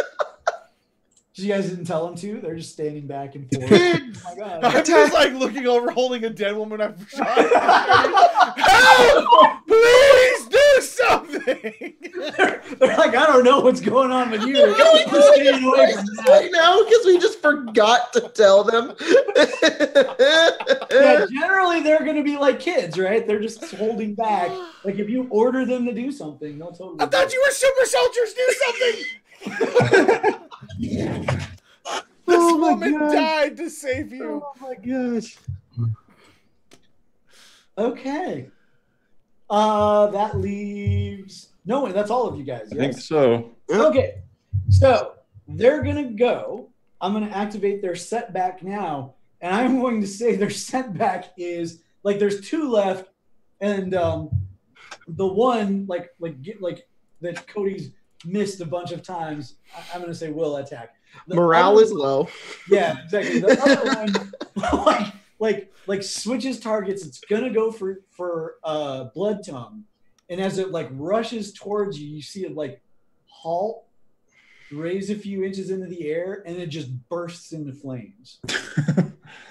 Speaker 3: You guys didn't tell them to? They're just standing back and forth. Oh my God.
Speaker 1: I'm just like looking over, holding a dead woman I've shot. Help! Please do something!
Speaker 3: They're like, I don't know what's going on with you.
Speaker 4: Can we do it right now? Because we just forgot to tell them.
Speaker 3: Yeah, generally, they're going to be like kids, right? They're just holding back. Like, if you order them to do something, they'll totally.
Speaker 1: I thought you were super soldiers. Do something! This woman died to save you.
Speaker 3: Oh my gosh. Okay. That leaves. No, that's all of you guys.
Speaker 2: I think so.
Speaker 3: Okay. So they're gonna go. I'm gonna activate their setback now, and I'm going to say their setback is like there's 2 left, and the one like that Cody's missed a bunch of times. I'm gonna say will attack. The
Speaker 4: Morale is low.
Speaker 3: Yeah, exactly. The other one, like switches targets. It's gonna go for blood tongue, and as it like rushes towards you, you see it like halt, raise a few inches into the air, and it just bursts into flames.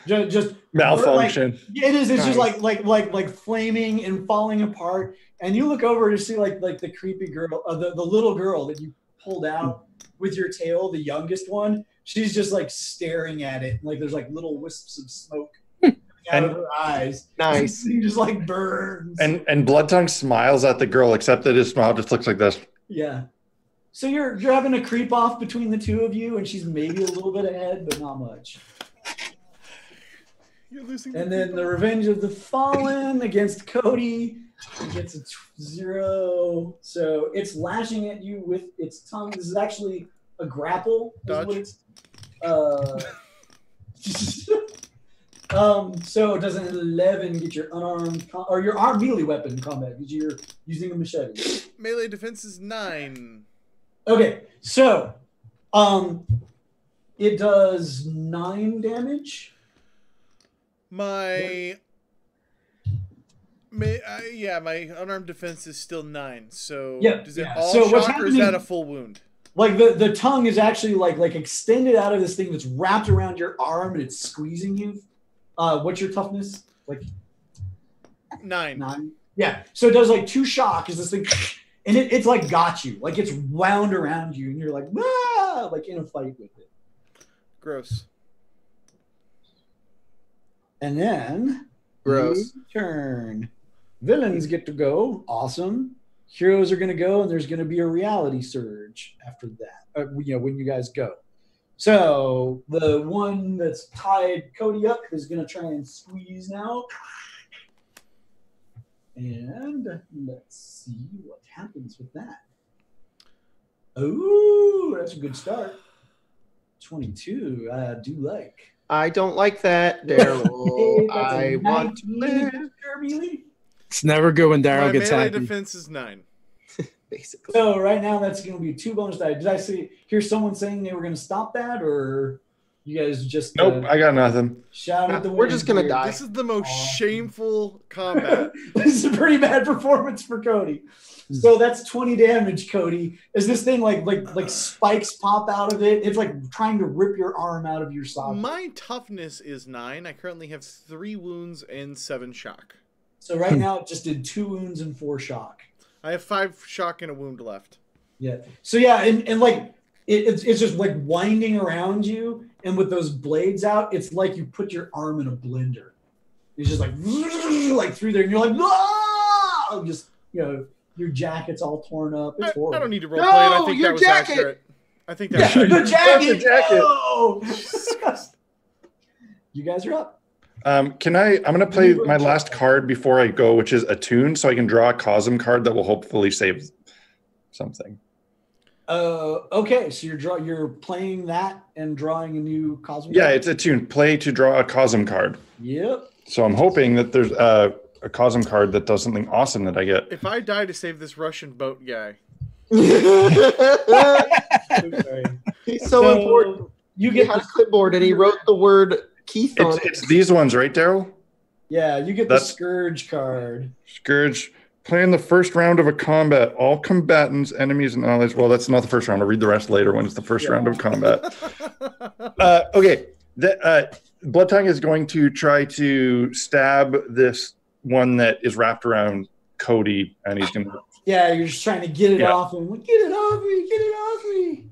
Speaker 3: just
Speaker 2: malfunction.
Speaker 3: Like, it is. It's nice. Just like flaming and falling apart. And you look over to see like the creepy girl, the little girl that you pulled out with your tail, the youngest one. She's just like staring at it. Like there's like little wisps of smoke out of her eyes.
Speaker 4: Nice.
Speaker 3: He just like burns.
Speaker 2: And Blood Tongue smiles at the girl, except that his smile just looks like this.
Speaker 3: Yeah. So you're having a creep off between the 2 of you, and she's maybe a little bit ahead, but not much.
Speaker 1: You're losing.
Speaker 3: And then the Revenge of the Fallen against Cody. It gets a 0. So it's lashing at you with its tongue. This is actually a grapple.
Speaker 1: Dodge.
Speaker 3: So it does an 11 get your unarmed or your armed melee weapon combat because you're using a machete.
Speaker 1: Melee defense is 9.
Speaker 3: Okay, so it does 9 damage.
Speaker 1: My unarmed defense is still 9. So does it all shock or is that a full wound?
Speaker 3: Like the tongue is actually like extended out of this thing that's wrapped around your arm and it's squeezing you. What's your toughness? Like
Speaker 1: 9.
Speaker 3: 9. Yeah. So it does like 2 shock as this thing, and it's like got you, like it's wound around you, and you're like like in a fight with it.
Speaker 1: Gross.
Speaker 3: And then
Speaker 4: Gross.
Speaker 3: Turn. Villains get to go. Awesome. Heroes are going to go, and there's going to be a reality surge after that. When you guys go. So the one that's tied Cody up is going to try and squeeze now. And let's see what happens with that. Oh, that's a good start. 22. I do like.
Speaker 4: I don't like that, Daryl. I want to live.
Speaker 5: It's never good when Daryl gets
Speaker 1: melee
Speaker 5: happy.
Speaker 1: defense is 9.
Speaker 4: Basically.
Speaker 3: So right now that's going to be 2 bonus die. Did I hear someone saying they were going to stop that, or you guys just
Speaker 2: Nope, I got nothing.
Speaker 3: shout at the
Speaker 4: We're just going to die.
Speaker 1: This is the most shameful combat.
Speaker 3: This is a pretty bad performance for Cody. So that's 20 damage, Cody. As this thing like spikes pop out of it, it's like trying to rip your arm out of your socket.
Speaker 1: My toughness is 9. I currently have 3 wounds and 7 shock.
Speaker 3: So right now it just did 2 wounds and 4 shock.
Speaker 1: I have 5 shock and a wound left.
Speaker 3: Yeah. So yeah, and like it's just like winding around you, and with those blades out, it's like you put your arm in a blender. It's just like through there, and you're like, ah! Just your jacket's all torn up. It's horrible.
Speaker 1: I don't need to roleplay it. I think that was accurate. I think that's
Speaker 3: the jacket.
Speaker 2: The jacket.
Speaker 3: No! You guys are up.
Speaker 2: I'm gonna play my last card before I go, which is Attune, so I can draw a Cosm card that will hopefully save something.
Speaker 3: Okay, so you're playing that and drawing a new Cosm
Speaker 2: Yeah,
Speaker 3: card?
Speaker 2: it's Attune. Play to draw a Cosm card.
Speaker 3: Yep.
Speaker 2: So I'm hoping that there's a Cosm card that does something awesome that I get.
Speaker 1: If I die to save this Russian boat guy.
Speaker 4: He's so important.
Speaker 3: You
Speaker 4: He
Speaker 3: get
Speaker 4: had a clipboard and he wrote the word Keith on it.
Speaker 2: It's these ones, right, Daryl?
Speaker 3: Yeah, you get the Scourge card.
Speaker 2: Scourge. Play in the first round of a combat. All combatants, enemies, and allies. Well, that's not the first round. I'll read the rest later when it's the first round of combat. Okay. Blood Tongue is going to try to stab this one that is wrapped around Cody, and he's going to...
Speaker 3: Yeah, you're just trying to get it off him. Get it off me! Get it off me!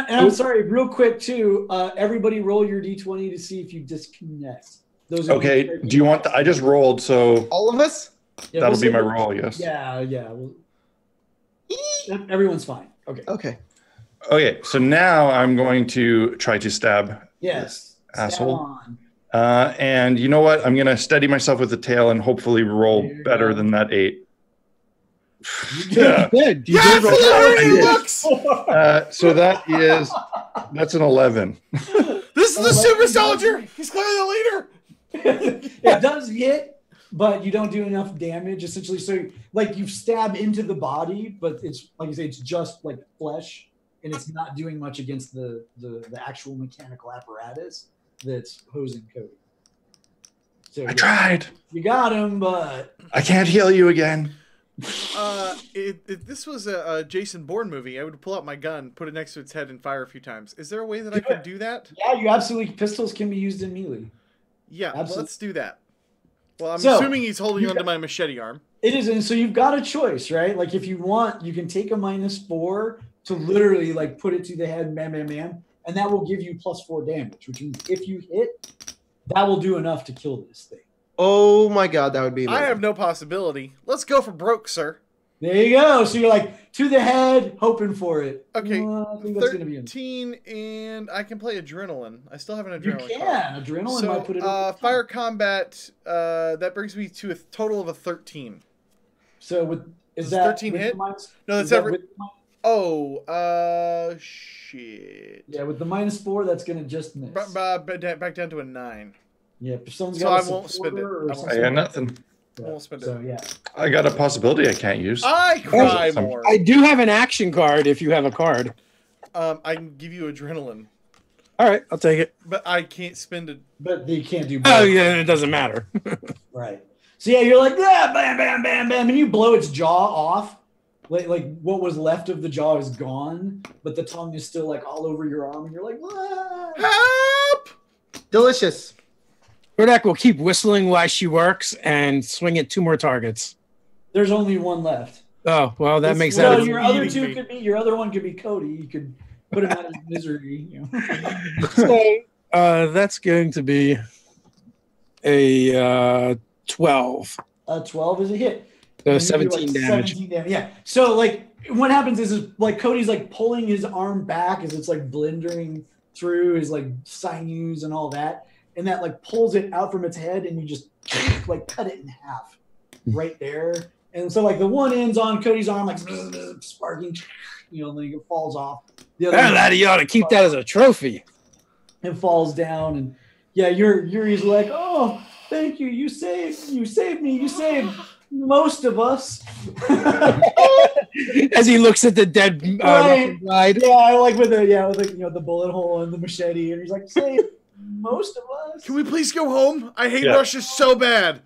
Speaker 3: And I'm sorry, real quick too. Everybody, roll your d20 to see if you disconnect. Those.
Speaker 2: Okay. Do you want? I just rolled, so
Speaker 4: All of us?
Speaker 3: Yeah,
Speaker 2: that'll
Speaker 3: we'll
Speaker 2: be
Speaker 3: see
Speaker 2: my
Speaker 3: what-
Speaker 2: roll. Yes.
Speaker 3: Yeah. Everyone's fine. Okay.
Speaker 4: Okay.
Speaker 2: Okay. So now I'm going to try to stab.
Speaker 3: Yes.
Speaker 2: Asshole.
Speaker 3: Stab on.
Speaker 2: And you know what? I'm going to steady myself with the tail and hopefully roll
Speaker 3: There you
Speaker 2: better
Speaker 3: go.
Speaker 2: than that 8.
Speaker 5: You did. You
Speaker 1: Yes,
Speaker 5: did roll.
Speaker 1: look how
Speaker 2: I
Speaker 1: he
Speaker 2: did.
Speaker 1: looks!
Speaker 2: So that's an 11.
Speaker 1: This is the super soldier! He's clearly the leader!
Speaker 3: It does hit, but you don't do enough damage essentially. So like you stab into the body, but it's like you say, it's just like flesh, and it's not doing much against the actual mechanical apparatus that's hosing Cody. So
Speaker 2: I tried.
Speaker 3: You got him, but
Speaker 2: I can't heal you again.
Speaker 1: If this was a Jason Bourne movie, I would pull out my gun, put it next to its head, and fire a few times. Is there a way that I could do that?
Speaker 3: yeah, you absolutely pistols can be used in melee.
Speaker 1: Yeah,
Speaker 3: Absolutely.
Speaker 1: let's do that. Well, I'm
Speaker 3: So,
Speaker 1: assuming he's holding onto my machete arm.
Speaker 3: It is, and so you've got a choice, right? Like if you want, you can take a -4 to literally like put it to the head, bam, bam, bam, and that will give you +4 damage, which means if you hit, that will do enough to kill this thing.
Speaker 4: Oh my god, that would be
Speaker 1: I
Speaker 4: amazing.
Speaker 1: have no possibility. Let's go for broke, sir.
Speaker 3: There you go. So you're like to the head, hoping for it.
Speaker 1: Okay,
Speaker 3: I think that's gonna be enough.
Speaker 1: 13, and I can play adrenaline. I still have an
Speaker 3: You
Speaker 1: adrenaline
Speaker 3: can.
Speaker 1: card.
Speaker 3: Adrenaline might put it over the top.
Speaker 1: Fire combat, that brings me to a total of a 13.
Speaker 3: So is
Speaker 1: Does
Speaker 3: that
Speaker 1: 13
Speaker 3: with
Speaker 1: hit?
Speaker 3: the minus-
Speaker 1: No,
Speaker 3: is
Speaker 1: that's
Speaker 3: that
Speaker 1: every...
Speaker 3: with the minus-
Speaker 1: Oh, shit.
Speaker 3: Yeah, with the -4, that's gonna just miss.
Speaker 1: Back down to a 9.
Speaker 3: Yeah, if someone's
Speaker 1: So
Speaker 3: got
Speaker 1: I
Speaker 3: a
Speaker 1: won't spend it.
Speaker 3: supporter or
Speaker 1: I won't
Speaker 3: something
Speaker 2: I got
Speaker 3: like
Speaker 2: nothing.
Speaker 3: that.
Speaker 1: I won't spend it.
Speaker 3: So yeah.
Speaker 2: I got a possibility I can't use.
Speaker 1: I cry
Speaker 2: Awesome.
Speaker 1: more.
Speaker 5: I do have an action card if you have a card.
Speaker 1: I can give you adrenaline,
Speaker 5: All right, I'll take it.
Speaker 1: but I can't spend it.
Speaker 3: But they can't do both.
Speaker 5: Oh yeah, it doesn't matter.
Speaker 3: Right. So yeah, you're like, yeah, bam, bam, bam, bam, and you blow its jaw off. Like what was left of the jaw is gone, but the tongue is still like all over your arm, and you're like, what?
Speaker 1: Help!
Speaker 4: Delicious.
Speaker 5: Kodak will keep whistling while she works and swing at 2 more targets.
Speaker 3: There's only one left.
Speaker 5: Oh well, that makes
Speaker 3: So
Speaker 5: sense.
Speaker 3: your other
Speaker 1: eating
Speaker 3: two
Speaker 1: me.
Speaker 3: could be your other one could be Cody. You could put him out of his misery. You know?
Speaker 5: So that's going to be a 12.
Speaker 3: 12 is a hit.
Speaker 5: So
Speaker 3: And you do,
Speaker 5: 17 damage.
Speaker 3: 17 damage. Yeah. So like what happens is like Cody's like pulling his arm back as it's like blending through his like sinews and all that, and that like pulls it out from its head, and you just like cut it in half right there. And so like the one ends on Cody's arm like sparking, you know, and then it falls off. The other
Speaker 5: Well, laddie, you ought to keep that as a trophy.
Speaker 3: and falls down, and yeah, Yuri's like, oh, thank you, you saved me, you saved most of us.
Speaker 5: As he looks at the dead
Speaker 3: Right.
Speaker 5: Russian bride.
Speaker 3: Yeah, like with the bullet hole and the machete, and he's like, save most of us.
Speaker 1: Can we please go home? I hate
Speaker 2: Yeah.
Speaker 1: Russia so bad.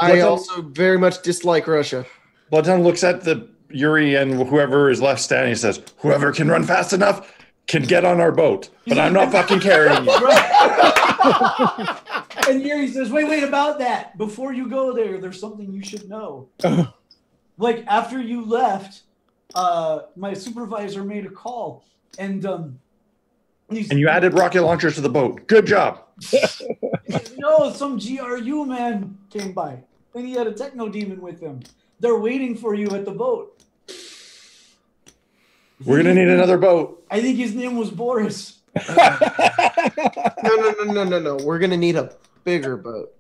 Speaker 4: I also very much dislike Russia.
Speaker 2: Bloodhound looks at the Yuri and whoever is left standing and says, whoever can run fast enough can get on our boat, but I'm not fucking carrying you.
Speaker 3: And Yuri says, wait, about that. Before you go there, there's something you should know. Like, after you left, my supervisor made a call, and
Speaker 2: you added rocket launchers to the boat. Good job.
Speaker 3: No, some GRU man came by, and he had a techno-demon with him. They're waiting for you at the boat.
Speaker 2: We're going to need another boat.
Speaker 3: I think his name was Boris.
Speaker 4: No. We're going to need a bigger boat.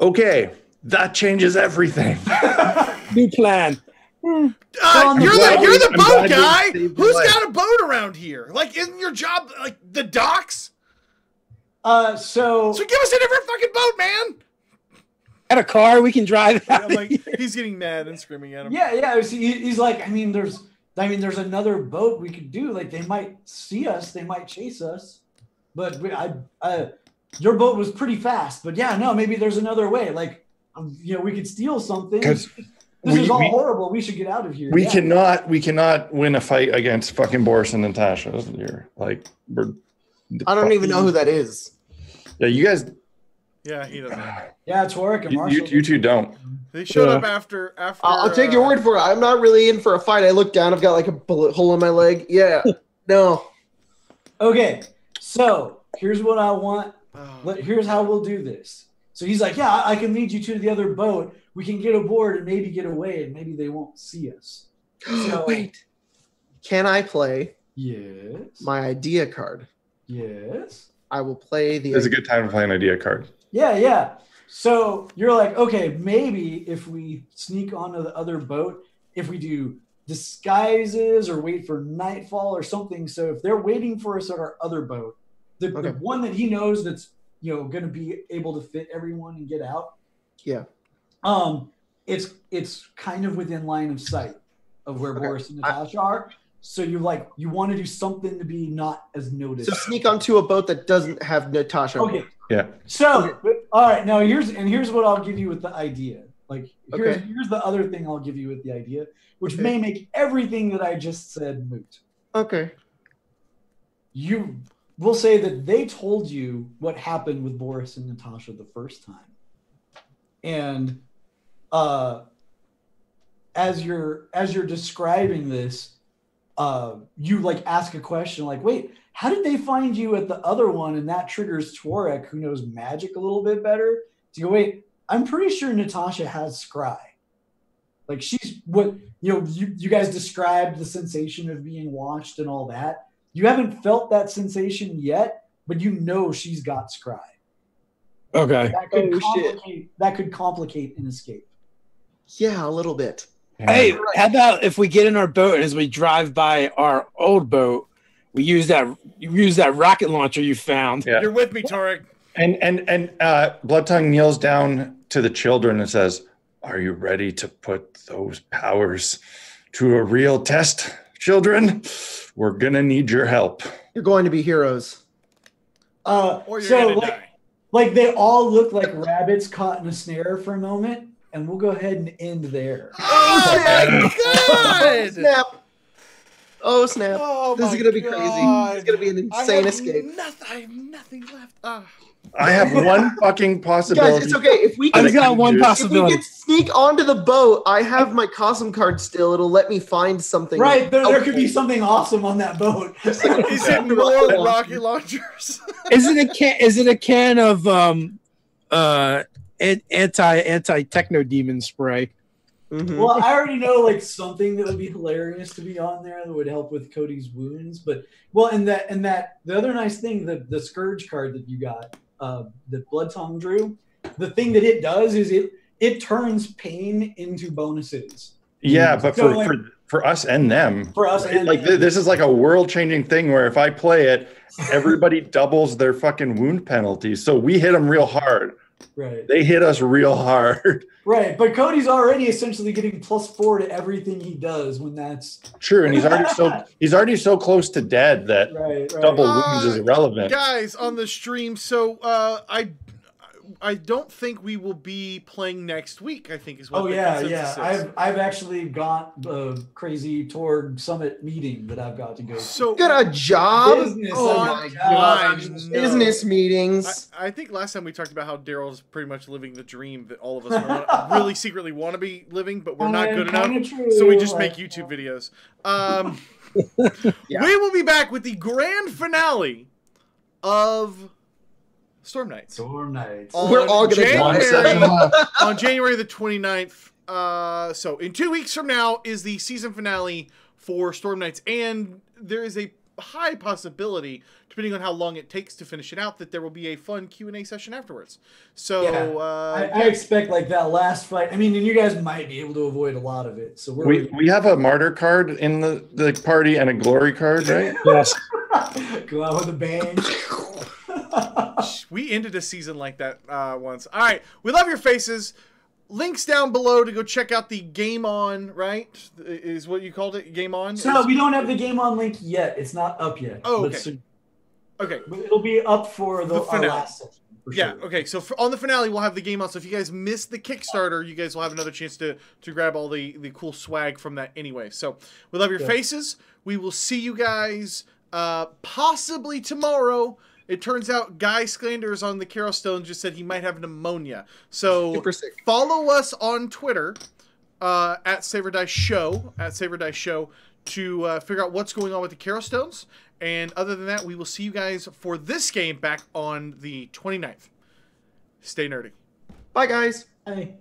Speaker 2: Okay. That changes everything.
Speaker 5: New plan.
Speaker 1: You're the boat guy. Who's
Speaker 2: life.
Speaker 1: got a boat around here? Like, isn't your job like the docks?
Speaker 3: So
Speaker 1: give us a different fucking boat, man.
Speaker 5: Got a car we can drive.
Speaker 1: I'm like, he's getting mad and screaming at him.
Speaker 3: Yeah. He's like, I mean, there's another boat we could do. Like, they might see us, they might chase us, but your boat was pretty fast. But yeah, no, maybe there's another way. Like, we could steal something. This is all horrible. We should get out of here.
Speaker 2: We cannot win a fight against fucking Boris and Natasha here. Like,
Speaker 4: I don't even know who that is.
Speaker 2: Yeah, you guys.
Speaker 1: Yeah, he doesn't.
Speaker 3: Yeah, Torg and Marshall.
Speaker 2: You two don't.
Speaker 1: They showed up after.
Speaker 4: I'll take your word for it. I'm not really in for a fight. I look down. I've got like a bullet hole in my leg. Yeah. No.
Speaker 3: Okay. So here's what I want. Here's how we'll do this. So he's like, yeah, I can lead you to the other boat. We can get aboard and maybe get away, and maybe they won't see us. So,
Speaker 4: wait. Can I play?
Speaker 3: Yes.
Speaker 4: My idea card.
Speaker 3: Yes.
Speaker 4: I will play the.
Speaker 2: It's a good time to play an idea card.
Speaker 3: Yeah. So you're like, okay, maybe if we sneak onto the other boat, if we do disguises or wait for nightfall or something. So if they're waiting for us at our other boat, the one that he knows that's going to be able to fit everyone and get out.
Speaker 4: Yeah.
Speaker 3: It's kind of within line of sight of where Boris and Natasha are. So you want to do something to be not as noticed.
Speaker 4: So sneak onto a boat that doesn't have Natasha.
Speaker 3: Okay.
Speaker 2: Yeah.
Speaker 3: So, all right. Now here's what I'll give you with the idea. Like, here's the other thing I'll give you with the idea, which may make everything that I just said moot.
Speaker 4: Okay.
Speaker 3: We'll say that they told you what happened with Boris and Natasha the first time, and as you're describing this, you like ask a question like, wait, how did they find you at the other one? And that triggers Torg, who knows magic a little bit better, to go, wait, I'm pretty sure Natasha has scry. Like, she's what, you guys described the sensation of being watched and all that. You haven't felt that sensation yet, but she's got scry.
Speaker 5: Okay.
Speaker 3: That could complicate an escape.
Speaker 4: Yeah, a little bit.
Speaker 5: Hey, how about if we get in our boat and as we drive by our old boat, we use that rocket launcher you found.
Speaker 2: Yeah.
Speaker 1: You're with me, Torg.
Speaker 2: And Blood Tongue kneels down to the children and says, "Are you ready to put those powers to a real test, children? We're gonna need your help."
Speaker 4: You're going to be heroes.
Speaker 1: Or you're gonna die.
Speaker 3: Like they all look like rabbits caught in a snare for a moment, and we'll go ahead and end there.
Speaker 1: Oh my god!
Speaker 4: Snap! Oh snap!
Speaker 1: Oh,
Speaker 4: this is gonna be crazy. It's gonna be an insane escape.
Speaker 1: I have nothing left.
Speaker 2: I have one fucking possibility.
Speaker 4: Guys, it's okay. If we
Speaker 5: I've got one possibility.
Speaker 4: If we can sneak onto the boat, I have my Cosm card still. It'll let me find something.
Speaker 3: Right, there could be something awesome on that boat.
Speaker 1: Is it more rocket launchers?
Speaker 5: Is it a can of anti techno-demon spray?
Speaker 4: Mm-hmm.
Speaker 3: Well, I already know like something that would be hilarious to be on there that would help with Cody's wounds. But the other nice thing, the Scourge card that you got, that Blood Tongue drew, the thing that it does is it turns pain into bonuses.
Speaker 2: Yeah, but
Speaker 3: So,
Speaker 2: for us and them,
Speaker 3: For us and
Speaker 2: like
Speaker 3: them.
Speaker 2: this is like a world-changing thing where if I play it, everybody doubles their fucking wound penalties. So we hit them real hard.
Speaker 3: Right.
Speaker 2: They hit us real hard.
Speaker 3: Right, but Cody's already essentially getting +4 to everything he does when that's
Speaker 2: True, and he's already so close to dead that
Speaker 3: right.
Speaker 2: double wounds is irrelevant.
Speaker 1: Guys on the stream, so I don't think we will be playing next week. I think is what.
Speaker 3: Oh
Speaker 1: the
Speaker 3: yeah,
Speaker 1: consensus
Speaker 3: yeah.
Speaker 1: is.
Speaker 3: I've actually got a crazy Torg summit meeting that I've got to go to.
Speaker 1: So
Speaker 4: Good job.
Speaker 3: Business,
Speaker 4: Oh
Speaker 3: I
Speaker 4: my
Speaker 3: got.
Speaker 4: gosh.
Speaker 1: No.
Speaker 4: Business meetings.
Speaker 1: I think last time we talked about how Daryl's pretty much living the dream that all of us really secretly want to be living, but we're not good enough. So we just make YouTube videos.
Speaker 4: Yeah.
Speaker 1: We will be back with the grand finale of Storm Knights.
Speaker 3: Storm Knights.
Speaker 4: We're all gonna
Speaker 1: January, on January the 29th. So in 2 weeks from now is the season finale for Storm Knights, and there is a high possibility, depending on how long it takes to finish it out, that there will be a fun Q&A session afterwards. So
Speaker 3: yeah. I expect like that last fight. I mean, and you guys might be able to avoid a lot of it. So
Speaker 2: We have a martyr card in the party and a glory card, right?
Speaker 5: Yes.
Speaker 3: go out with a bang.
Speaker 1: we ended a season like that once. All right, we love your faces. Links down below to go check out the Game On, right? Is what you called it? Game On?
Speaker 3: So we don't have the Game On link yet. It's not up yet.
Speaker 1: Oh,
Speaker 3: But
Speaker 1: okay.
Speaker 3: soon.
Speaker 1: Okay.
Speaker 3: But it'll be up for
Speaker 1: The
Speaker 3: our
Speaker 1: finale.
Speaker 3: last session. For
Speaker 1: Yeah,
Speaker 3: sure.
Speaker 1: okay. So on the finale, we'll have the Game On. So if you guys missed the Kickstarter, you guys will have another chance to grab all the cool swag from that anyway. So we love your faces. We will see you guys possibly tomorrow. It turns out Guy Sklanders on the Carol Stone just said he might have pneumonia. So
Speaker 4: Super sick.
Speaker 1: follow us on Twitter at Saver Dice Show, to figure out what's going on with the Carol Stones. And other than that, we will see you guys for this game back on the 29th. Stay nerdy.
Speaker 4: Bye, guys.
Speaker 3: Hey.